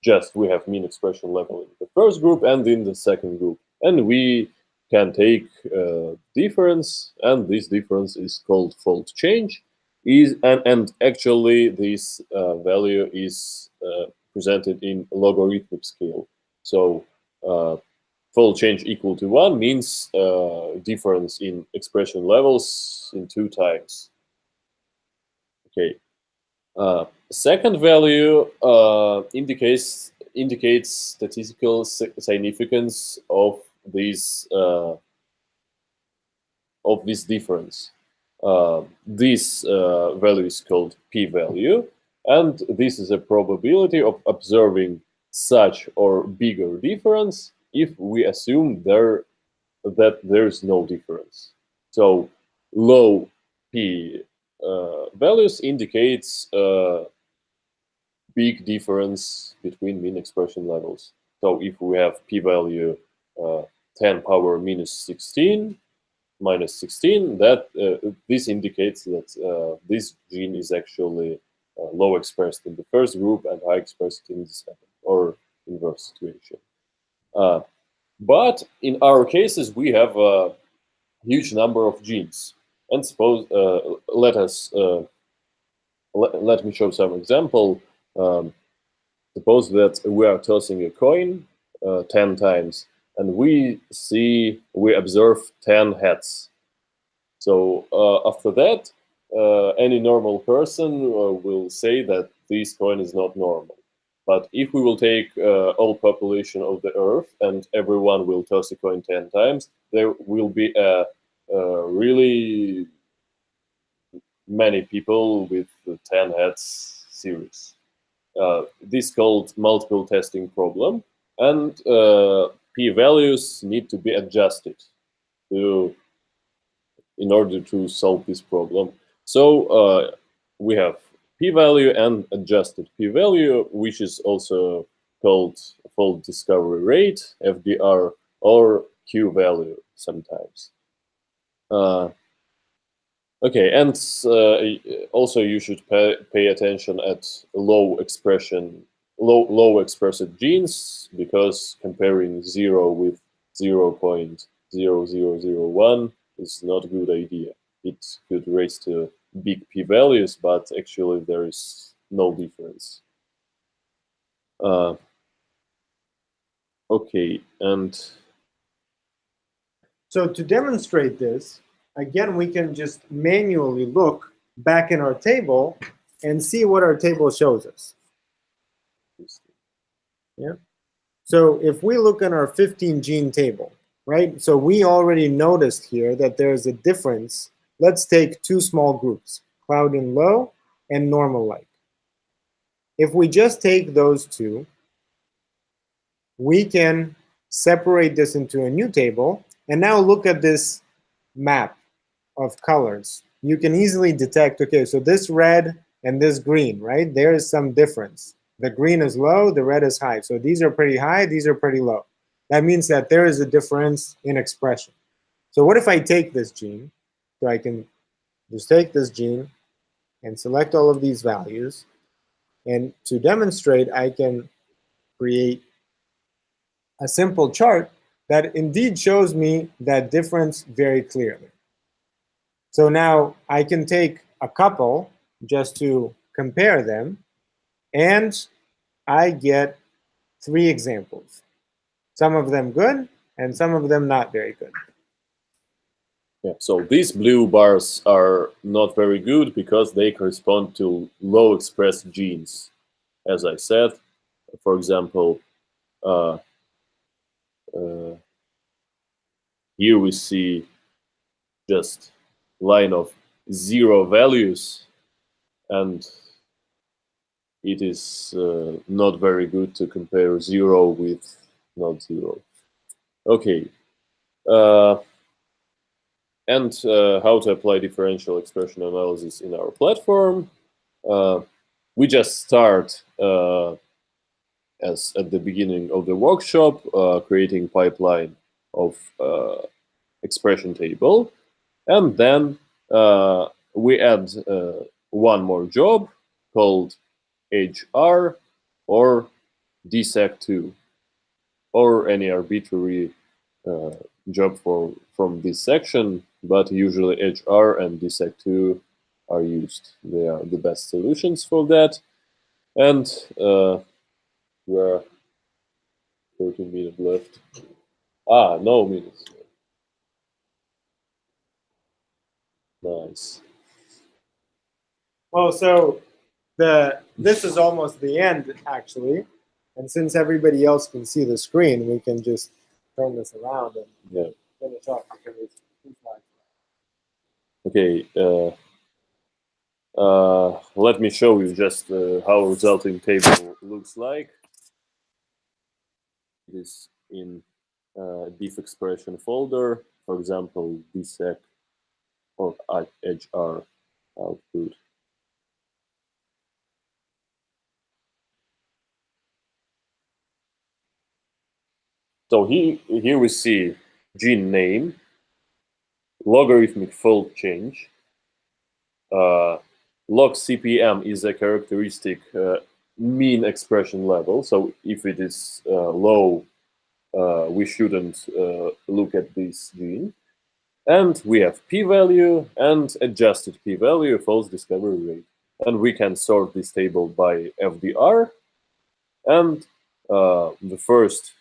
just we have mean expression level in the first group and in the second group. And we can take difference, and this difference is called fold change. And actually this value is presented in logarithmic scale. So fold change equal to 1 means difference in expression levels in 2 times. Okay. Second value indicates statistical significance of this difference. This value is called p-value, and this is a probability of observing such or bigger difference if we assume that there is no difference. So low p values indicates big difference between mean expression levels. So if we have p-value 10 power minus 16, that this indicates that this gene is actually low expressed in the first group and high expressed in the second, or inverse situation. But in our cases, we have a huge number of genes. And suppose, let me show some example. Suppose that we are tossing a coin 10 times, and we observe 10 heads. So after that, any normal person will say that this coin is not normal. But if we will take all population of the Earth and everyone will toss a coin 10 times, there will be really many people with the 10 heads series. This is called multiple testing problem, and p-values need to be adjusted in order to solve this problem. So we have p-value and adjusted p-value, which is also called fold discovery rate, FDR, or q-value sometimes. Okay, and also you should pay attention at low expressed genes, because comparing 0 with 0.0001 is not a good idea. It could raise to big p-values, but actually there is no difference. Okay, and so to demonstrate this, again, we can just manually look back in our table and see what our table shows us. Yeah. So if we look in our 15 gene table, right? So we already noticed here that there's a difference. Let's take 2 small groups, cloud and low and normal like. If we just take those 2, we can separate this into a new table, and now look at this map of colors. You can easily detect, okay, so this red and this green, right? There is some difference. The green is low, the red is high. So these are pretty high, these are pretty low. That means that there is a difference in expression. So what if I take this gene? So I can just take this gene and select all of these values. And to demonstrate, I can create a simple chart that indeed shows me that difference very clearly. So now I can take a couple just to compare them, and I get 3 examples. Some of them good, and some of them not very good. yeah, so these blue bars are not very good because they correspond to low expressed genes. As I said, for example, here we see just line of 0 values, and it is not very good to compare 0 with not 0. Okay. And how to apply differential expression analysis in our platform. We just start as at the beginning of the workshop, creating pipeline of expression table, and then we add one more job called HR, or DSEC2, or any arbitrary job from this section, but usually HR and DSEC2 are used. They are the best solutions for that. And we're 13 minutes left. No minutes. Nice. Well, so this is almost the end, actually. And since everybody else can see the screen, we can just turn this around and finish up. Because it's 2 slides. Okay. Let me show you just how resulting table looks like. It is in diff expression folder, for example, DSEC or HR output. So here we see gene name, logarithmic fold change. Log CPM is a characteristic mean expression level. So if it is low, we shouldn't look at this gene. And we have p-value and adjusted p-value, false discovery rate. And we can sort this table by FDR. And the first,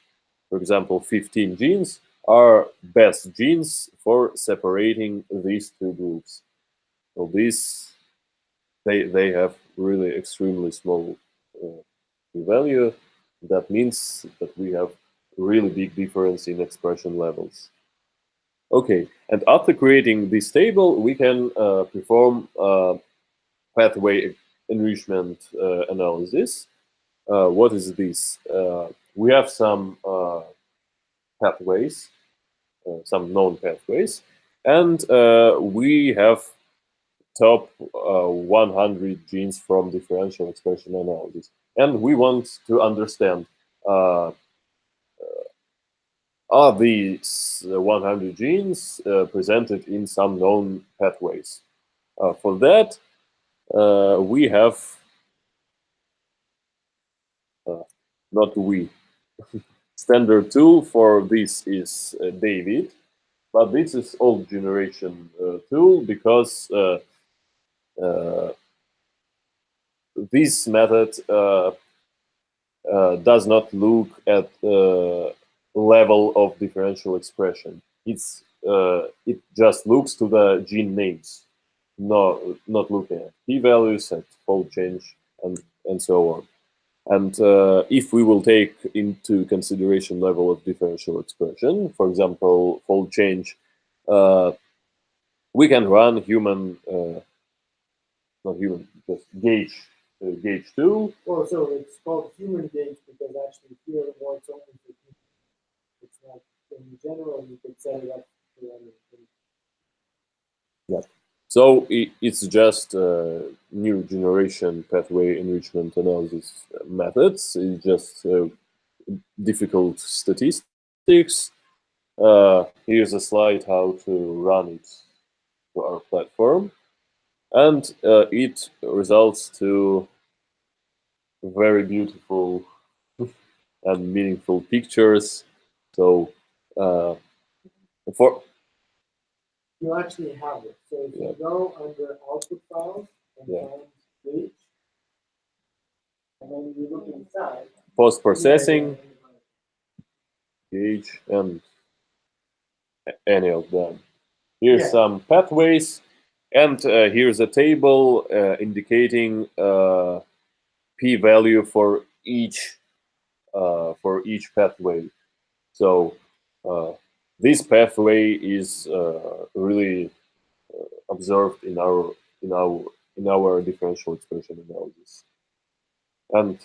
for example, 15 genes are best genes for separating these two groups. So they have really extremely small p-value. That means that we have really big difference in expression levels. Okay, and after creating this table, we can perform pathway enrichment analysis. What is this? We have some pathways, some known pathways, and we have top 100 genes from differential expression analysis. And we want to understand, are these 100 genes presented in some known pathways? For that, we have, standard tool for this is David, but this is old generation tool because this method does not look at level of differential expression. It just looks to the gene names, not looking at p-values and fold change and so on. And if we will take into consideration level of differential expression, for example, fold change, we can run not human, just gauge tool. Well, so it's called human gauge because actually here it works only for humans. It's not in general. You could set it up for anything. Yeah. So it's just new generation pathway enrichment analysis methods. It's just difficult statistics. Here's a slide how to run it to our platform. And it results to very beautiful and meaningful pictures. So You actually have it. So if you go under output files and find gauge, and then you look inside. Post-processing, gauge, and any of them. Here's some pathways, and here's a table indicating p-value for each pathway. So this pathway is really observed in our differential expression analysis, and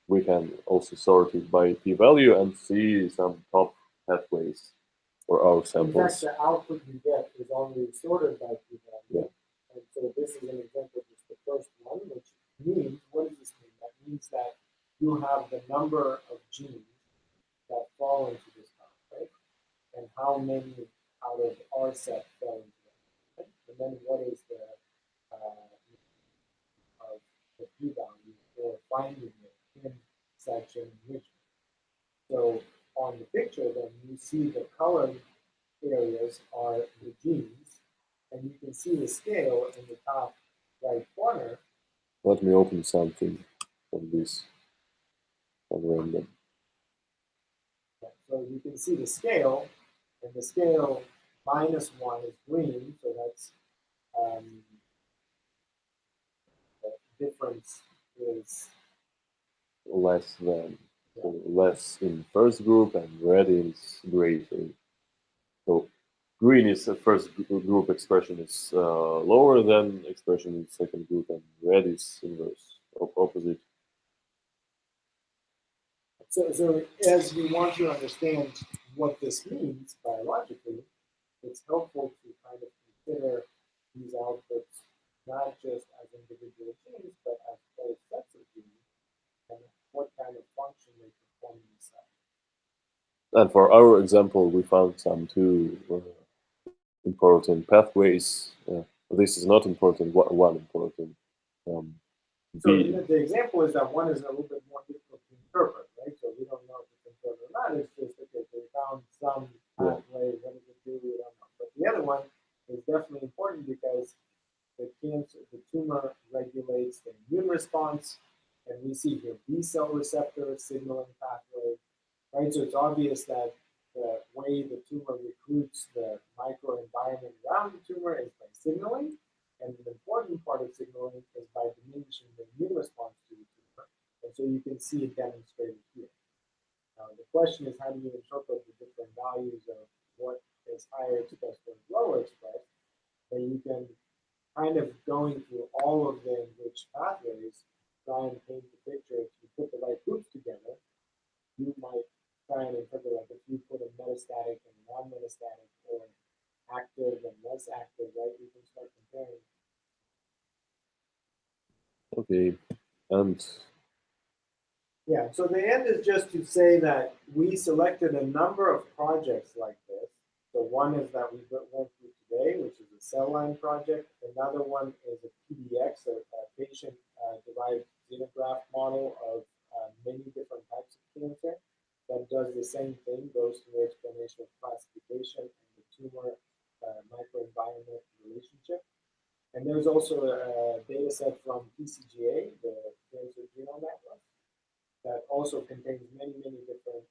we can also sort it by p-value and see some top pathways for our samples. In fact, the output you get is already sorted by p-value. Yeah. And so this is an example of just the first one, which means, what does this mean? That means that you have the number of genes that fall into this count, right? And how many out of our set fell into that, right? And then what is the of the p-value for finding it in such chain enrichment. So on the picture, then you see the colored areas are the genes, and you can see the scale in the top right corner. Let me open something from this on random. So you can see the scale, and the scale -1 is green, so that's the difference is Less than, so less in first group and red is greater. So green is the first group expression is lower than expression in second group, and red is inverse, opposite. so as we want to understand what this means biologically, it's helpful to kind of consider these outputs not just as individual genes, but as whole sets of genes, and what kind of function they perform in the cell. And for our example, we found some two important pathways. This is not important, one important. So the example is that one is a little bit more difficult to interpret, right? So we don't know if it's important or not. It's just okay, they found some pathway. What does it do? We don't know. But the other one is definitely important because the tumor regulates the immune response, and we see here B cell receptor signaling pathway, right? So it's obvious that the way the tumor recruits the microenvironment around the tumor is by signaling. And the important part of signaling is by diminishing the immune response to the tumor. And so you can see it demonstrated here. Now, the question is, how do you interpret the different values of what is higher expressed or lower expressed? And you can kind of going through all of the enriched pathways, try and paint the picture. If you put the right groups together, you might try and interpret like if you put a metastatic and non-metastatic or active and less active, right? You can start comparing. Okay, and yeah, so the end is just to say that we selected a number of projects like this. So one is that we went through today, which is a cell line project. Another one is a PDX, a patient-derived xenograft model of many different types of cancer that does the same thing, goes through the explanation of classification and the tumor microenvironment relationship. And there's also a data set from PCGA, the Cancer Genome Network, that also contains many, many different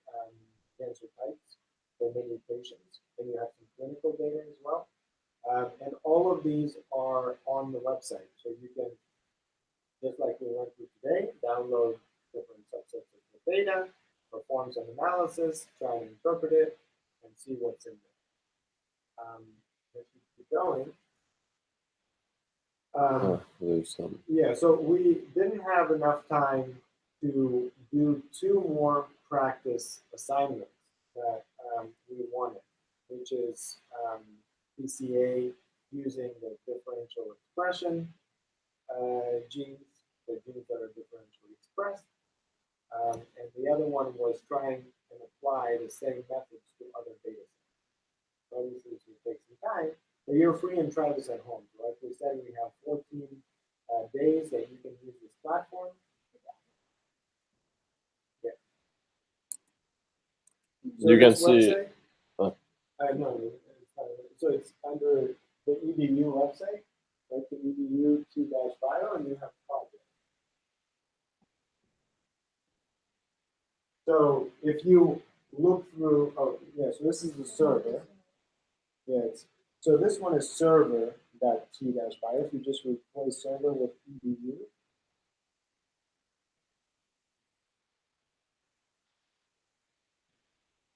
cancer types for many patients. And you have some clinical data as well. And all of these are on the website. So you can, just like we went through today, download different subsets of the data, perform some analysis, try and interpret it, and see what's in there. If you keep going. there's some. Yeah, so we didn't have enough time to do two more practice assignments that we wanted, which is PCA using the differential expression genes, the genes that are differentially expressed. And the other one was trying and apply the same methods to other data sets. Obviously, this will take some time, but you're free and try this at home. So like we said, we have 14 days that you can use this platform. Yeah. So You can see. No, so it's under the EDU website, like the EDU 2-bio, and you have projects. So if you look through, oh yeah, so this is the server. Yeah, so this one is server.t-bio. If you just replace server with EDU.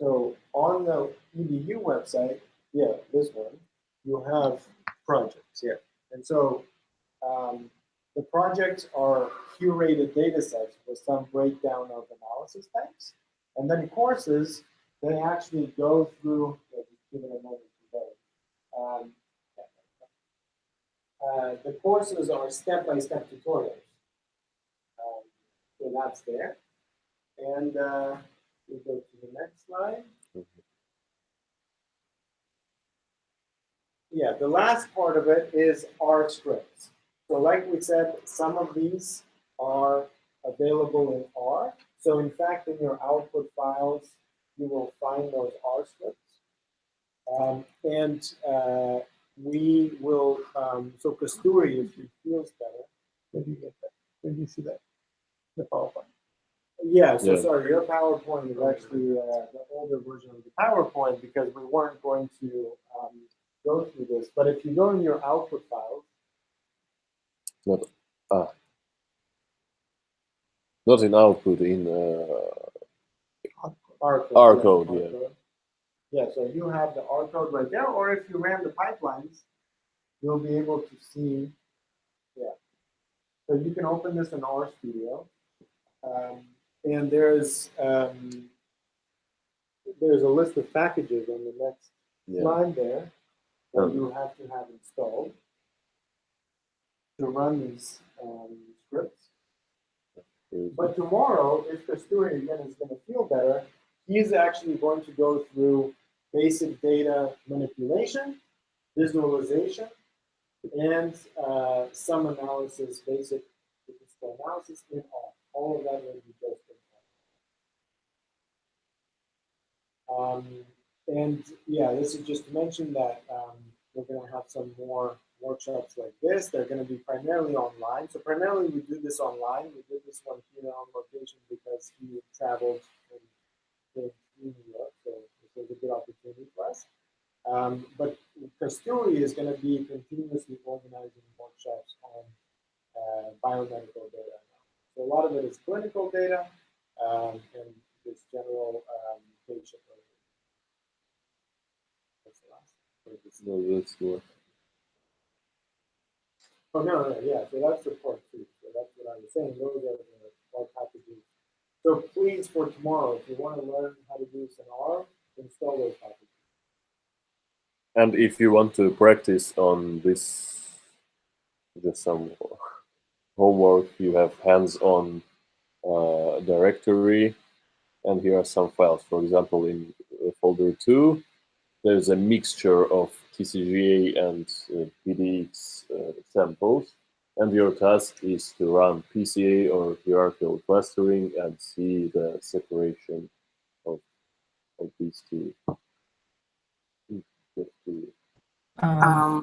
So on the EDU website, yeah, this one, you have projects, yeah. And so the projects are curated data sets with some breakdown of analysis types. And then courses, they actually go through, just give it a moment to go. The courses are step-by-step tutorials. So that's there. And we go to the next slide. Yeah, the last part of it is our scripts. So like we said, some of these are available in R. So in fact, in your output files, you will find those R scripts. We will, so Kasturi, if he feels better. Where do you get that? Where do you see that? The PowerPoint. Yeah, so Yeah. sorry, your PowerPoint is actually the older version of the PowerPoint because we weren't going to go through this. But if you go in your output files, not in output, in R code. R code, yeah. Yeah, so you have the R code right there, or if you ran the pipelines, you'll be able to see, yeah. So you can open this in RStudio, and there's a list of packages on the next slide there that you have to have installed to run these scripts. But tomorrow, if Kasturi again is going to feel better, he's actually going to go through basic data manipulation, visualization, and some analysis, basic statistical analysis in R. All of that will be just in R. And yeah, this is just to mention that we're going to have some more workshops like this. They're going to be primarily online. So primarily we do this online. We did this one here on location because he traveled in New York, so this was a good opportunity for us. But Kasturi is going to be continuously organizing workshops on biomedical data now. So a lot of it is clinical data and this general patient learning. That's the last. No, that's good. Oh, no, yeah, so that's support too. So that's what I was saying. Those are the all packages. So please, for tomorrow, if you want to learn how to do this in R, install those packages. And if you want to practice on this, just some homework, you have hands-on directory, and here are some files. For example, in folder 2, there's a mixture of TCGA and PDX samples, and your task is to run PCA or hierarchical clustering and see the separation of these two. Hi.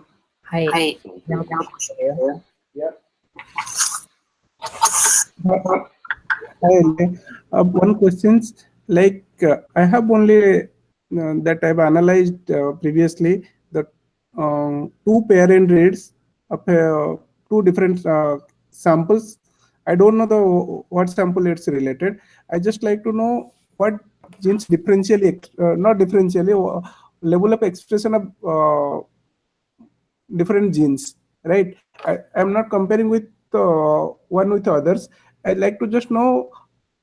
Yep. One question, like I have only that I've analyzed previously the two parent reads of two different samples. I don't know the what sample it's related. I just like to know what genes differentially, not differentially, level of expression of different genes, right? I'm not comparing with one with others. I'd like to just know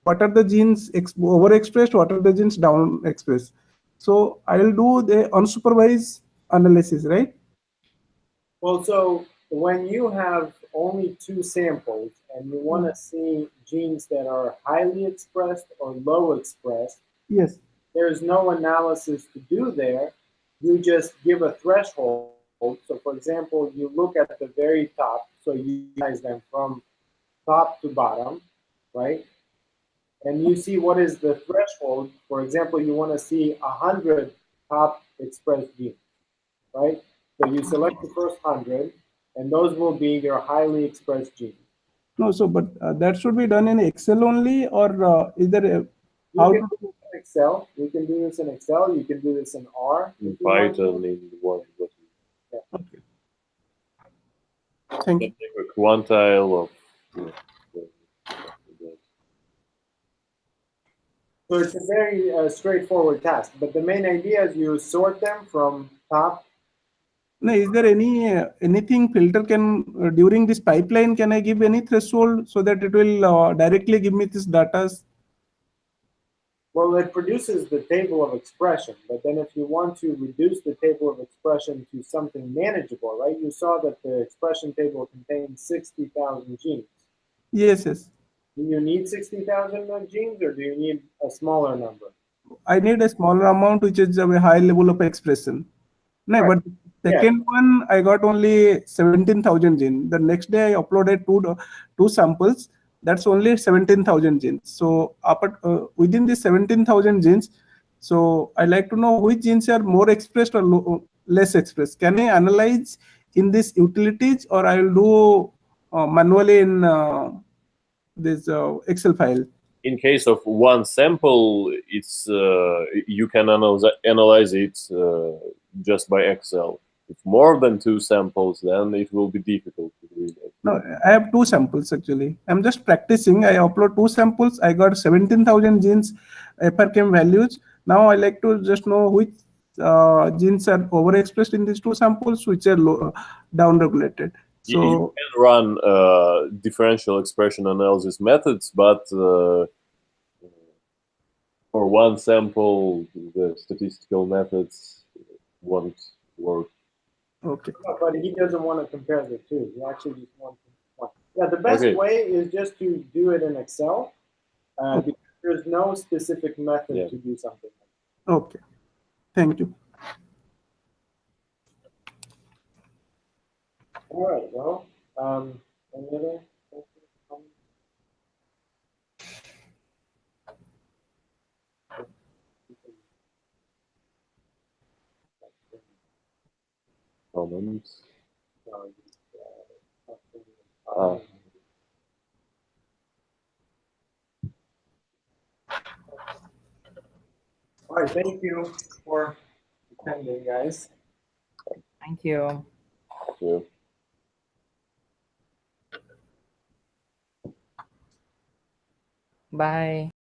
what are the genes overexpressed, what are the genes down expressed. So I'll do the unsupervised analysis, right? Well, so when you have only two samples and you want to see genes that are highly expressed or low expressed, yes, there's no analysis to do there. You just give a threshold. So for example, you look at the very top, so you analyze them from top to bottom, right? And you see what is the threshold. For example, you want to see 100 top expressed genes, right? So you select the first 100, and those will be your highly expressed genes. No, so but that should be done in Excel only, or is there a how to do this in Excel? You can do this in Excel. You can do this in R. In Python, in one. Yeah. Okay. Thank you. A quantile of. So it's a very straightforward task, but the main idea is you sort them from top. Now, is there any anything filter can during this pipeline? Can I give any threshold so that it will directly give me this data? Well, it produces the table of expression, but then if you want to reduce the table of expression to something manageable, right? You saw that the expression table contains 60,000 genes. Yes, yes. Do you need 60,000 genes, or do you need a smaller number? I need a smaller amount, which is a high level of expression. No, Right. but second one, I got only 17,000 genes. The next day, I uploaded two samples. that's only 17,000 genes. So within these 17,000 genes, so I like to know which genes are more expressed or less expressed. Can I analyze in this utilities, or I will do manually in this Excel file? In case of one sample, it's you can analyze it just by Excel. If more than 2 samples, then it will be difficult to do it. No, I have 2 samples actually. I'm just practicing. I upload 2 samples. I got 17,000 genes FRChem values. Now I like to just know which genes are overexpressed in these 2 samples, which are downregulated. So You can run differential expression analysis methods, but for one sample, the statistical methods won't work. okay. But he doesn't want to compare the two. He actually just wants one. Yeah, the best Okay. way is just to do it in Excel. Because there's no specific method to do something like that. Okay. Thank you. All right. Well, any other questions? Comments. All right. Thank you for attending, guys. Thank you. Yeah. Bye.